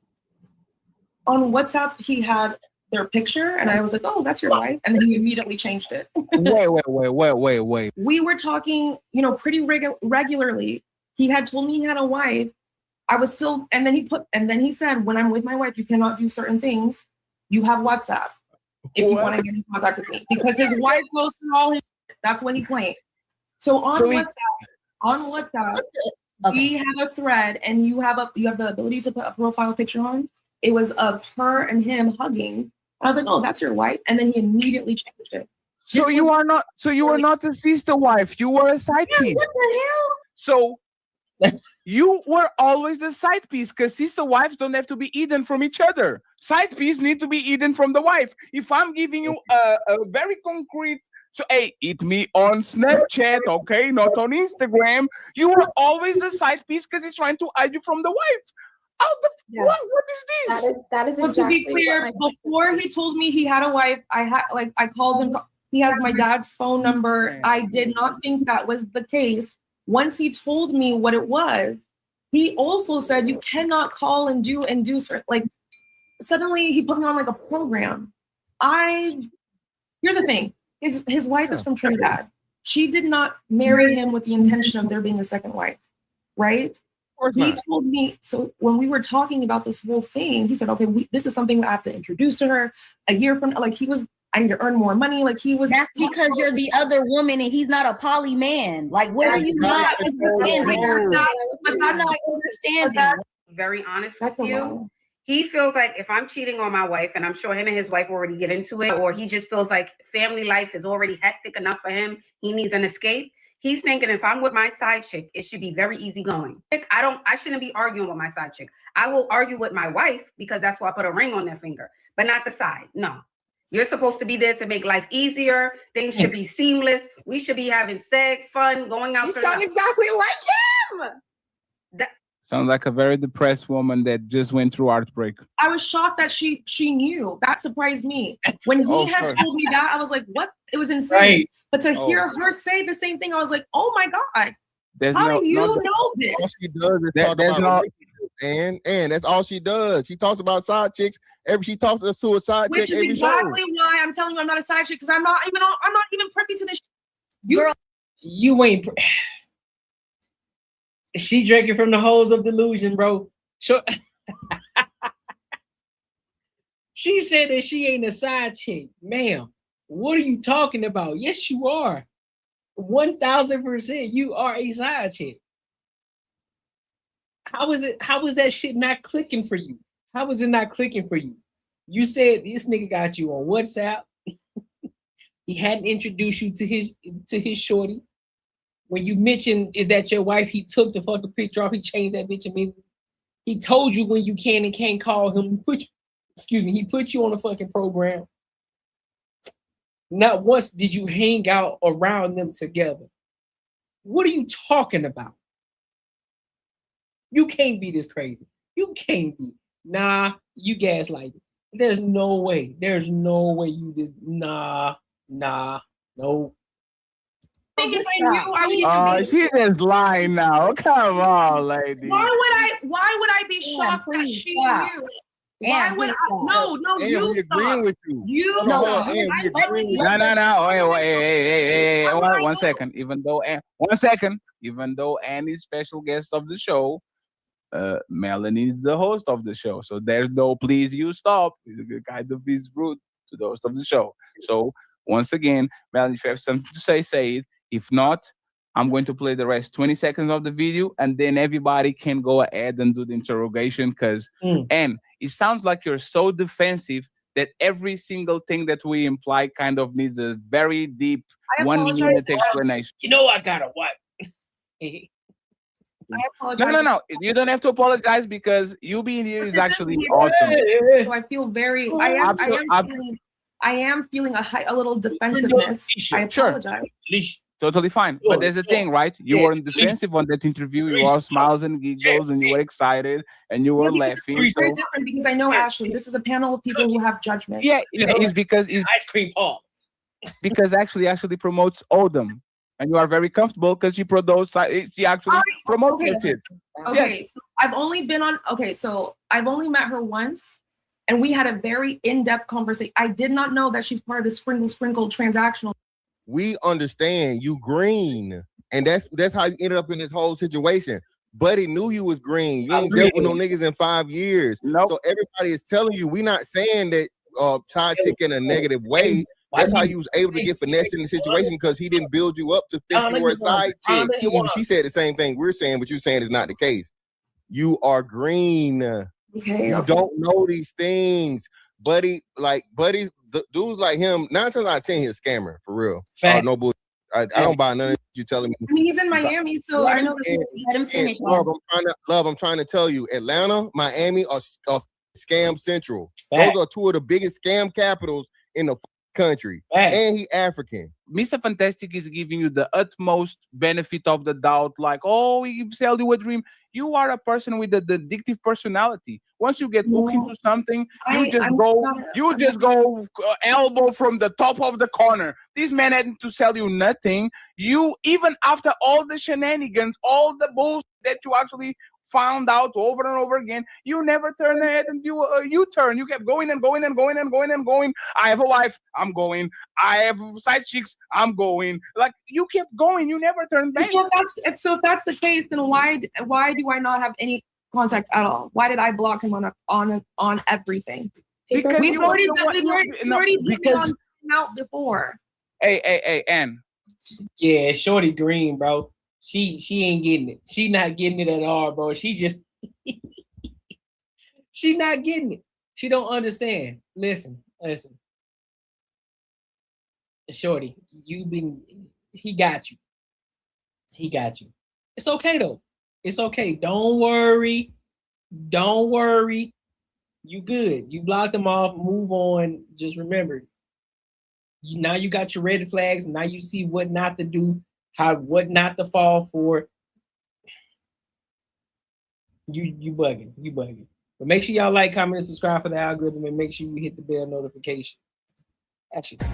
On WhatsApp, he had their picture, and I was like, "Oh, that's your wife," and then he immediately changed it. Wait. We were talking, you know, pretty regularly. He had told me he had a wife. I was still, and then he said, "When I'm with my wife, you cannot do certain things. You have WhatsApp if you want to get in contact with me," because his wife goes through all his. That's what he claimed. So on WhatsApp, we have a thread, and you have the ability to put a profile picture on. It was of her and him hugging. I was like, "Oh, that's your wife," and then he immediately changed it. So you are not a sister wife. You were a side piece. What the hell? So you were always the side piece, because sister wives don't have to be eaten from each other. Side piece need to be eaten from the wife. If I'm giving you a very concrete, so hey, eat me on Snapchat, okay, not on Instagram. You were always the side piece because he's trying to hide you from the wife. What is this? That is Well, exactly. to be clear, before he told me he had a wife, I called him. He has my dad's phone number. I did not think that was the case. Once he told me what it was, he also said you cannot call and do certain, like, suddenly he put me on like a program. Here's the thing. His wife is from Trinidad. She did not marry him with the intention of there being a second wife, right? He told me, so when we were talking about this whole thing, he said, "Okay, this is something I have to introduce to her a year from." Like, I need to earn more money. Like, he was. That's because you're the other woman, and he's not a poly man. Like, what are you not understanding? I'm not understanding. Very honest with you. He feels like if I'm cheating on my wife, and I'm sure him and his wife already get into it, or he just feels like family life is already hectic enough for him, he needs an escape. He's thinking if I'm with my side chick, it should be very easygoing. I shouldn't be arguing with my side chick. I will argue with my wife because that's why I put a ring on their finger, but not the side. No. You're supposed to be there to make life easier. Things should be seamless. We should be having sex, fun, going out. You sound exactly like him. Sounds like a very depressed woman that just went through heartbreak. I was shocked that she knew. That surprised me. When he had told me that, I was like, "What?" It was insane. Right. But to hear her say the same thing, I was like, "Oh my God. How do you know this?" All she does is talk about relationships, and that's all she does. She talks about side chicks. She talks to a side Which chick is every exactly show. why I'm telling you I'm not a side chick, because I'm not even privy to this. You ain't. She drinking from the holes of delusion, bro. Sure. She said that she ain't a side chick, ma'am. What are you talking about? Yes, you are. 1000%. You are a side chick. How is it? How is that shit not clicking for you? How is it not clicking for you? You said this nigga got you on WhatsApp. He hadn't introduced you to his shorty. When you mentioned is that your wife, he took the fucking picture off. He changed that bitch immediately. He told you when you can and can't call him. He put you on a fucking program. Not once did you hang out around them together. What are you talking about? You can't be this crazy. You can't be. Nah, you gaslighting. There's no way. There's no way you just no. Oh, she is lying now. Come on, lady. Why would I be shocked that she knew? Why would I? No, you stop. Agreeing with you. You No, stop. Hey, 1 second. Even though Annie's special guest of the show, Melanie is the host of the show. So there's no please you stop. It kind of is rude to the host of the show. So once again, Melanie, if you have something to say it. If not, I'm going to play the rest 20 seconds of the video, and then everybody can go ahead and do the interrogation. And it sounds like you're so defensive that every single thing that we imply kind of needs a very deep 1 minute explanation. You know I gotta what? I apologize. No. You don't have to apologize because you being here is actually awesome. So I feel very. I am feeling a little defensiveness. I apologize. Totally fine. But there's a thing, right? You Yeah, were on defensive on that interview. You were all smiles and giggles, and you were excited, and you were laughing. It's very So different because I know Ashley. This is a panel of people who have judgment. yeah, it's because ice cream Paul. Because actually promotes Odom, and you are very comfortable because she promotes. She actually promotes okay. that shit. Okay, Yes. so I've only been on. Okay, so I've only met her once, and we had a very in-depth conversation. I did not know that she's part of the sprinkle transactional. We understand you green, and that's how you ended up in this whole situation. Buddy knew you was green. You ain't dealt with no niggas in 5 years. Nope. So everybody is telling you, we not saying that side chick in a negative way. That's how you was able to get finessed in the situation because he didn't build you up to think you were a side chick. She said the same thing we're saying, but you're saying is not the case. You are green. Okay. You don't know these things. Buddy, dudes like him, 9 times out of 10, he's a scammer, for real. No bullshit. I don't buy none of you telling me. I mean, he's in Miami, so I know that. Let him finish. Love, I'm trying to tell you, Atlanta, Miami are scam central. Those are two of the biggest scam capitals in the country. And he African. Mr. Fantastic is giving you the utmost benefit of the doubt, like, oh, he sell you a dream. You are a person with the addictive personality. Once you get hooked into something, you just go elbow from the top of the corner. This man had to sell you nothing. You, even after all the shenanigans, all the bullshit that you actually found out over and over again, you never turned ahead and do a U-turn. You kept going and going and going and going and going. I have a wife, I'm going. I have side chicks, I'm going. Like, you kept going. You never turned back. So if that's the case, then why do I not have any contact at all? Why did I block him on everything? Because we've already been out before. Hey, Ann. Yeah, Shorty Green, bro. She ain't getting it. She not getting it at all, bro. She just she not getting it. She don't understand. Listen. Shorty, he got you. He got you. It's okay though. It's okay. Don't worry. You good. You blocked them off. Move on. Just remember. Now you got your red flags. Now you see what not to do. What not to fall for. You bugging. But make sure y'all like, comment, and subscribe for the algorithm, and make sure you hit the bell notification.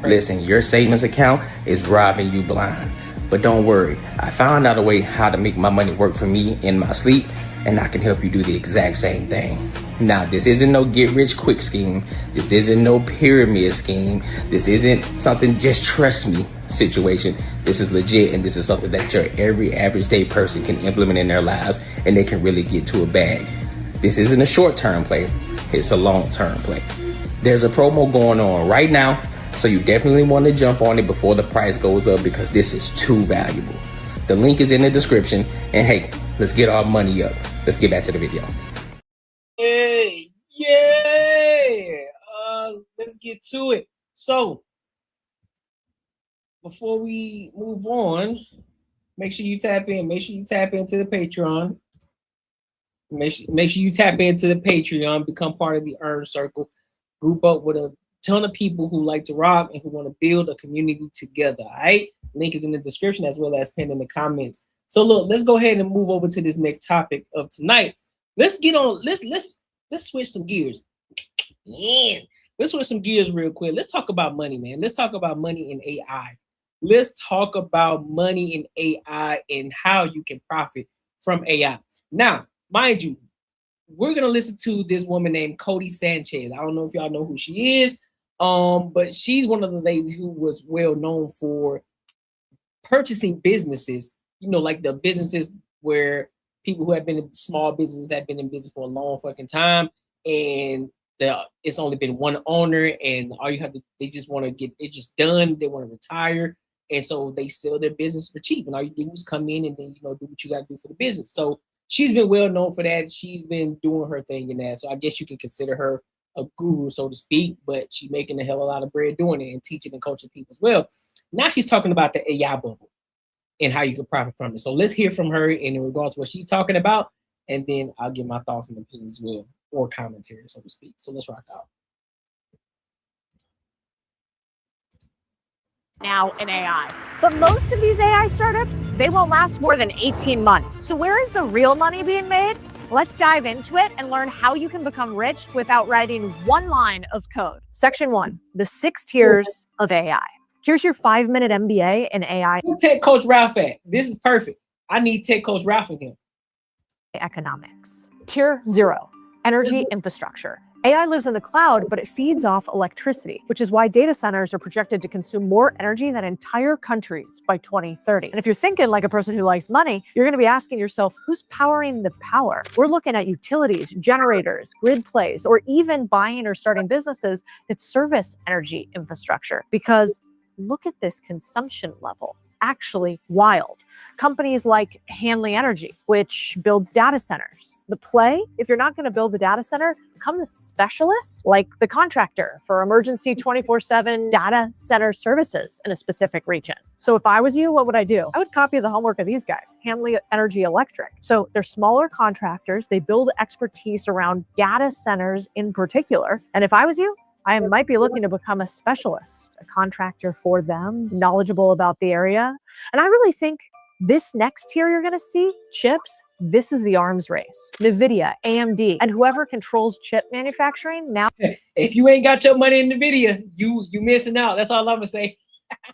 Listen, your savings account is robbing you blind. But don't worry, I found out a way how to make my money work for me in my sleep, and I can help you do the exact same thing. Now, this isn't no get-rich-quick scheme. This isn't no pyramid scheme. This isn't something just trust me situation. This is legit, and this is something that your every average day person can implement in their lives, and they can really get to a bag. This isn't a short-term play. It's a long-term play. There's a promo going on right now, so you definitely want to jump on it before the price goes up because this is too valuable. The link is in the description, and hey, let's get our money up. Let's get back to the video. Hey, yeah. Let's get to it. So, before we move on, make sure you tap in. Make sure you tap into the Patreon. Make sure you tap into the Patreon. Become part of the Earn Circle. Group up with a ton of people who like to rock and who want to build a community together. All right. Link is in the description as well as pinned in the comments. So look, let's go ahead and move over to this next topic of tonight. Let's get on. Let's switch some gears. Yeah. Let's switch some gears real quick. Let's talk about money, man. Let's talk about money in AI. Let's talk about money in AI and how you can profit from AI. Now, mind you, we're gonna listen to this woman named Courtnee Sanchez. I don't know if y'all know who she is, but she's one of the ladies who was well known for purchasing businesses. You know, like the businesses where people who have been in small businesses that have been in business for a long fucking time, and it's only been one owner, and all you have to, they just want to get it just done. They want to retire, and so they sell their business for cheap, and all you do is come in and then do what you got to do for the business. So she's been well known for that. She's been doing her thing in that. So I guess you can consider her a guru, so to speak, but she's making a hell of a lot of bread doing it and teaching and coaching people as well. Now she's talking about the AI bubble and how you can profit from it. So let's hear from her in regards to what she's talking about, and then I'll give my thoughts and opinions as well, or commentary, so to speak. So let's rock out. Now in AI. But most of these AI startups, they won't last more than 18 months. So where is the real money being made? Let's dive into it and learn how you can become rich without writing one line of code. Section 1, the 6 tiers of AI. Here's your 5-minute MBA in AI. Tech Coach Ralph at? This is perfect. I need Tech Coach Ralph in here. Economics. Tier 0, energy infrastructure. AI lives in the cloud, but it feeds off electricity, which is why data centers are projected to consume more energy than entire countries by 2030. And if you're thinking like a person who likes money, you're going to be asking yourself, who's powering the power? We're looking at utilities, generators, grid plays, or even buying or starting businesses that service energy infrastructure. Because look at this consumption level. Actually wild. Companies like Hanley Energy, which builds data centers. The play, if you're not going to build the data center, become the specialist, like the contractor for emergency 24/7 data center services in a specific region. So if I was you, what would I do? I would copy the homework of these guys, Hanley Energy Electric. So they're smaller contractors. They build expertise around data centers in particular. And if I was you, I might be looking to become a specialist, a contractor for them, knowledgeable about the area. And I really think this next tier you're going to see, chips, this is the arms race. NVIDIA, AMD, and whoever controls chip manufacturing now. If you ain't got your money in NVIDIA, you missing out. That's all I'm going to say.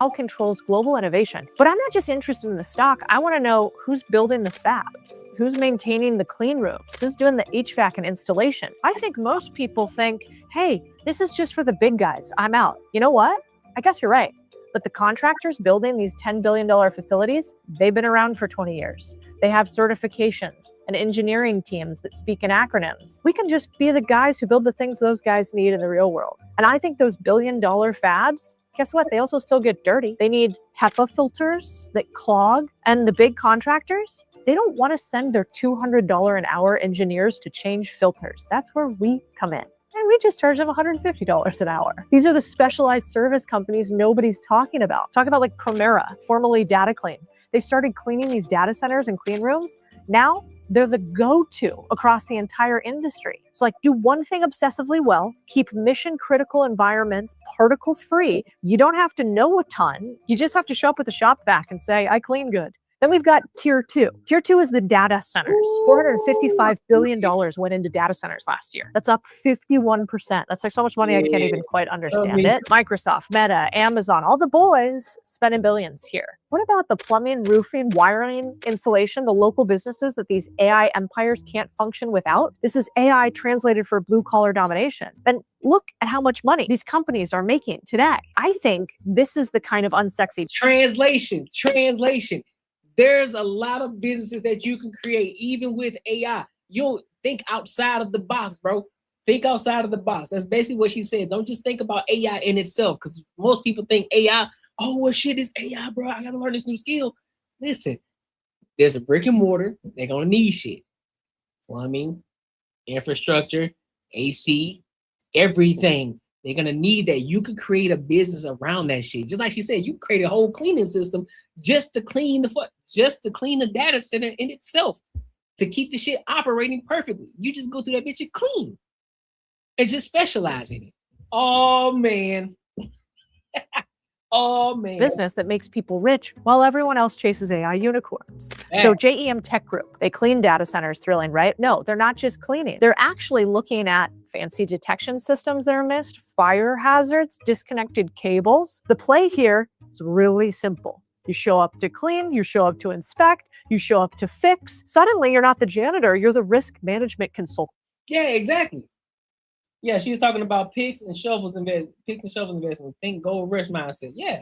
Now controls global innovation. But I'm not just interested in the stock. I want to know who's building the fabs, who's maintaining the clean rooms, who's doing the HVAC and installation. I think most people think, hey, this is just for the big guys. I'm out. You know what? I guess you're right. But the contractors building these $10 billion facilities, they've been around for 20 years. They have certifications and engineering teams that speak in acronyms. We can just be the guys who build the things those guys need in the real world. And I think those billion-dollar fabs, guess what? They also still get dirty. They need HEPA filters that clog. And the big contractors, they don't want to send their $200 an hour engineers to change filters. That's where we come in. And we just charge them $150 an hour. These are the specialized service companies nobody's talking about. Talk about like Promera, formerly DataClean. They started cleaning these data centers and clean rooms. Now they're the go-to across the entire industry. So like do one thing obsessively well, keep mission critical environments particle free. You don't have to know a ton. You just have to show up with a shop vac and say, I clean good. Then we've got tier 2. Tier 2 is the data centers. $455 billion went into data centers last year. That's up 51%. That's like so much money I can't even quite understand it. Microsoft, Meta, Amazon, all the boys spending billions here. What about the plumbing, roofing, wiring, insulation, the local businesses that these AI empires can't function without? This is AI translated for blue collar domination. And look at how much money these companies are making today. I think this is the kind of unsexy translation. There's a lot of businesses that you can create, even with AI. You'll think outside of the box, bro. Think outside of the box. That's basically what she said. Don't just think about AI in itself, because most people think AI, oh, well, shit, it's AI, bro. I got to learn this new skill. Listen, there's a brick and mortar. They're going to need shit. Plumbing, infrastructure, AC, everything. They're going to need that. You could create a business around that shit. Just like she said, you create a whole cleaning system just to clean the data center in itself, to keep the shit operating perfectly. You just go through that bitch and clean and just specialize in it. Oh, man. Oh, man. Business that makes people rich while everyone else chases AI unicorns. So JEM Tech Group, they clean data centers, thrilling, right? No, they're not just cleaning. They're actually looking at fancy detection systems that are missed, fire hazards, disconnected cables. The play here is really simple. You show up to clean, you show up to inspect, you show up to fix. Suddenly, you're not the janitor, you're the risk management consultant. Yeah, exactly. Yeah, she was talking about picks and shovels investment. Think gold rush mindset. Yeah.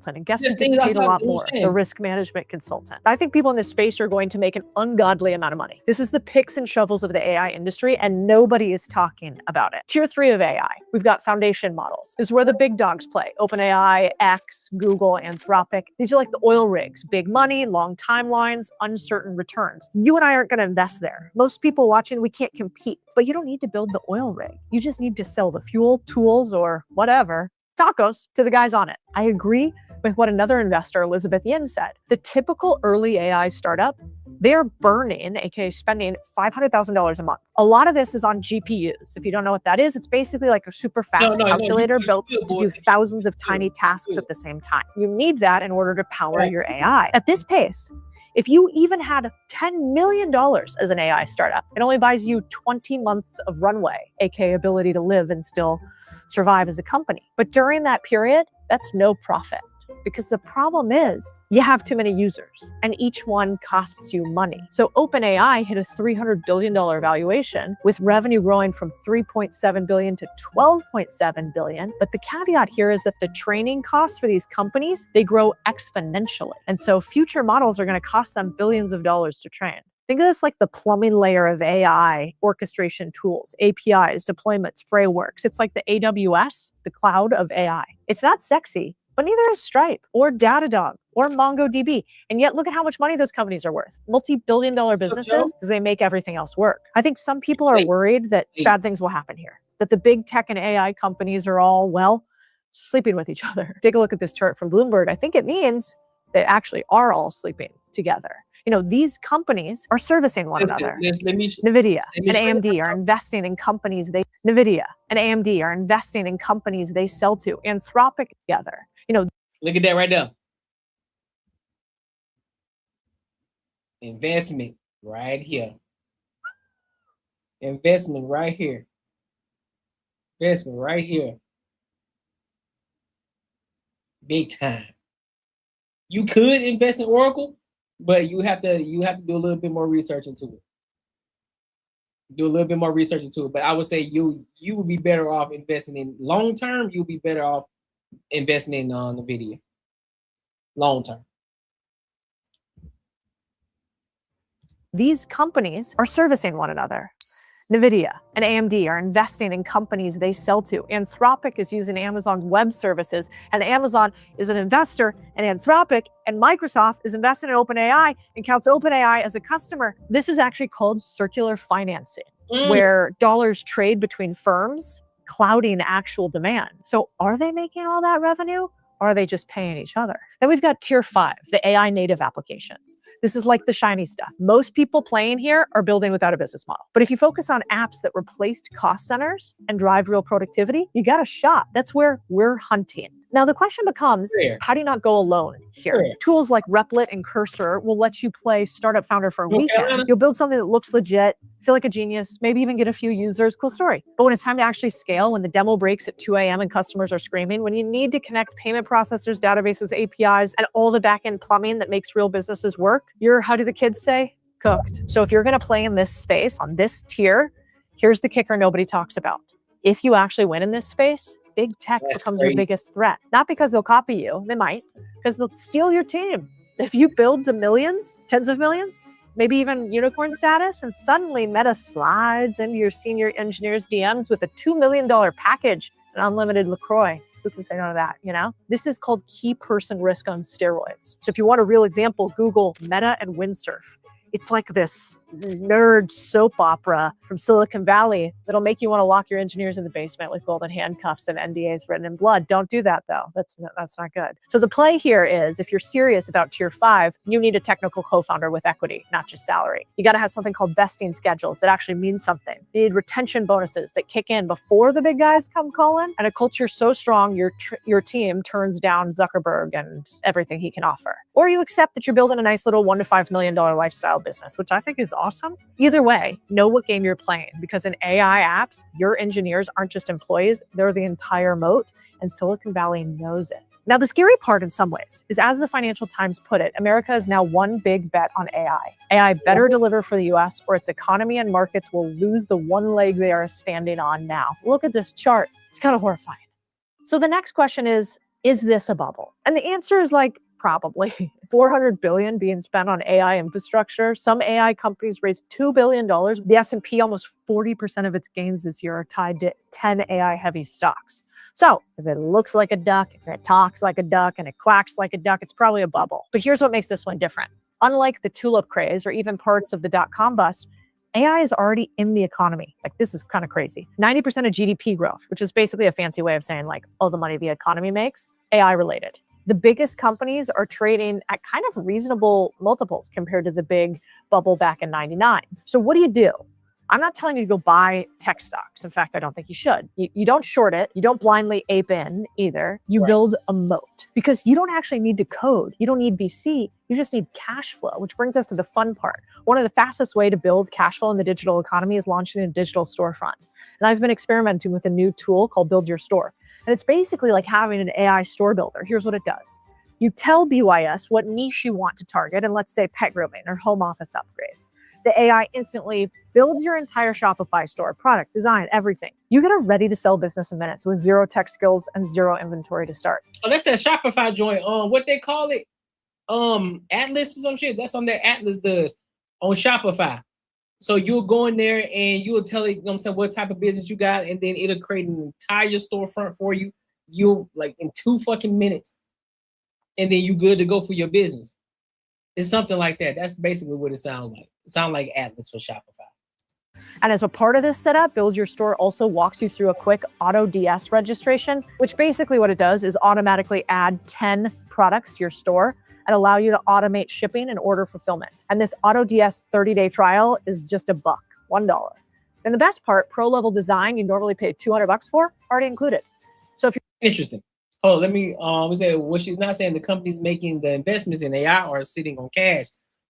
And guess who gets paid a lot more? The risk management consultant. I think people in this space are going to make an ungodly amount of money. This is the picks and shovels of the AI industry, and nobody is talking about it. Tier 3 of AI, we've got foundation models. This is where the big dogs play. OpenAI, X, Google, Anthropic. These are like the oil rigs. Big money, long timelines, uncertain returns. You and I aren't going to invest there. Most people watching, we can't compete. But you don't need to build the oil rig. You just need to sell the fuel, tools, or whatever, tacos, to the guys on it. I agree with what another investor, Elizabeth Yin, said. The typical early AI startup They're burning, aka spending $500,000 a month. A lot of this is on GPUs. If you don't know what that is, it's basically like a super fast calculator built to do thousands of tiny tasks at the same time. You need that in order to power your AI. At this pace, if you even had $10 million as an AI startup, it only buys you 20 months of runway, aka ability to live and still survive as a company. But during that period, that's no profit. Because the problem is you have too many users and each one costs you money. So OpenAI hit a $300 billion valuation with revenue growing from 3.7 billion to 12.7 billion. But the caveat here is that the training costs for these companies, they grow exponentially. And so future models are going to cost them billions of dollars to train. Think of this like the plumbing layer of AI, orchestration tools, APIs, deployments, frameworks. It's like the AWS, the cloud of AI. It's not sexy, but neither is Stripe or Datadog or MongoDB. And yet look at how much money those companies are worth. Multi-billion-dollar businesses because they make everything else work. I think some people are worried that bad things will happen here, that the big tech and AI companies are all, well, sleeping with each other. Take a look at this chart from Bloomberg. I think it means they actually are all sleeping together. You know, these companies are servicing one another. NVIDIA and AMD are investing in companies they sell to. Anthropic together. You know, look at that right there. Investment right here. Investment right here. Investment right here. Big time. You could invest in Oracle, but you have to do a little bit more research into it. But I would say you would be better off investing in long term. You'll be better off investing in NVIDIA long term. These companies are servicing one another. NVIDIA and AMD are investing in companies they sell to. Anthropic is using Amazon's web services, and Amazon is an investor in Anthropic, and Microsoft is investing in OpenAI and counts OpenAI as a customer. This is actually called circular financing, where dollars trade between firms, clouding actual demand. So are they making all that revenue? Or are they just paying each other? Then we've got tier 5, the AI native applications. This is like the shiny stuff. Most people playing here are building without a business model. But if you focus on apps that replaced cost centers and drive real productivity, you got a shot. That's where we're hunting. Now, the question becomes, how do you not go alone here? Tools like Replit and Cursor will let you play startup founder for a weekend. You'll build something that looks legit, feel like a genius, maybe even get a few users, cool story. But when it's time to actually scale, when the demo breaks at 2 a.m. and customers are screaming, when you need to connect payment processors, databases, APIs, and all the back-end plumbing that makes real businesses work, you're, how do the kids say, cooked. So if you're gonna play in this space, on this tier, here's the kicker nobody talks about. If you actually win in this space, big tech becomes your biggest threat. Not because they'll copy you, they might, because they'll steal your team. If you build to millions, tens of millions, maybe even unicorn status, and suddenly Meta slides into your senior engineers' DMs with a $2 million package and unlimited LaCroix. Who can say no to that, you know? This is called key person risk on steroids. So if you want a real example, Google Meta and Windsurf. It's like this nerd soap opera from Silicon Valley that'll make you want to lock your engineers in the basement with golden handcuffs and NDAs written in blood. Don't do that, though. That's not good. So the play here is, if you're serious about tier 5, you need a technical co-founder with equity, not just salary. You got to have something called vesting schedules that actually means something. You need retention bonuses that kick in before the big guys come calling, and a culture so strong your team turns down Zuckerberg and everything he can offer. Or you accept that you're building a nice little $1 to $5 million lifestyle business, which I think is awesome. Either way, know what game you're playing, because in AI apps, your engineers aren't just employees, they're the entire moat, and Silicon Valley knows it. Now, the scary part in some ways is, as the Financial Times put it, America is now one big bet on AI. AI better deliver for the US, or its economy and markets will lose the one leg they are standing on now. Look at this chart. It's kind of horrifying. So the next question is this a bubble? And the answer is like, probably. $400 billion being spent on AI infrastructure. Some AI companies raised $2 billion. The S&P, almost 40% of its gains this year are tied to 10 AI-heavy stocks. So if it looks like a duck, if it talks like a duck, and it quacks like a duck, it's probably a bubble. But here's what makes this one different. Unlike the tulip craze or even parts of the dot-com bust, AI is already in the economy. Like, this is kind of crazy. 90% of GDP growth, which is basically a fancy way of saying like all the money the economy makes, AI related. The biggest companies are trading at kind of reasonable multiples compared to the big bubble back in 99. So what do? I'm not telling you to go buy tech stocks. In fact, I don't think you should. You don't short it. You don't blindly ape in either. You build a moat because you don't actually need to code. You don't need VC. You just need cash flow, which brings us to the fun part. One of the fastest way to build cash flow in the digital economy is launching a digital storefront. And I've been experimenting with a new tool called Build Your Store. And it's basically like having an AI store builder. Here's what it does. You tell BYS what niche you want to target, and let's say pet grooming or home office upgrades. The AI instantly builds your entire Shopify store, products, design, everything. You get a ready to sell business in minutes with zero tech skills and zero inventory to start. Oh, that's that Shopify joint. What they call it? Atlas or some shit. That's on that Atlas does on Shopify. So you'll go in there and you'll tell it, you know what I'm saying, what type of business you got, and then it'll create an entire storefront for you. You'll like in 2 fucking minutes, and then you good to go for your business. It's something like that. That's basically what it sounds like. It sounds like Atlas for Shopify. And as a part of this setup, Build Your Store also walks you through a quick auto DS registration, which basically what it does is automatically add 10 products to your store and allow you to automate shipping and order fulfillment. And this auto DS 30-day trial is just $1, $1. And the best part, pro level design you normally pay $200 for, already included. So if you're interesting. Oh, let me say what she's not saying. The companies making the investments in AI are sitting on cash,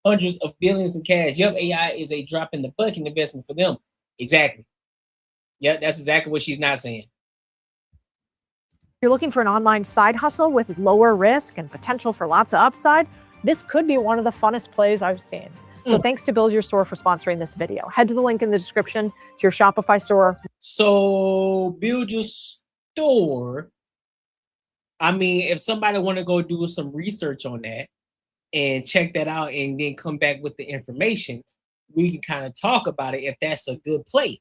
hundreds of billions in cash. Yep, AI is a drop in the bucket investment for them. Exactly. Yeah, that's exactly what she's not saying. you're looking for an online side hustle with lower risk and potential for lots of upside, this could be one of the funnest plays I've seen. So thanks to Build Your Store for sponsoring this video. Head to the link in the description to your Shopify store. So Build Your Store, I mean, if somebody want to go do some research on that and check that out and then come back with the information, we can kind of talk about it if that's a good play.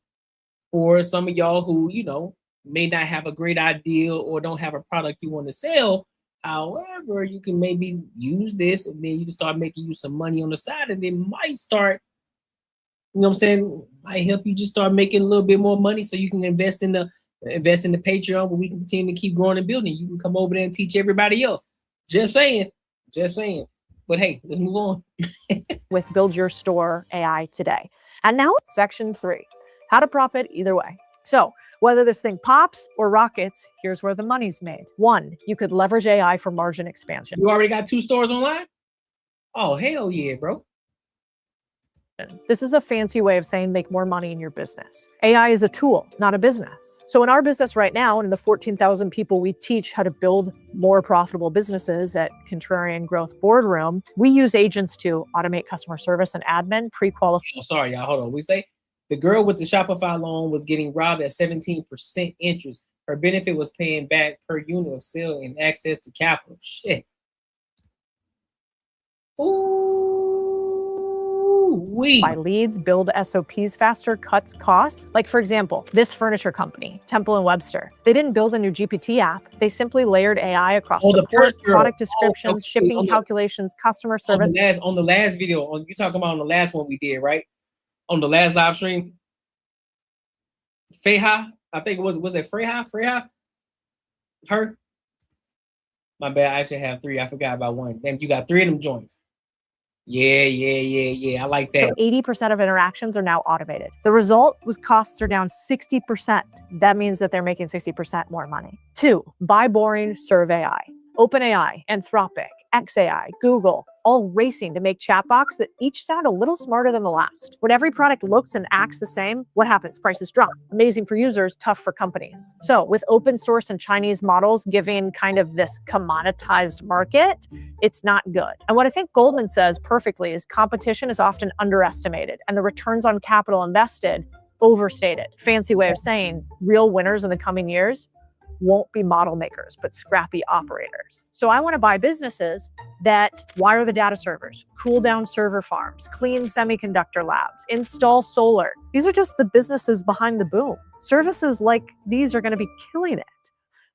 Or some of y'all who, you know, may not have a great idea or don't have a product you want to sell. However, you can maybe use this and then you can start making you some money on the side, and it might start, you know what I'm saying, might help you just start making a little bit more money so you can invest in the Patreon where we can continue to keep growing and building. You can come over there and teach everybody else. Just saying. But hey, let's move on. With Build Your Store AI today. And now it's section 3, how to profit either way. So whether this thing pops or rockets, here's where the money's made. 1, you could leverage AI for margin expansion. You already got 2 stores online? Oh, hell yeah, bro. This is a fancy way of saying make more money in your business. AI is a tool, not a business. So in our business right now, and in the 14,000 people we teach how to build more profitable businesses at Contrarian Growth Boardroom, we use agents to automate customer service and admin, pre-qualify. Oh, sorry, y'all, hold on. We say the girl with the Shopify loan was getting robbed at 17% interest. Her benefit was paying back per unit of sale and access to capital. Shit. Buy leads, build SOPs faster, cuts costs. Like for example, this furniture company, Temple & Webster, they didn't build a new GPT app. They simply layered AI across support, product descriptions, shipping calculations, customer service. On the last video, you talking about on the last one we did, right? On the last live stream, Freya, I think it was it Freya? Her? My bad, I actually have 3. I forgot about one. Then you got 3 of them joints. Yeah. I like that. So 80% of interactions are now automated. The result was costs are down 60%. That means that they're making 60% more money. 2, buy boring, serve AI. OpenAI, Anthropic, XAI, Google, all racing to make chatbots that each sound a little smarter than the last. When every product looks and acts the same, what happens? Prices drop. Amazing for users, tough for companies. So with open source and Chinese models giving kind of this commoditized market, it's not good. And what I think Goldman says perfectly is competition is often underestimated and the returns on capital invested overstated. Fancy way of saying real winners in the coming years won't be model makers, but scrappy operators. So I want to buy businesses that wire the data servers, cool down server farms, clean semiconductor labs, install solar. These are just the businesses behind the boom. Services like these are going to be killing it.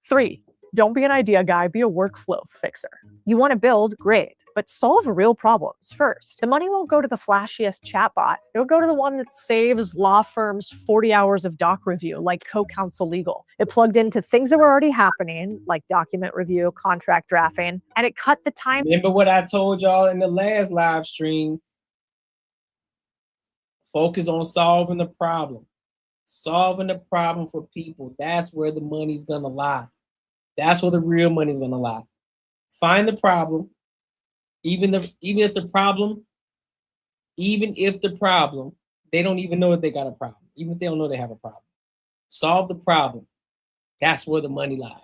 3, Don't be an idea guy, be a workflow fixer. You want to build, great, but solve real problems first. The money won't go to the flashiest chatbot. It'll go to the one that saves law firms 40 hours of doc review, like co-counsel legal. It plugged into things that were already happening, like document review, contract drafting, and it cut the time. Remember what I told y'all in the last live stream? Focus on solving the problem. Solving the problem for people. That's where the money's gonna lie. That's where the real money's gonna lie. Find the problem. Even if the problem, they don't even know that they got a problem. Even if they don't know they have a problem. Solve the problem. That's where the money lies.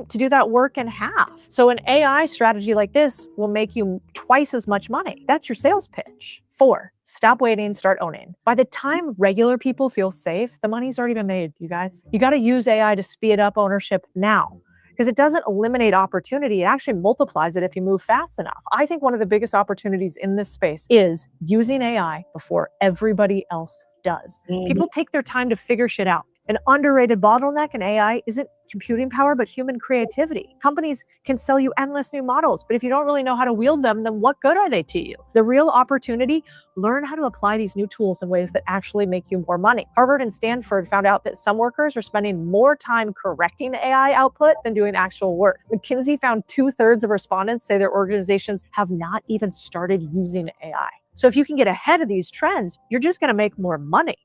To do that work in half. So an AI strategy like this will make you twice as much money. That's your sales pitch. 4, stop waiting, start owning. By the time regular people feel safe, the money's already been made, you guys. You got to use AI to speed up ownership now, because it doesn't eliminate opportunity. It actually multiplies it if you move fast enough. I think one of the biggest opportunities in this space is using AI before everybody else does. People take their time to figure shit out. An underrated bottleneck in AI isn't computing power, but human creativity. Companies can sell you endless new models, but if you don't really know how to wield them, then what good are they to you? The real opportunity, learn how to apply these new tools in ways that actually make you more money. Harvard and Stanford found out that some workers are spending more time correcting AI output than doing actual work. McKinsey found 2/3 of respondents say their organizations have not even started using AI. So if you can get ahead of these trends, you're just gonna make more money.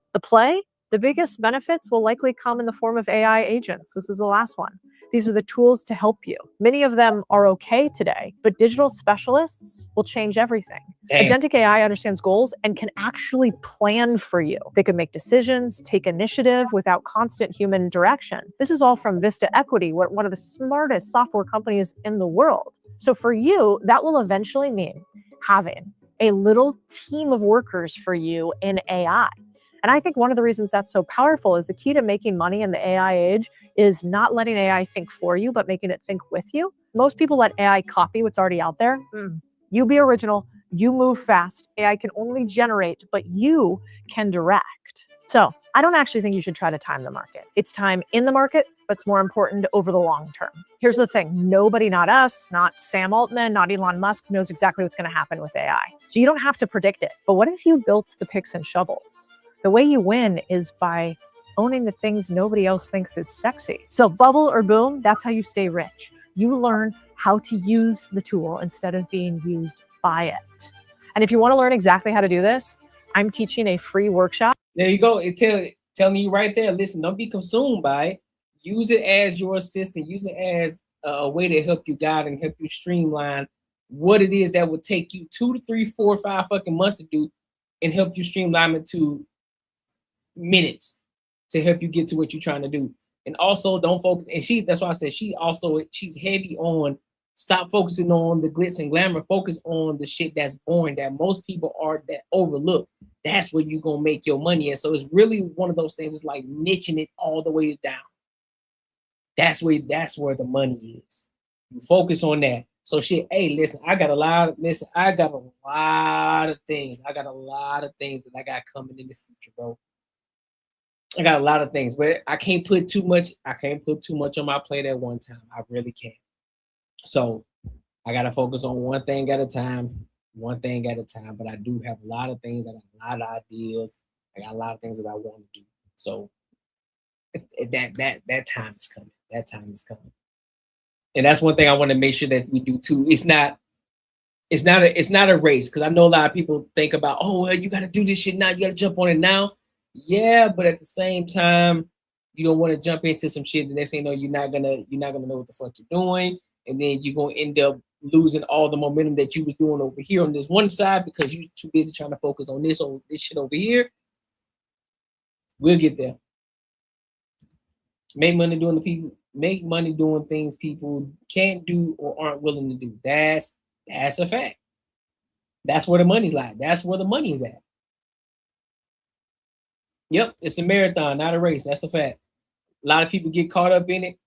The biggest benefits will likely come in the form of AI agents. This is the last one. These are the tools to help you. Many of them are okay today, but digital specialists will change everything. Agentic AI understands goals and can actually plan for you. They can make decisions, take initiative without constant human direction. This is all from Vista Equity, one of the smartest software companies in the world. So for you, that will eventually mean having a little team of workers for you in AI. And I think one of the reasons that's so powerful is the key to making money in the AI age is not letting AI think for you, but making it think with you. Most people let AI copy what's already out there. You be original, you move fast. AI can only generate, but you can direct. So I don't actually think you should try to time the market. It's time in the market that's more important over the long term. Here's the thing, nobody, not us, not Sam Altman, not Elon Musk, knows exactly what's gonna happen with AI. So you don't have to predict it. But what if you built the picks and shovels? The way you win is by owning the things nobody else thinks is sexy. So bubble or boom, that's how you stay rich. You learn how to use the tool instead of being used by it. And if you want to learn exactly how to do this, I'm teaching a free workshop. There you go. It telling you right there, listen, don't be consumed by it. Use it as your assistant. Use it as a way to help you guide and help you streamline what it is that would take you 2 to 3, 4, 5 fucking months to do, and help you streamline it to minutes to help you get to what you're trying to do. And also don't focus, and that's why I said she's heavy on stop focusing on the glitz and glamour, focus on the shit that's boring that most people are that overlook. That's where you're gonna make your money. And so it's really one of those things, it's like niching it all the way down. That's where the money is. You focus on that. So shit, hey, listen, I got a lot of things. I got a lot of things that I got coming in the future, bro. I got a lot of things, but I can't put too much on my plate at one time. I really can't. So I gotta focus on one thing at a time. But I do have a lot of things. I got a lot of ideas. I got a lot of things that I want to do. So that time is coming. That time is coming. And that's one thing I want to make sure that we do too. It's not a race, because I know a lot of people think about, oh well, you got to do this shit now. You got to jump on it now. Yeah, but at the same time, you don't want to jump into some shit. The next thing you know, you're not gonna know what the fuck you're doing, and then you're gonna end up losing all the momentum that you was doing over here on this one side because you're too busy trying to focus on this shit over here. We'll get there. Make money doing things people can't do or aren't willing to do. That's a fact. That's where the money's like. That's where the money is at. Yep, it's a marathon, not a race. That's a fact. A lot of people get caught up in it.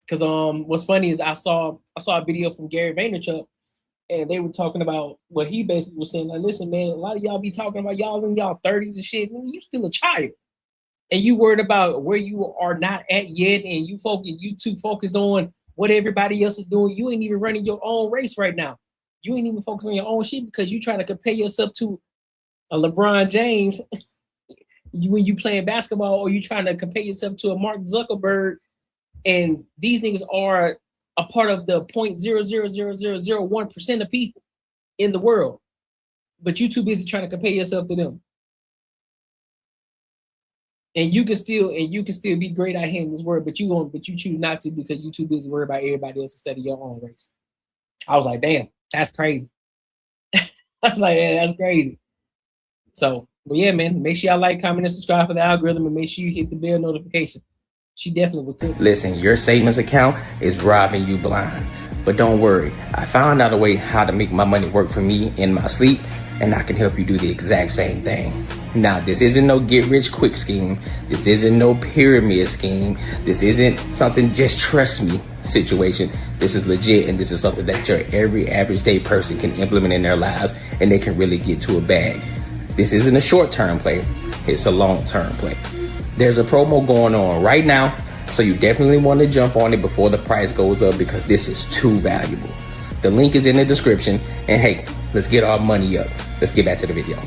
Because what's funny is I saw a video from Gary Vaynerchuk, and they were talking about what he basically was saying. Like, listen, man, a lot of y'all be talking about y'all in y'all 30s and shit. Man, you still a child, and you worried about where you are not at yet, and you too focused on what everybody else is doing. You ain't even running your own race right now. You ain't even focusing on your own shit because you trying to compare yourself to a LeBron James when you playing basketball, or you trying to compare yourself to a Mark Zuckerberg, and these niggas are a part of the 0.00001% of people in the world, but you too busy trying to compare yourself to them. And you can still be great out here in this world, but you choose not to because you too busy worried about everybody else instead of your own race. I was like, damn, that's crazy. I was like, yeah, that's crazy. So, but yeah, man, make sure y'all like, comment, and subscribe for the algorithm, and make sure you hit the bell notification. She definitely would cook. Listen, your savings account is robbing you blind. But don't worry, I found out a way how to make my money work for me in my sleep, and I can help you do the exact same thing. Now, this isn't no get rich quick scheme. This isn't no pyramid scheme. This isn't something just trust me situation. This is legit, and this is something that your every average day person can implement in their lives, and they can really get to a bag. This isn't a short-term play, it's a long-term play. There's a promo going on right now, so you definitely want to jump on it before the price goes up because this is too valuable. The link is in the description, and hey, let's get our money up. Let's get back to the video.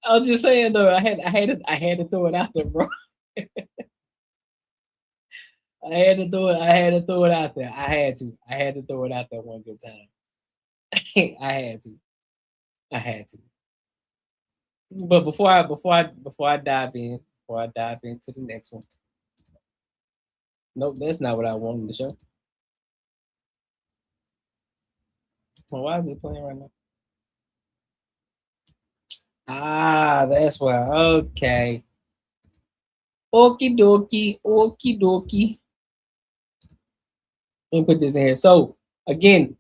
I was just saying though, I had to throw it out there, bro. I had to throw it out there. I had to throw it out there one good time. I had to. But before I dive into the next one. Nope, that's not what I wanted to show. Well, why is it playing right now? Ah, that's why. Okay. Okie dokie. Let me put this in here. So again,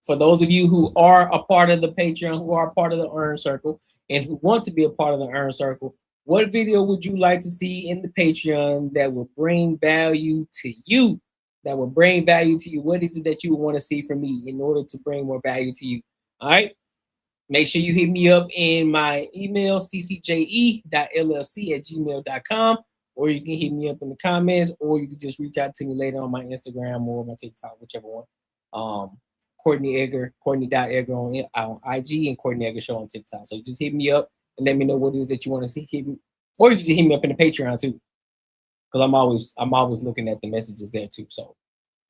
for those of you who are a part of the Patreon, who are a part of the Earn Circle, and who want to be a part of the Earn Circle, what video would you like to see in the Patreon that will bring value to you? That will bring value to you. What is it that you want to see from me in order to bring more value to you? All right. Make sure you hit me up in my email, CCJE.LLC@gmail.com, or you can hit me up in the comments, or you can just reach out to me later on my Instagram or my TikTok, whichever one. Courtnee Edgar, Courtnee.Edgar on IG, and Courtnee Edgar Show on TikTok. So just hit me up and let me know what it is that you want to see. Or you can just hit me up in the Patreon too, because I'm always looking at the messages there too. So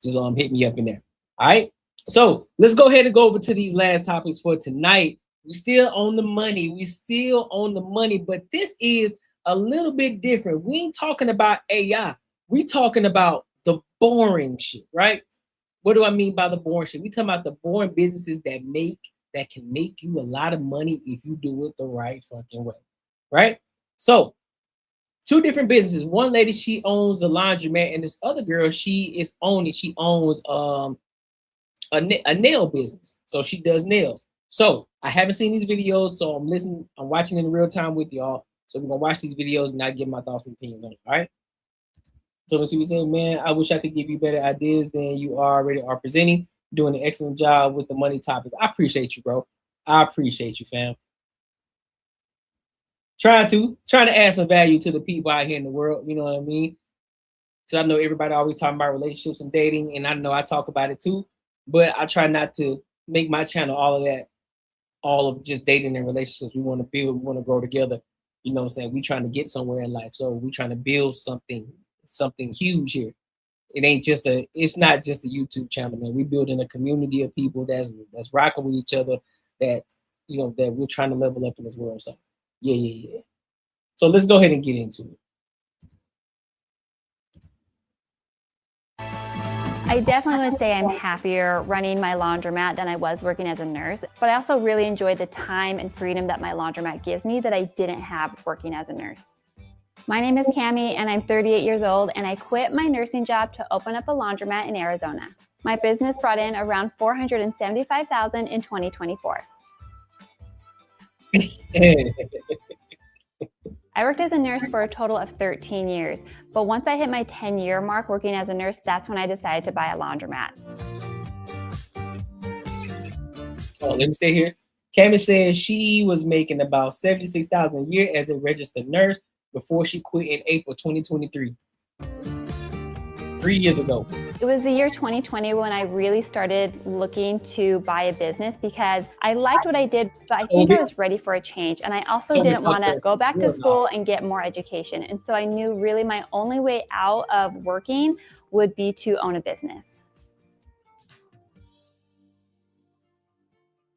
just hit me up in there. All right. So let's go ahead and go over to these last topics for tonight. We're still on the money. But this is a little bit different. We ain't talking about AI. We talking about the boring shit, right? What do I mean by the boring shit? We talking about the boring businesses that can make you a lot of money if you do it the right fucking way, right? So, two different businesses. One lady, she owns a laundromat, and this other girl, she owns a nail business. So she does nails. So I haven't seen these videos, so I'm watching in real time with y'all. So we're gonna watch these videos and I give my thoughts and opinions on it. All right. So let's see what saying, man. I wish I could give you better ideas than you already are presenting. Doing an excellent job with the money topics. I appreciate you, bro. I appreciate you, fam. Trying to add some value to the people out here in the world. You know what I mean? Because I know everybody always talking about relationships and dating, and I know I talk about it too. But I try not to make my channel all of that, all of just dating and relationships. We want to build, we want to grow together. You know what I'm saying? We trying to get somewhere in life. So we trying to build something huge here. It's not just a YouTube channel, man. We building a community of people that's rocking with each other, that we're trying to level up in this world. So yeah. So let's go ahead and get into it. I definitely would say I'm happier running my laundromat than I was working as a nurse, but I also really enjoy the time and freedom that my laundromat gives me that I didn't have working as a nurse. My name is Cami and I'm 38 years old, and I quit my nursing job to open up a laundromat in Arizona. My business brought in around $475,000 in 2024. I worked as a nurse for a total of 13 years, but once I hit my 10-year mark working as a nurse, that's when I decided to buy a laundromat. Oh, let me stay here. Cami says she was making about $76,000 a year as a registered nurse, before she quit in April 2023. 3 years ago. It was the year 2020 when I really started looking to buy a business because I liked what I did, but I think I was ready for a change. And I also didn't want to go back to school and get more education. And so I knew really my only way out of working would be to own a business.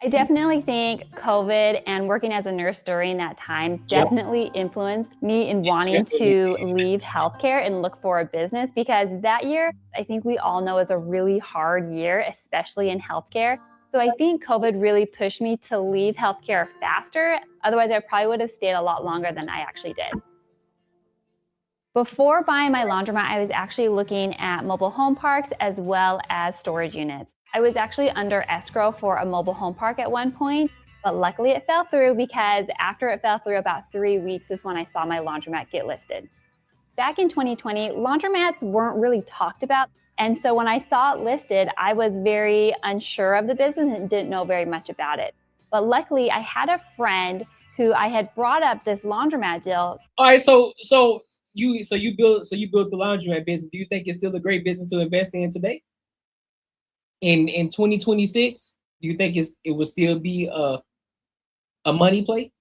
I definitely think COVID and working as a nurse during that time definitely influenced me in wanting to leave healthcare and look for a business, because that year, I think we all know, is a really hard year, especially in healthcare. So I think COVID really pushed me to leave healthcare faster. Otherwise, I probably would have stayed a lot longer than I actually did. Before buying my laundromat, I was actually looking at mobile home parks as well as storage units. I was actually under escrow for a mobile home park at one point, but luckily it fell through, because after it fell through about 3 weeks is when I saw my laundromat get listed. Back in 2020, laundromats weren't really talked about. And so when I saw it listed, I was very unsure of the business and didn't know very much about it. But luckily I had a friend who I had brought up this laundromat deal. All right, so you built the laundromat business. Do you think it's still a great business to invest in today? In 2026, do you think it will still be a money play?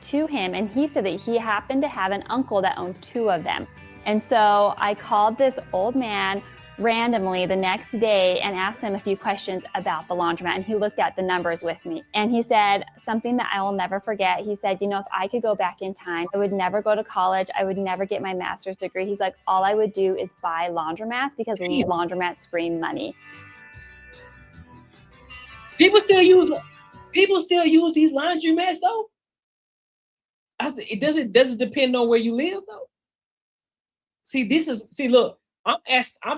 To him, and he said that he happened to have an uncle that owned 2 of them. And so I called this old man randomly the next day and asked him a few questions about the laundromat, and he looked at the numbers with me. And he said something that I will never forget. He said, you know, if I could go back in time, I would never go to college. I would never get my master's degree. He's like, all I would do is buy laundromats, because laundromats scream money. People still use these laundromats though. It doesn't depend on where you live though. Look, I'm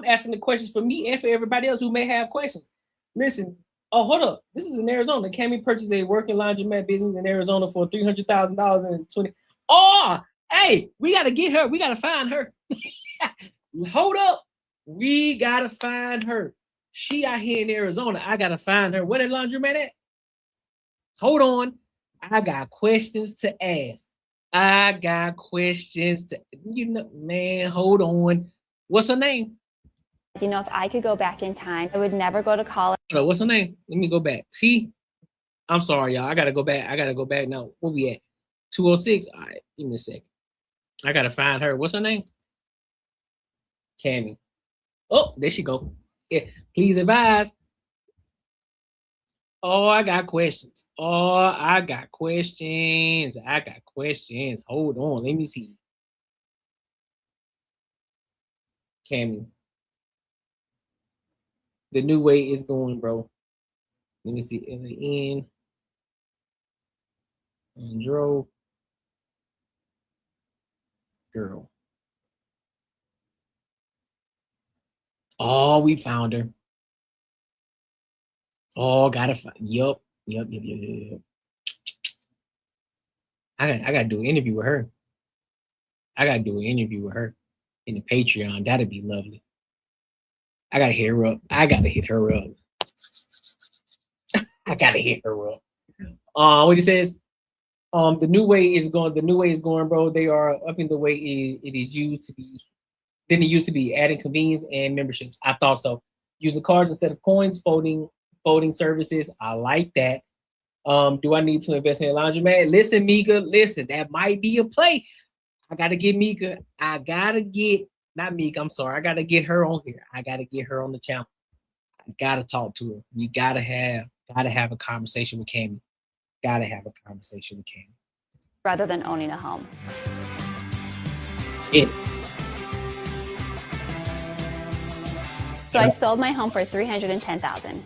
asking the questions for me and for everybody else who may have questions. Listen, hold up. This is in Arizona. Cammy purchased a working laundromat business in Arizona for $300,000 in 20. Oh, hey, we gotta get her. We gotta find her. Hold up. We gotta find her. She out here in Arizona. I gotta find her. Where that laundromat at? Hold on. I got questions to ask. Man, hold on. What's her name? You know, if I could go back in time, I would never go to college. What's her name? Let me go back. See? I'm sorry, y'all. I gotta go back. Now. Where we at? 206? All right, give me a second. I gotta find her. What's her name? Cammy. Oh, there she go. Yeah, please advise. Oh, I got questions. Hold on. Let me see. Cammy. The new way is going, bro. Let me see. L-A-N. Andro. Girl. Oh, we found her. Oh, gotta find. Yup. I gotta do an interview with her. In the Patreon. That'd be lovely. I gotta hit her up. What he says? The new way is going, bro. They are upping the way it is used to be. Didn't it used to be, adding convenience and memberships. I thought so. Using cards instead of coins, folding services. I like that. Do I need to invest in a laundromat? Listen, Mika, that might be a play. I gotta get Mika. I gotta get her on here. I gotta get her on the channel. I gotta talk to her. You gotta have a conversation with Cammy. Rather than owning a home. Yeah. So I sold my home for $310,000.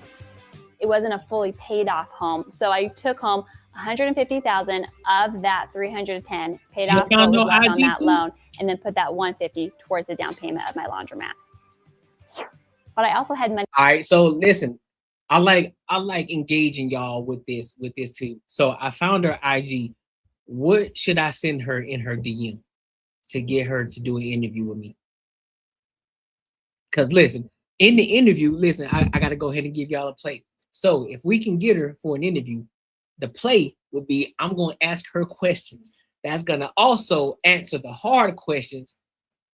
It wasn't a fully paid off home. So I took home $150,000 of that $310,000, paid off what was left on that loan, and then put that $150,000 towards the down payment of my laundromat. But I also had money. All right, so listen, I like engaging y'all with this too. So I found her IG. What should I send her in her DM to get her to do an interview with me? Because listen, in the interview, I got to go ahead and give y'all a play. So if we can get her for an interview, the play would be, I'm going to ask her questions that's gonna also answer the hard questions.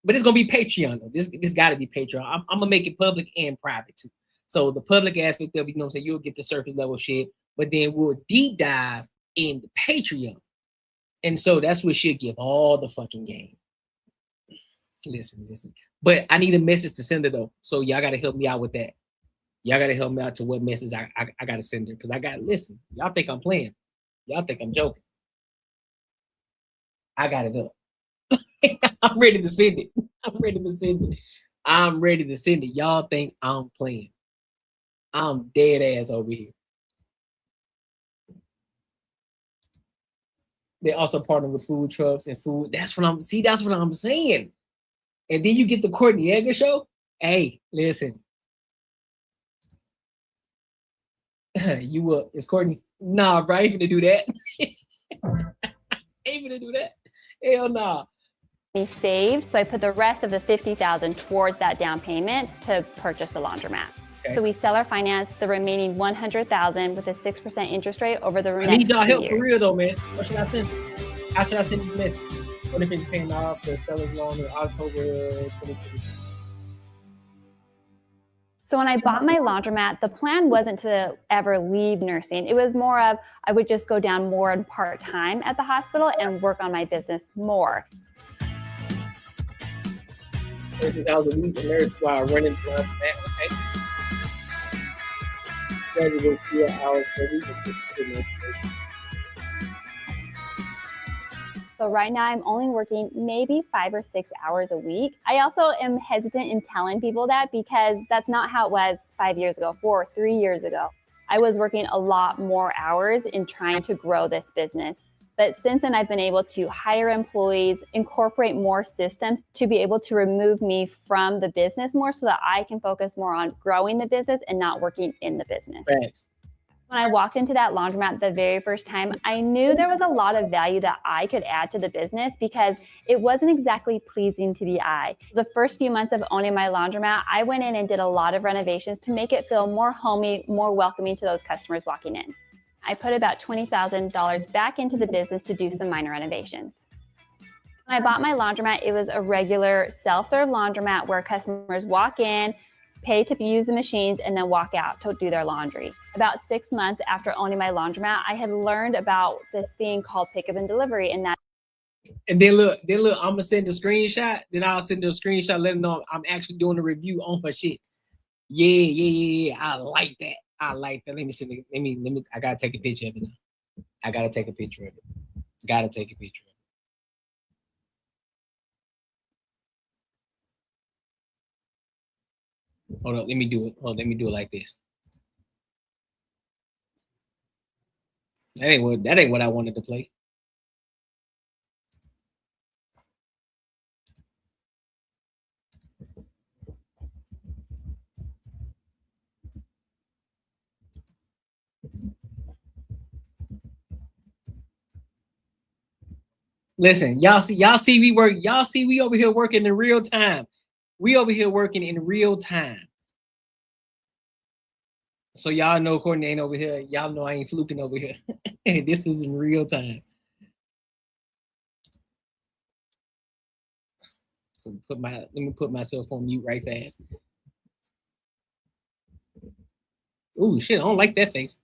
But it's gonna be Patreon though. This gotta be Patreon. I'm gonna make it public and private too. So the public aspect of it, you know what I'm saying, you'll get the surface level shit, but then we'll deep dive in the Patreon. And so that's what should give all the fucking game. Listen. But I need a message to send her though. So y'all gotta help me out with that. Y'all gotta help me out to what message I gotta send her. Because I gotta listen. Y'all think I'm playing. Y'all think I'm joking. I got it up. I'm ready to send it. I'm ready to send it. Y'all think I'm playing. I'm dead ass over here. They also partner with food trucks and food. That's what I'm saying. And then you get the Courtnee Edgar show. Hey, listen. You up? Is Courtney? Nah, bro, I ain't gonna do that. Ain't gonna do that. Hell nah. Me saved, so I put the rest of the $50,000 towards that down payment to purchase the laundromat. Okay. So we seller finance the remaining $100,000 with a 6% interest rate over the next 2 I years. need y'all help for real though, man. What should I send? How should I send this message? What if it's paying off the seller's loan in October 2020? So when I bought my laundromat, the plan wasn't to ever leave nursing. It was more of I would just go down more in part-time at the hospital and work on my business more. 30 hours a week and nurse while running the laundromat. Okay. 4 hours per week. So right now I'm only working maybe 5 or 6 hours a week. I also am hesitant in telling people that because that's not how it was 5 years ago, 4 or 3 years ago. I was working a lot more hours in trying to grow this business. But since then, I've been able to hire employees, incorporate more systems to be able to remove me from the business more so that I can focus more on growing the business and not working in the business. Thanks. When I walked into that laundromat the very first time, I knew there was a lot of value that I could add to the business because it wasn't exactly pleasing to the eye. The first few months of owning my laundromat, I went in and did a lot of renovations to make it feel more homey, more welcoming to those customers walking in. I put about $20,000 back into the business to do some minor renovations. When I bought my laundromat, it was a regular self-serve laundromat where customers walk in, pay to use the machines, and then walk out to do their laundry. About 6 months after owning my laundromat, I had learned about this thing called pickup and delivery, and that. And then look, I'm gonna send a screenshot. Then I'll send her a screenshot, letting them know I'm actually doing a review on her shit. Yeah. I like that. Let me send it. Let me. I gotta take a picture of it now. Gotta take a picture of it. Hold on, let me do it. Let me do it like this. That ain't what I wanted to play. Listen, y'all see we work. Y'all see we over here working in real time. We over here working in real time. So y'all know Courtney ain't over here. Y'all know I ain't fluking over here. This is in real time. Let me put myself on mute right fast. Ooh, shit, I don't like that face.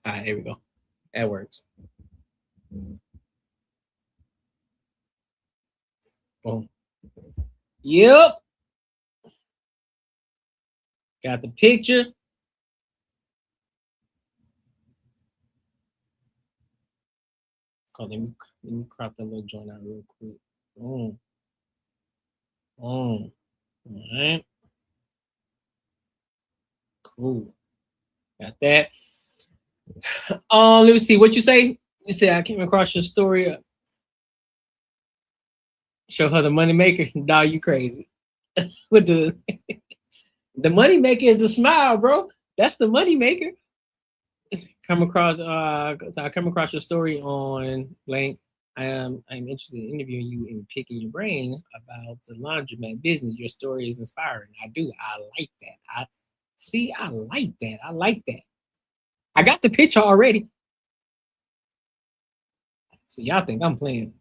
All right, here we go. That works. Boom. Yep. Got the picture. Oh, let me crop that little joint out real quick. All right. Cool. Got that. Let me see what you say. You say I came across your story. Show her the money maker. Dog, you crazy. With the money maker is the smile, bro. That's the money maker. I come across your story on blank. I'm interested in interviewing you and picking your brain about the laundromat business. Your story is inspiring. I like that. I like that. I got the picture already. So y'all think I'm playing.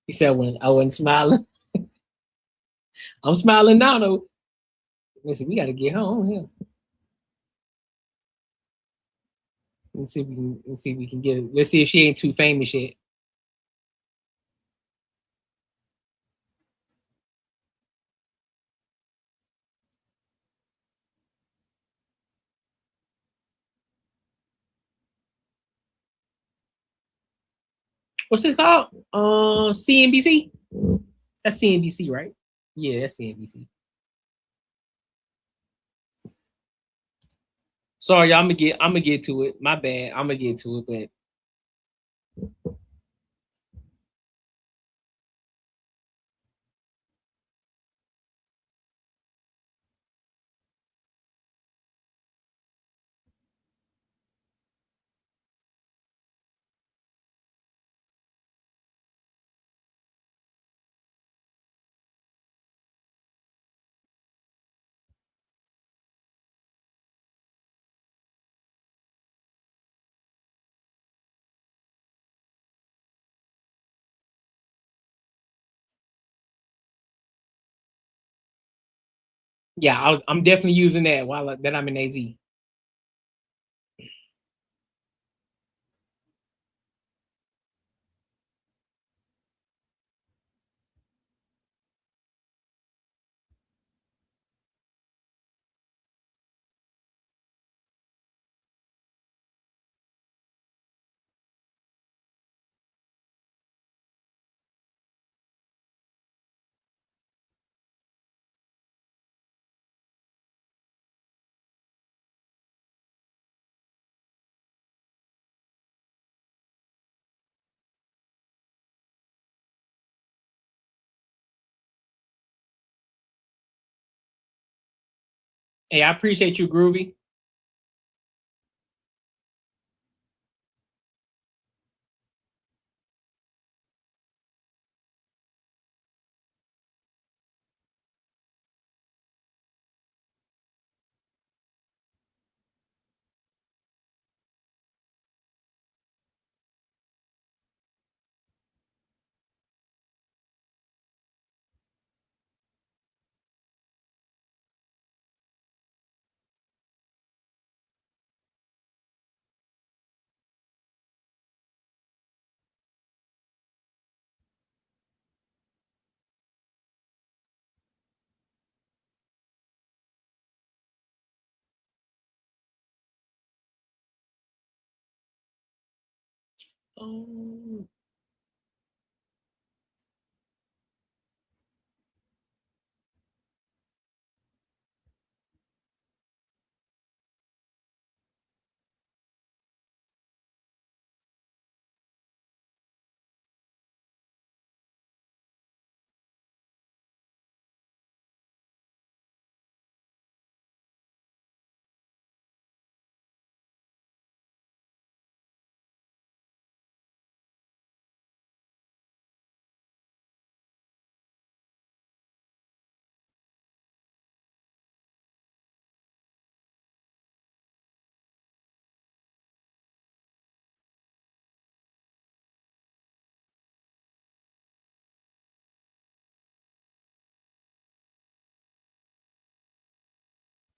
He said when I wasn't smiling. I'm smiling now though. Listen, we gotta get her on here. Let's see if we can get it. Let's see if she ain't too famous yet. What's it called? CNBC. That's CNBC, right? Yeah, that's CNBC. Sorry, y'all. I'm gonna get to it. My bad. I'm gonna get to it, but yeah, I'm definitely using that while I'm in AZ. Hey, I appreciate you, Groovy.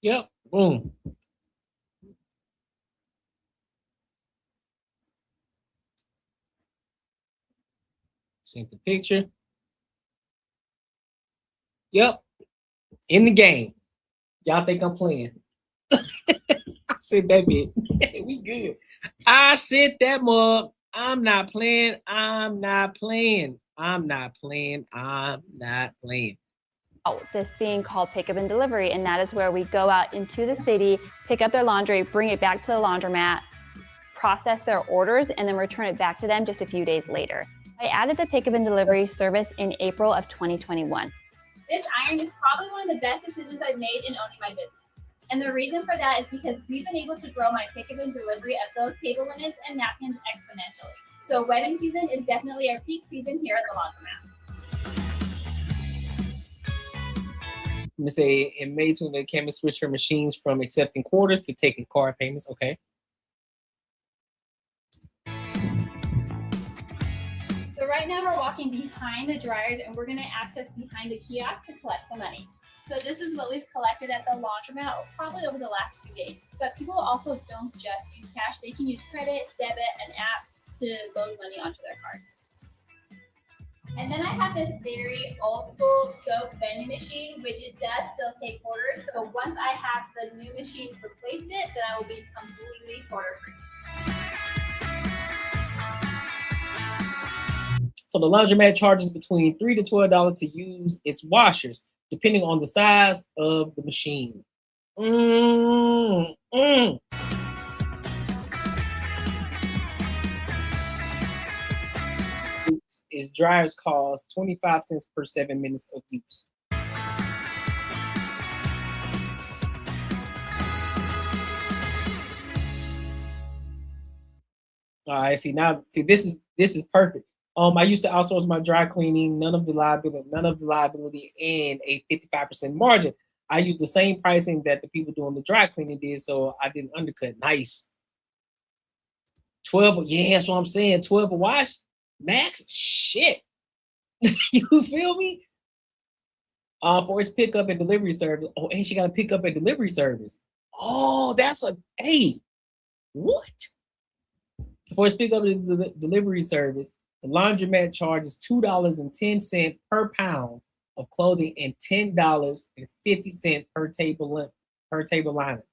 Yep. Boom. Sent the picture. Yep. In the game. Y'all think I'm playing? I said that bit. We good. I said that mug. I'm not playing. I'm not playing. I'm not playing. I'm not playing. This thing called pickup and delivery, and that is where we go out into the city, pick up their laundry, bring it back to the laundromat, process their orders, and then return it back to them just a few days later. I added the pickup and delivery service in April of 2021. This iron is probably one of the best decisions I've made in owning my business. And the reason for that is because we've been able to grow my pickup and delivery of those table linens and napkins exponentially. So wedding season is definitely our peak season here at the laundromat. I'm gonna say in May, the chemist switched her machines from accepting quarters to taking card payments. Okay. So right now we're walking behind the dryers and we're gonna access behind the kiosk to collect the money. So this is what we've collected at the laundromat probably over the last 2 days. But people also don't just use cash. They can use credit, debit, and app to load money onto their card. And then I have this very old school soap vending machine, which it does still take orders. So once I have the new machine replaced it, then I will be completely order free. So the laundromat charges between $3 to $12 to use its washers, depending on the size of the machine. Its dryers cost 25 cents per 7 minutes of use. All right, this is perfect. I used to outsource my dry cleaning, none of the liability, and a 55% margin. I used the same pricing that the people doing the dry cleaning did, so I didn't undercut. Nice. 12, yeah, that's what I'm saying. 12 a wash, max. Shit. You feel me? For its pickup and delivery service. Oh, and she got a pickup and delivery service. Oh, what? For its pickup and delivery service, the laundromat charges $2.10 per pound of clothing and $10.50 per table liner.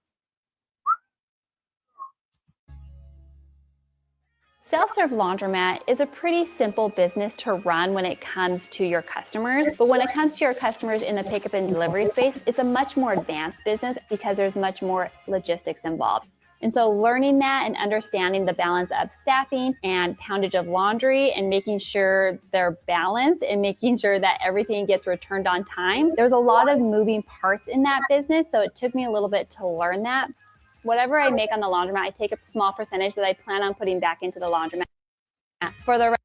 Self-serve laundromat is a pretty simple business to run when it comes to your customers, but when it comes to your customers in the pickup and delivery space, it's a much more advanced business because there's much more logistics involved. And so learning that and understanding the balance of staffing and poundage of laundry and making sure they're balanced and making sure that everything gets returned on time. There's a lot of moving parts in that business, so it took me a little bit to learn that. Whatever I make on the laundromat, I take a small percentage that I plan on putting back into the laundromat. For the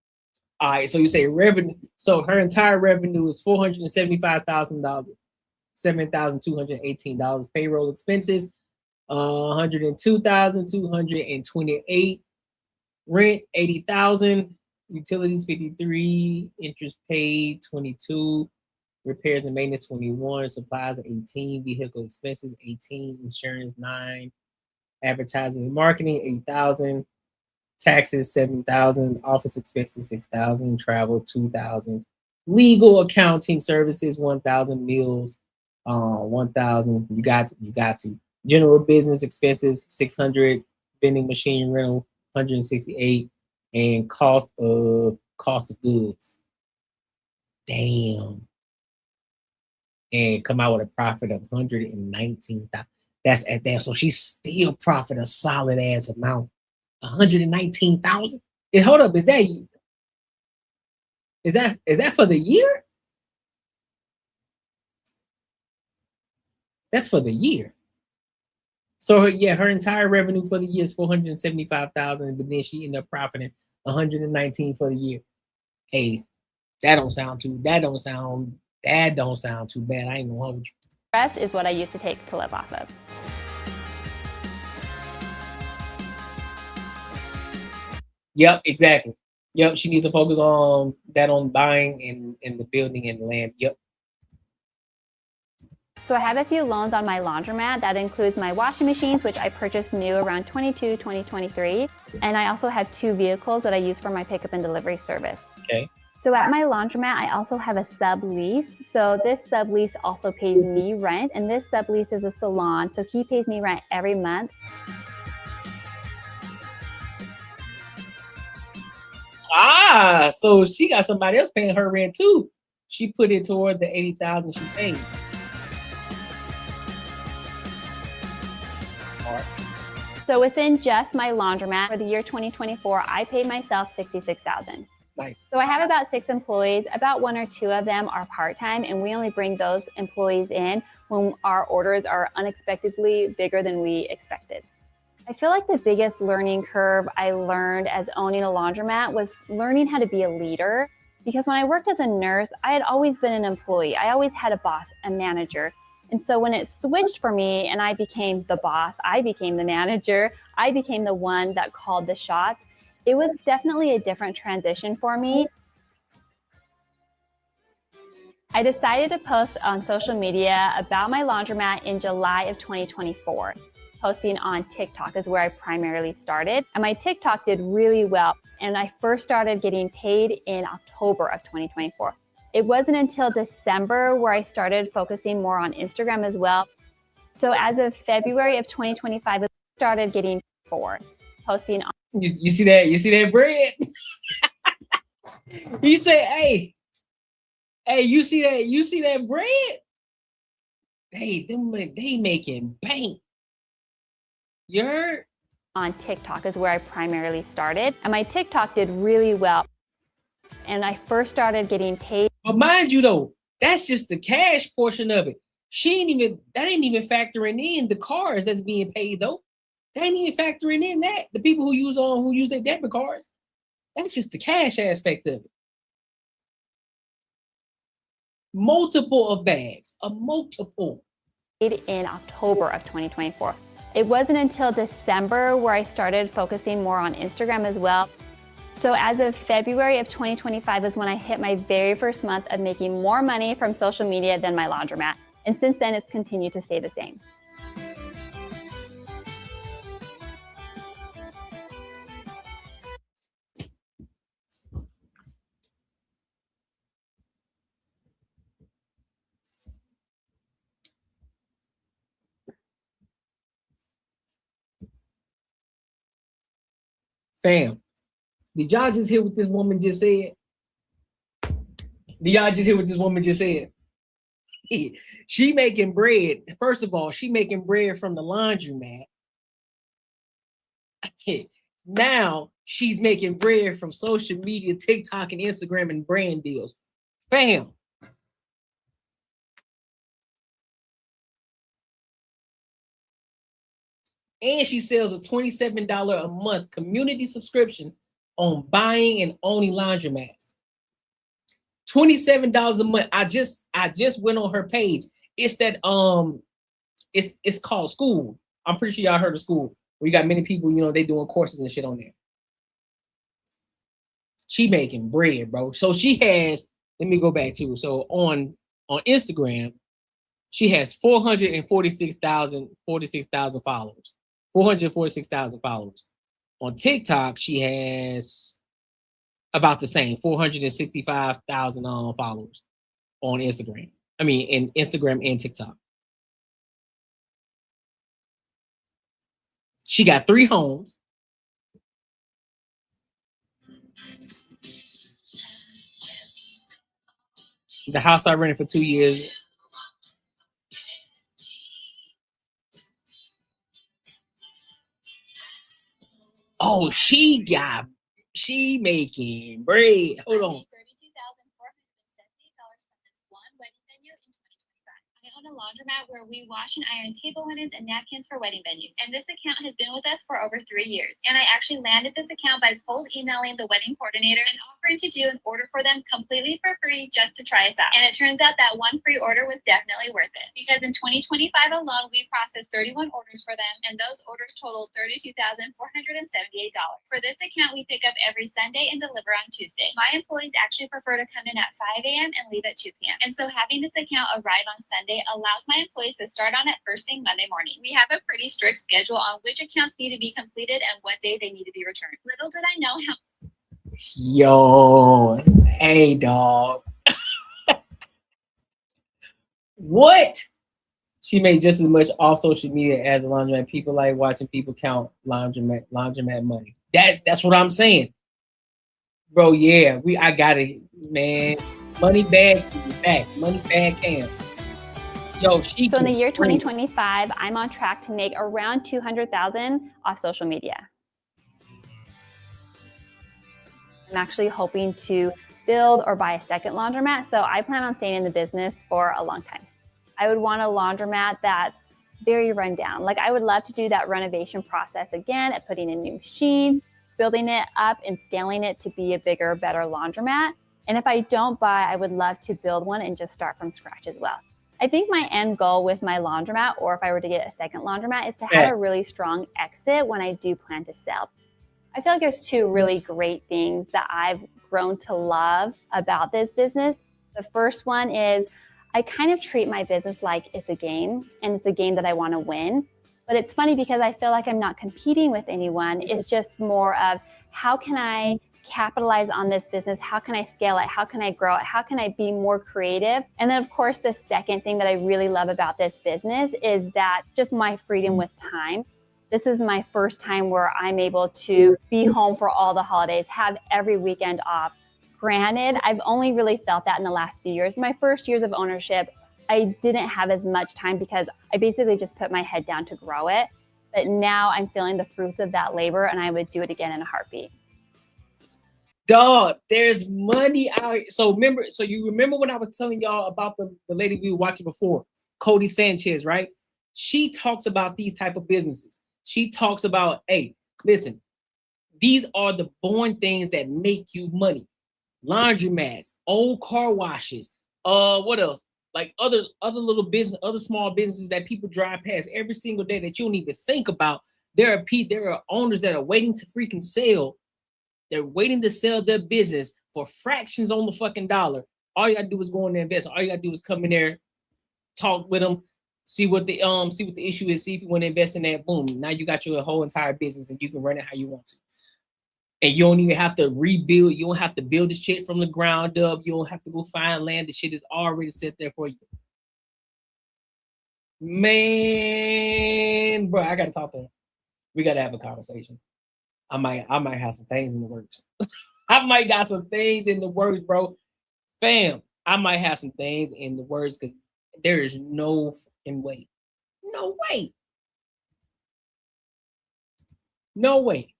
all right, so you say revenue. So her entire revenue is $475,000, $7,218. Payroll expenses, $102,228. Rent, $80,000. Utilities, $53. Interest paid, $22. Repairs and maintenance, $21. Supplies, $18. Vehicle expenses, $18. Insurance, $9. Advertising and marketing, $8,000. Taxes, $7,000. Office expenses, $6,000. Travel, $2,000. Legal accounting services, $1,000. Meals, $1,000. You got to. General business expenses, $600. Vending machine rental, $168. And cost of goods. Damn. And come out with a profit of $119,000. That's at that. So she still profit a solid ass amount. $119,000. Hold up, is that for the year? That's for the year. So her entire revenue for the year is $475,000, but then she ended up profiting $119,000 for the year. Hey, that don't sound too bad. I ain't gonna hold you. rest is what I used to take to live off of. Yep, exactly. Yep, she needs to focus on buying and the building and the land. Yep. So I have a few loans on my laundromat. That includes my washing machines, which I purchased new around 2023. And I also have 2 vehicles that I use for my pickup and delivery service. Okay. So at my laundromat, I also have a sublease. So this sublease also pays me rent, and this sublease is a salon. So he pays me rent every month. Ah, so she got somebody else paying her rent too. She put it toward the $80,000 she paid. Smart. So within just my laundromat for the year 2024, I paid myself $66,000. Nice. So I have about 6 employees. About 1 or 2 of them are part-time, and we only bring those employees in when our orders are unexpectedly bigger than we expected. I feel like the biggest learning curve I learned as owning a laundromat was learning how to be a leader. Because when I worked as a nurse, I had always been an employee. I always had a boss, a manager. And so when it switched for me and I became the boss, I became the manager, I became the one that called the shots, it was definitely a different transition for me. I decided to post on social media about my laundromat in July of 2024. Posting on TikTok is where I primarily started, and my TikTok did really well. And I first started getting paid in October of 2024. It wasn't until December where I started focusing more on Instagram as well. So as of February of 2025, I started getting forward, posting on. You see that? You see that bread? You say, hey, you see that? You see that bread? They making bank. You heard? On TikTok is where I primarily started, and my TikTok did really well. And I first started getting paid. But mind you though, that's just the cash portion of it. That ain't even factoring in the cars that's being paid though. That ain't even factoring in that. The people who use their debit cards. That's just the cash aspect of it. Multiple of bags, a multiple. In October of 2024. It wasn't until December where I started focusing more on Instagram as well. So as of February of 2025 is when I hit my very first month of making more money from social media than my laundromat. And since then, it's continued to stay the same. Fam, did y'all just hear what this woman just said? Did y'all just hear what this woman just said? She making bread. First of all, she making bread from the laundromat. Now she's making bread from social media, TikTok and Instagram and brand deals. Bam. And she sells a $27 a month community subscription on buying and owning laundromats. $27 a month. I just went on her page. It's that it's called School. I'm pretty sure y'all heard of School. We got many people, they doing courses and shit on there. She making bread, bro. So she has, let me go back to it. So on Instagram, she has 446,000 followers. 446,000 followers. On TikTok, she has about the same, 465,000 followers on Instagram. I mean, in Instagram and TikTok. She got 3 homes. The house I rented for 2 years. Oh, she making bread. Hold on. I own a laundromat where we wash and iron table linens and napkins for wedding venues. And this account has been with us for over 3 years. And I actually landed this account by cold emailing the wedding coordinator and offering to do an order for them completely for free just to try us out. And it turns out that one free order was definitely worth it. Because in 2025 alone, we processed 31 orders for them, and those orders totaled $32,478. For this account, we pick up every Sunday and deliver on Tuesday. My employees actually prefer to come in at 5 a.m. and leave at 2 p.m. And so having this account arrive on Sunday allows my employees to start on it first thing Monday morning. We have a pretty strict schedule on which accounts need to be completed and what day they need to be returned. Little did I know how. Yo, hey dog. What? She made just as much off social media as a laundromat. People like watching people count laundromat money. That's what I'm saying. Bro, yeah, I got it, man. Money bag back. Money bag cam. Yo, So in the year 2025, I'm on track to make around $200,000 off social media. I'm actually hoping to build or buy a second laundromat, so I plan on staying in the business for a long time. I would want a laundromat that's very run down. Like, I would love to do that renovation process again, at putting in new machines, building it up and scaling it to be a bigger, better laundromat. And if I don't buy, I would love to build one and just start from scratch as well. I think my end goal with my laundromat, or if I were to get a second laundromat, is to have a really strong exit when I do plan to sell. I feel like there's 2 really great things that I've grown to love about this business. The first one is I kind of treat my business like it's a game, and it's a game that I want to win. But it's funny because I feel like I'm not competing with anyone. It's just more of how can I capitalize on this business? How can I scale it? How can I grow it? How can I be more creative? And then of course, the second thing that I really love about this business is that just my freedom with time. This is my first time where I'm able to be home for all the holidays, have every weekend off. Granted, I've only really felt that in the last few years. My first years of ownership, I didn't have as much time because I basically just put my head down to grow it. But now I'm feeling the fruits of that labor, and I would do it again in a heartbeat. Dog, there's money out here. So you remember when I was telling y'all about the lady we were watching before, Cody Sanchez, right? She talks about these type of businesses. She talks about, hey, listen, these are the boring things that make you money. Laundromats, old car washes, what else? Like other little business, other small businesses that people drive past every single day that you don't even think about. There are owners that are waiting to freaking sell. They're waiting to sell their business for fractions on the fucking dollar. All you gotta do is go in there and invest. All you gotta do is come in there, talk with them, see what the issue is, see if you want to invest in that. Boom. Now you got your whole entire business and you can run it how you want to. And you don't even have to rebuild. You don't have to build the shit from the ground up. You don't have to go find land. The shit is already set there for you. Man, bro, I gotta talk to him. We gotta have a conversation. I might have some things in the works. I might got some things in the works, bro. Fam, I might have some things in the works because there is no fucking way. No way. No way.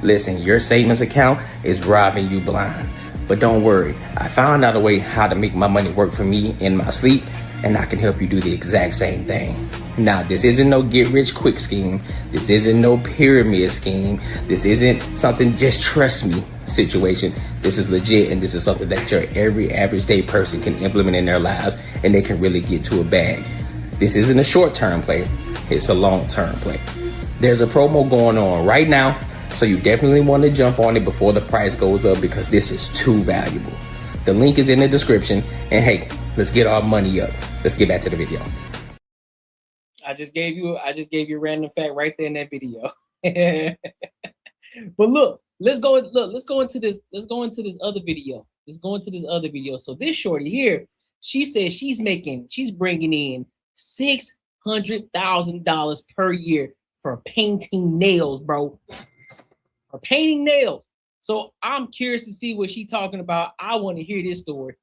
Listen, your savings account is robbing you blind. But don't worry, I found out a way how to make my money work for me in my sleep, and I can help you do the exact same thing. Now, this isn't no get-rich-quick scheme. This isn't no pyramid scheme. This isn't something just trust me situation. This is legit, and this is something that your every average day person can implement in their lives, and they can really get to a bag. This isn't a short-term play. It's a long-term play. There's a promo going on right now, so you definitely want to jump on it before the price goes up because this is too valuable. The link is in the description, and hey, let's get our money up. Let's get back to the video. I just gave you a random fact right there in that video. But look, let's go into this other video. So this shorty here, she says she's bringing in $600,000 per year for painting nails, bro. For painting nails. So I'm curious to see what she's talking about. I want to hear this story.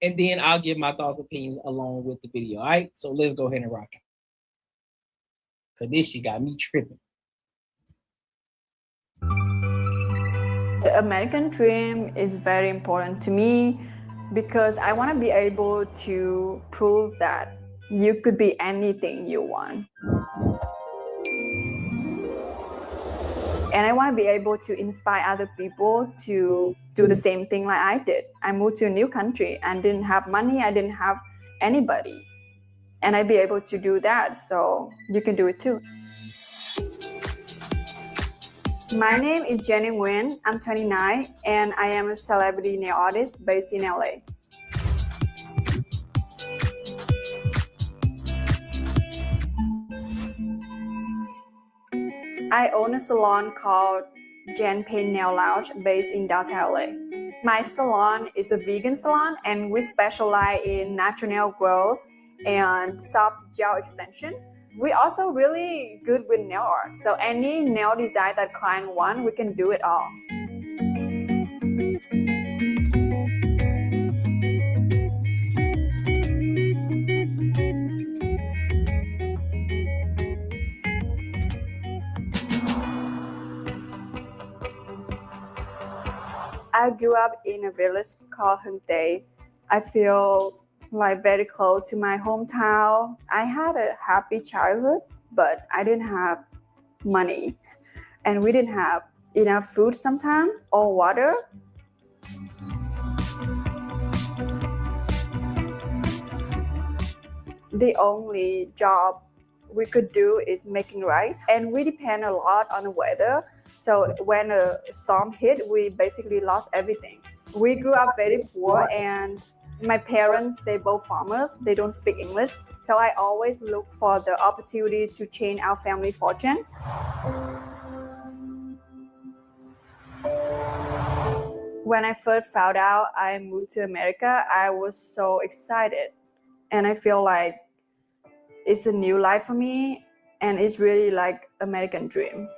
And then I'll give my thoughts and opinions along with the video. All right. So let's go ahead and rock it. Cause this shit got me tripping. The American dream is very important to me because I want to be able to prove that you could be anything you want. And I want to be able to inspire other people to do the same thing like I did. I moved to a new country and didn't have money. I didn't have anybody. And I'd be able to do that. So you can do it too. My name is Jenny Nguyen. I'm 29 and I am a celebrity nail artist based in LA. I own a salon called Jen Paint Nail Lounge based in downtown LA. My salon is a vegan salon and we specialize in natural nail growth and soft gel extension. We're also really good with nail art. So any nail design that client wants, we can do it all. I grew up in a village called Hungtae. I feel like very close to my hometown. I had a happy childhood, but I didn't have money. And we didn't have enough food sometimes or water. The only job we could do is making rice. And we depend a lot on the weather. So when a storm hit, we basically lost everything. We grew up very poor and My parents, they both farmers. They don't speak English. So I always look for the opportunity to change our family fortune. When I first found out I moved to America, I was so excited. And I feel like it's a new life for me, and it's really like American dream.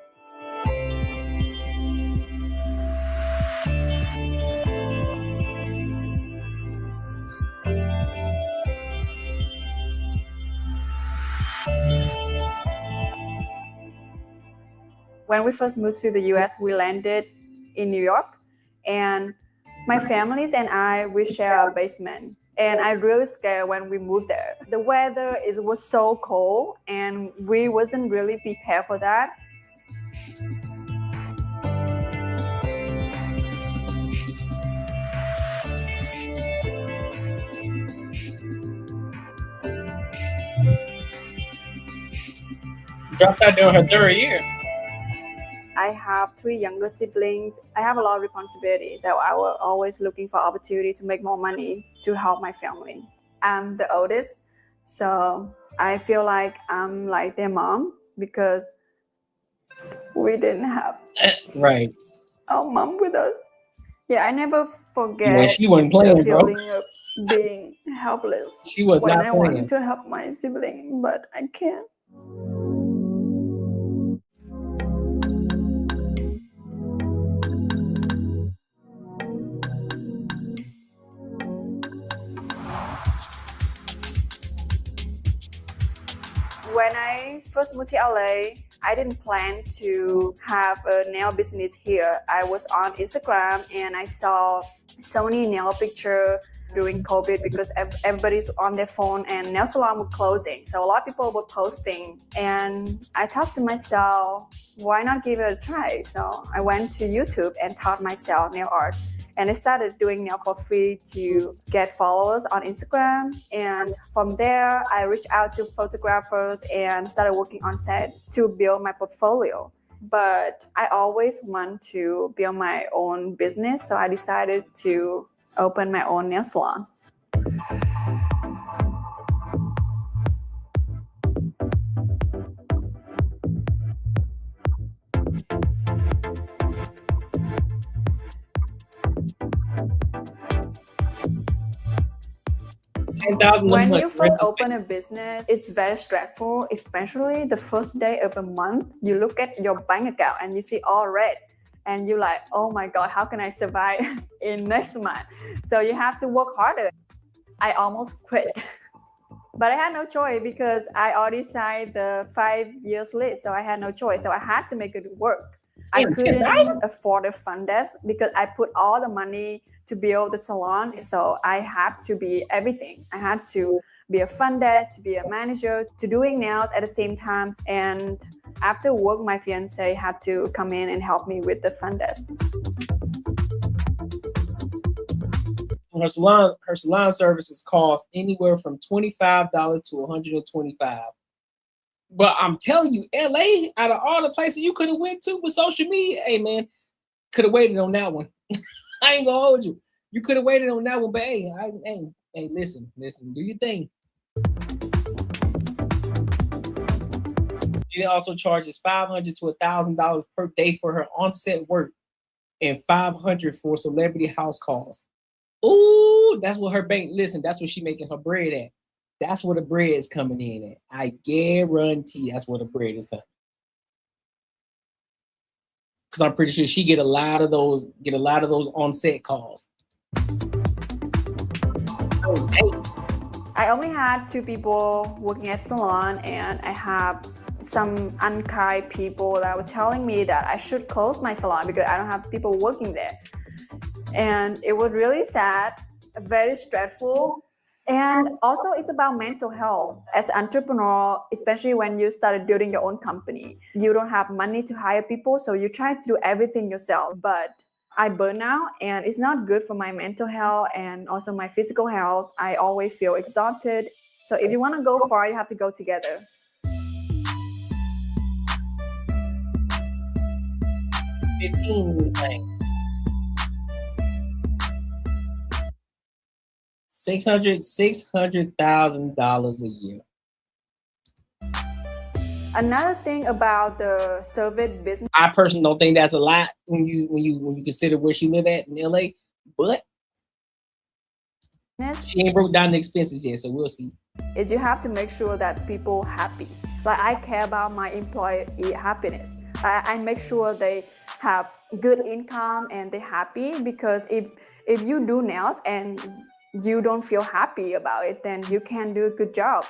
When we first moved to the US, we landed in New York, and my families and I, we share a basement. And I really scared when we moved there. The weather was so cold, and we wasn't really prepared for that. Dropped out during her third year. I have 3 younger siblings. I have a lot of responsibilities, so I was always looking for opportunity to make more money to help my family. I'm the oldest, so I feel like I'm like their mom because we didn't have right our mom with us. Yeah, I never forget when she wasn't playing, the bro. feeling of being helpless. She was when not I playing. wanted to help my sibling, but I can't. When I first moved to LA, I didn't plan to have a nail business here. I was on Instagram and I saw so many nail pictures during COVID because everybody's on their phone and nail salon were closing. So a lot of people were posting, and I thought to myself, why not give it a try? So I went to YouTube and taught myself nail art. And I started doing nail for free to get followers on Instagram. And from there, I reached out to photographers and started working on set to build my portfolio. But I always want to build my own business, so I decided to open my own nail salon. When you first open a business, it's very stressful, especially the first day of a month. You look at your bank account and you see all red, and you're like, oh my God, how can I survive in next month? So you have to work harder. I almost quit. But I had no choice because I already signed the 5 years lease, so I had no choice. So I had to make it work. I couldn't afford a front desk because I put all the money to build the salon. So I had to be everything. I had to be a front desk, to be a manager, to doing nails at the same time. And after work, my fiance had to come in and help me with the front desk. Her salon services cost anywhere from $25 to $125. But I'm telling you, LA, out of all the places you could have went to with social media, hey man, could have waited on that one. I ain't gonna hold you. You could have waited on that one, but hey, listen, do your thing. She also charges $500 to $1,000 per day for her on-set work and $500 for celebrity house calls. Ooh, that's what her bank. Listen, that's what she making her bread at. That's where the bread is coming in at. I guarantee that's where the bread is coming. Because I'm pretty sure she get a lot of those on-set calls. Oh, hey. I only had 2 people working at salon, and I have some unkind people that were telling me that I should close my salon because I don't have people working there. And it was really sad, very stressful. And also it's about mental health. As an entrepreneur, especially when you started building your own company, you don't have money to hire people, so you try to do everything yourself. But I burn out, and it's not good for my mental health and also my physical health. I always feel exhausted. So if you want to go far, you have to go together. $600,000 a year. Another thing about the service business, I personally don't think that's a lot when you consider where she live at in LA, but she ain't broke down the expenses yet, so we'll see. is you have to make sure that people happy. Like I care about my employee happiness. I make sure they have good income and they're happy, because if you do nails and you don't feel happy about it, then you can't do a good job.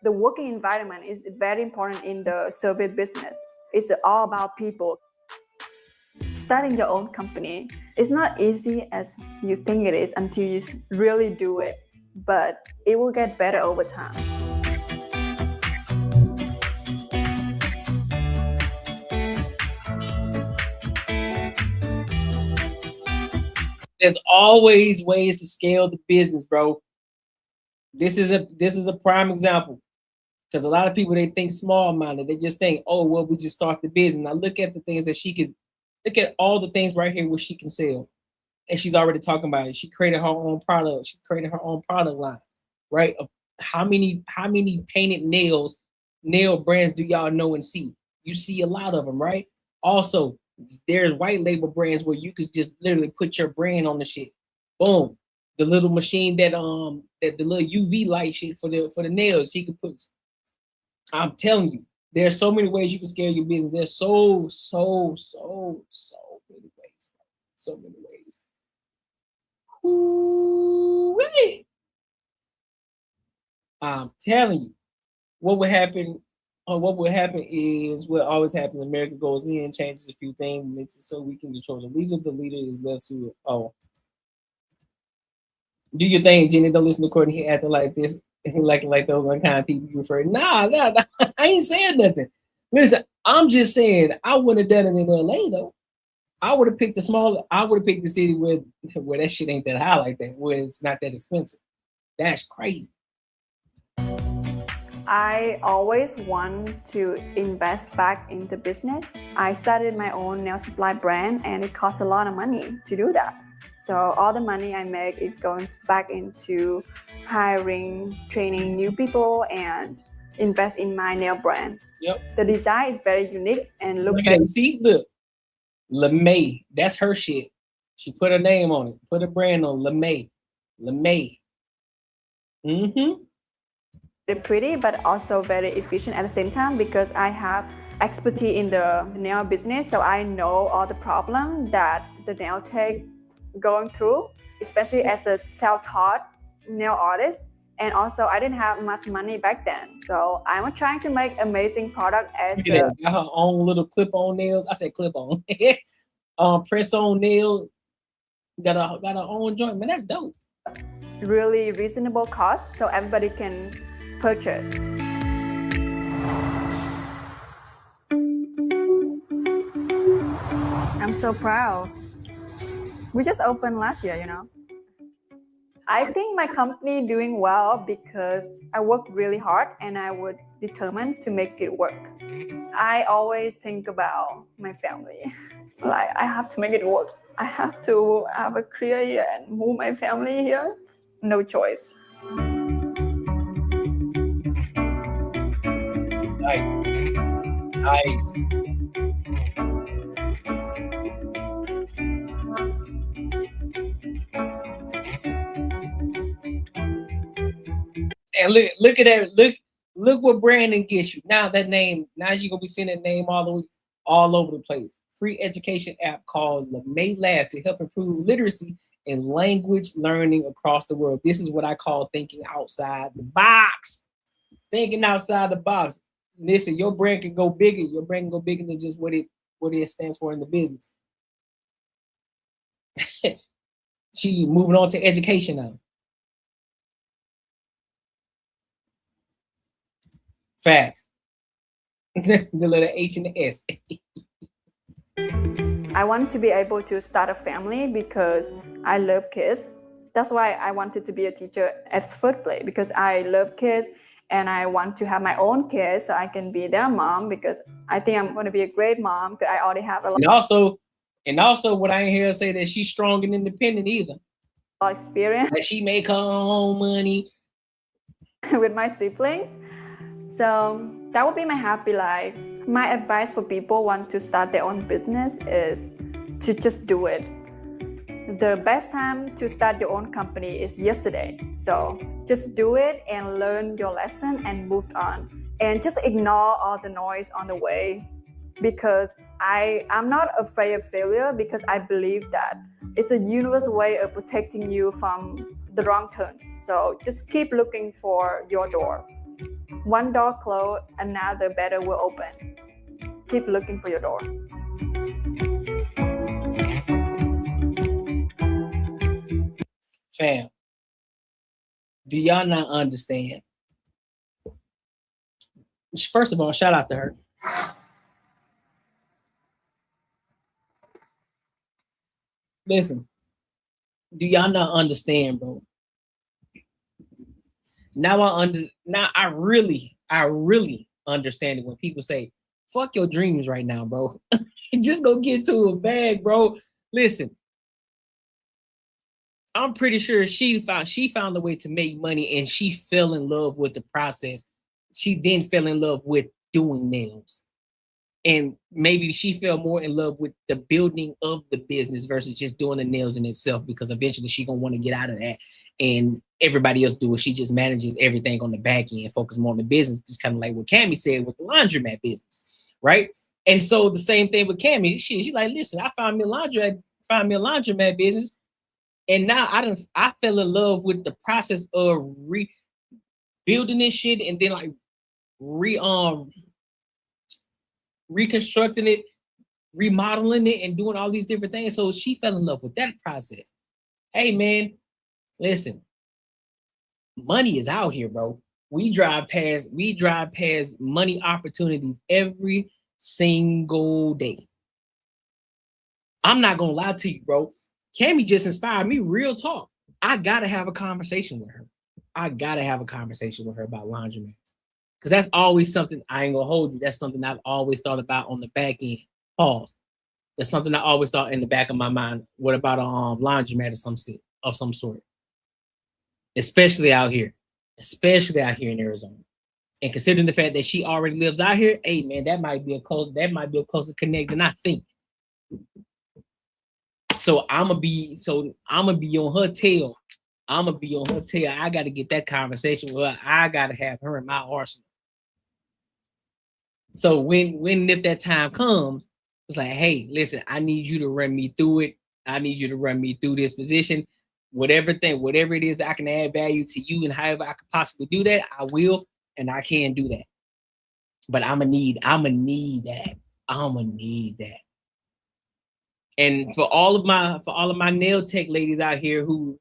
The working environment is very important in the service business. It's all about people. Starting your own company is not easy as you think it is until you really do it, but it will get better over time. There's always ways to scale the business, bro. This is a prime example, because a lot of people, they think small minded. They just think, oh well, we just start the business. Now look at the things that she can. Look at all the things right here where she can sell, and she's already talking about it. She created her own product. She created her own product line, right? How many painted nail brands do y'all know and see? You see a lot of them, right? Also, there's white label brands where you could just literally put your brand on the shit. Boom. The little machine that the little UV light shit for the nails, she could put. I'm telling you, there's so many ways you can scale your business. There's so many ways. So many ways. Ooh-wee. I'm telling you, what would happen is what always happens. America goes in, changes a few things, makes it so we can control the leader. The leader is left to it. Oh, do your thing, Jenny. Don't listen to Courtney. He acting like this. He like those unkind people you refer. Nah, I ain't saying nothing. Listen, I'm just saying I wouldn't have done it in LA though. I would have picked the city where that shit ain't that high like that, where it's not that expensive. That's crazy. I always want to invest back into business. I started my own nail supply brand, and it costs a lot of money to do that. So all the money I make is going back into hiring, training new people, and invest in my nail brand. Yep. The design is very unique and look. See, look, LeMay. That's her shit. She put her name on it. Put a brand on LeMay. LeMay. They're pretty, but also very efficient at the same time, because I have expertise in the nail business, so I know all the problems that the nail tech going through, especially as a self-taught nail artist. And also, I didn't have much money back then, so I'm trying to make amazing product as got her own little clip-on nails. I said clip-on. Press-on nail. Got her own joint, man. That's dope. Really reasonable cost, so everybody can purchase. I'm so proud. We just opened last year, you know. I think my company doing well because I work really hard and I would determine to make it work. I always think about my family. Like I have to make it work. I have to have a career here and move my family here. No choice. Nice. And look at that. Look what Brandon gets you. Now that name, now you're gonna be seeing that name all over the place. Free education app called LeMay Lab to help improve literacy and language learning across the world. This is what I call thinking outside the box. Thinking outside the box. Listen, your brand can go bigger. Your brand can go bigger than just what it stands for in the business. She moving on to education now. Facts. The letter H and the S. I want to be able to start a family because I love kids. That's why I wanted to be a teacher at first place, because I love kids and I want to have my own kids so I can be their mom, because I think I'm going to be a great mom because I already have a lot. And also what I ain't hear her say that she's strong and independent either. experience that she make her own money with my siblings. So that would be my happy life. My advice for people who want to start their own business is to just do it. The best time to start your own company is yesterday. So just do it and learn your lesson and move on. And just ignore all the noise on the way, because I'm not afraid of failure, because I believe that it's a universal way of protecting you from the wrong turn. So just keep looking for your door. One door closed, another better will open. Keep looking for your door. Fam, do y'all not understand? First of all, shout out to her. Listen, do y'all not understand, bro? Now I really understand it when people say, fuck your dreams right now, bro. Just go get to a bag, bro. Listen, I'm pretty sure she found a way to make money, and she fell in love with the process. She then fell in love with doing nails. And maybe she fell more in love with the building of the business versus just doing the nails in itself, because eventually she gonna want to get out of that and everybody else do it. She just manages everything on the back end, focus more on the business, just kind of like what Cammie said with the laundromat business, right? And so the same thing with Cammie. She's like, listen, I found me a laundromat business, and now I fell in love with the process of rebuilding this shit, and then like reconstructing it, remodeling it, and doing all these different things. So she fell in love with that process. Hey man, listen, money is out here, bro. We drive past money opportunities every single day. I'm not gonna lie to you, bro. Cammie just inspired me. Real talk. I gotta have a conversation with her. I gotta have a conversation with her about laundromats. Because that's always something, I ain't gonna hold you, that's something I've always thought about on the back end. Pause. That's something I always thought in the back of my mind. What about a laundromat of some sort? Especially out here in Arizona. And considering the fact that she already lives out here, hey man, that might be a closer connect than I think. So I'm gonna be on her tail. I gotta get that conversation with her. I gotta have her in my arsenal. So when if that time comes, it's like, hey, listen, I need you to run me through it. I need you to run me through this position. Whatever it is that I can add value to you, and however I could possibly do that, I will, and I can do that. But I'm gonna need that. And for all of my nail tech ladies out here who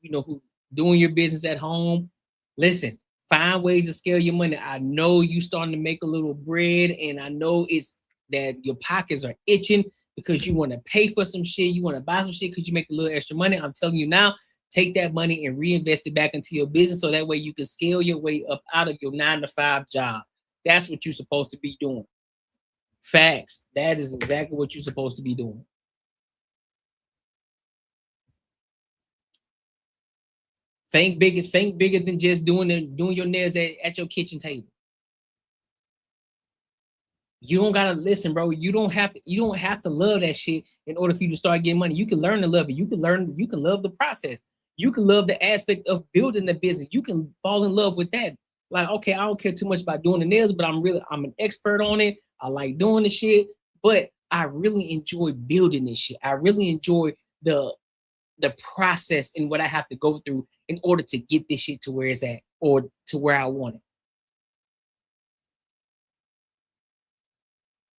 doing your business at home, listen, find ways to scale your money. I know you starting to make a little bread, and I know it's that your pockets are itching because you want to pay for some shit, you want to buy some shit because you make a little extra money. I'm telling you now, take that money and reinvest it back into your business, so that way you can scale your way up out of your 9-to-5 job. That's what you're supposed to be doing. Facts. That is exactly what you're supposed to be doing. Think bigger than just doing your nails at your kitchen table. You don't gotta listen, bro. You don't have to love that shit in order for you to start getting money. You can learn to love it. You can love the process. You can love the aspect of building the business. You can fall in love with that. Like, okay, I don't care too much about doing the nails, but I'm an expert on it. I like doing the shit, but I really enjoy building this shit. I really enjoy the process and what I have to go through in order to get this shit to where it's at, or to where I want it.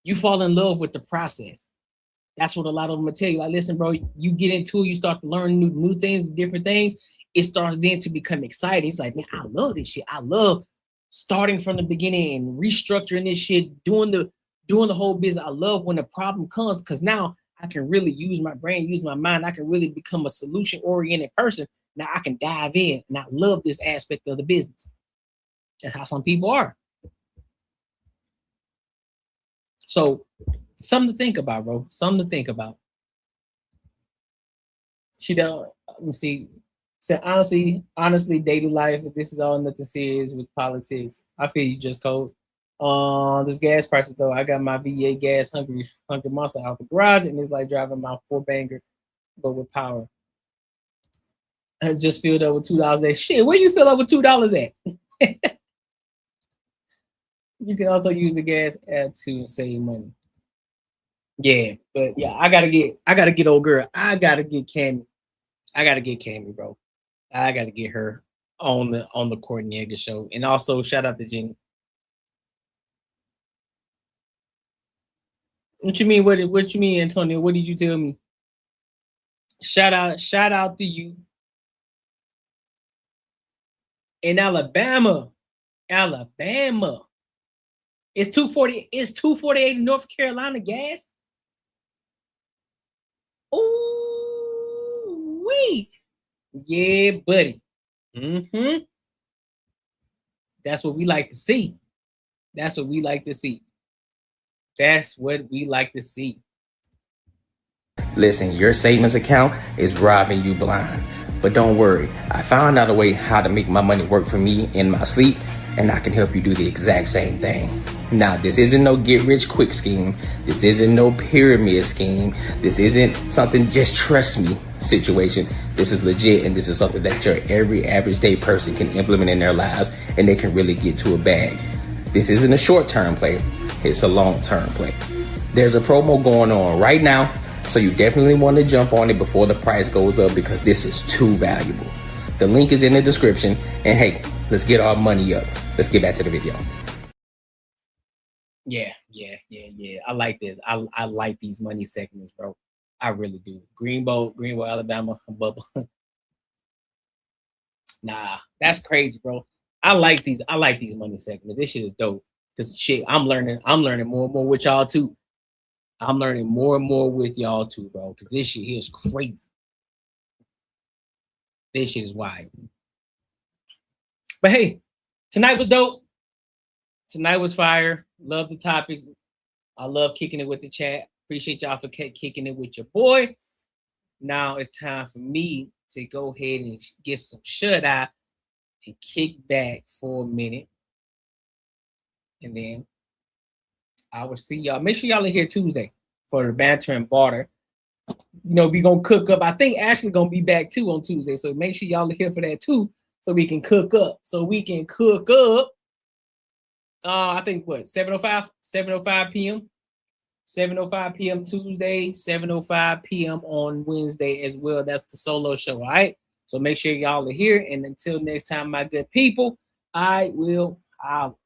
You fall in love with the process. That's what a lot of them will tell you. Like, listen, bro, you get into it, you start to learn new things, different things. It starts then to become exciting. It's like, man, I love this shit. I love starting from the beginning and restructuring this shit, doing the whole business. I love when the problem comes, because now I can really use my brain, use my mind. I can really become a solution-oriented person. Now I can dive in, and I love this aspect of the business. That's how some people are. So, something to think about, bro. Something to think about. Let me see. So honestly, daily life, this is all nothing serious with politics. I feel you, just Code. This gas prices though, I got my V8 gas hungry monster out the garage, and it's like driving my 4-banger, but with power. I just filled up with $2 there. Shit, where you fill up with $2 at? You can also use the gas app to save money. Yeah, but yeah, I gotta get old girl. I gotta get Cammy. Bro. I gotta get her on the Courtnee Edgar show. And also shout out to Jenny. What you mean? What you mean, Antonio? What did you tell me? Shout out to you. In Alabama. It's 240. It's 248 in North Carolina gas. Ooh, wait. Yeah, buddy. That's what we like to see. That's what we like to see. Listen, your savings account is robbing you blind. But don't worry, I found out a way how to make my money work for me in my sleep, and I can help you do the exact same thing. Now, this isn't no get-rich-quick scheme. This isn't no pyramid scheme. This isn't something just trust me situation. This is legit, and this is something that your every average day person can implement in their lives, and they can really get to a bag. This isn't a short-term play. It's a long-term play. There's a promo going on right now, so you definitely want to jump on it before the price goes up because this is too valuable. The link is in the description, and hey, let's get our money up. Let's get back to the video. Yeah. I like this. I like these money segments, bro. I really do. Greenbow, Alabama, Bubba. Nah, that's crazy, bro. I like these money segments. This shit is dope. Cause shit, I'm learning more and more with y'all too. I'm learning more and more with y'all too, bro. Cause this shit here is crazy. This shit is wild. But hey, tonight was dope. Tonight was fire. Love the topics. I love kicking it with the chat. Appreciate y'all for kicking it with your boy. Now it's time for me to go ahead and get some shut-eye and kick back for a minute. And then I will see y'all. Make sure y'all are here Tuesday for the banter and barter. You know, we gonna cook up. I think Ashley gonna be back too on Tuesday. So make sure y'all are here for that too. So we can cook up. I think what 7:05 p.m. 7:05 p.m. Tuesday, 7:05 p.m. on Wednesday as well. That's the solo show. All right. So make sure y'all are here. And until next time, my good people, I will out.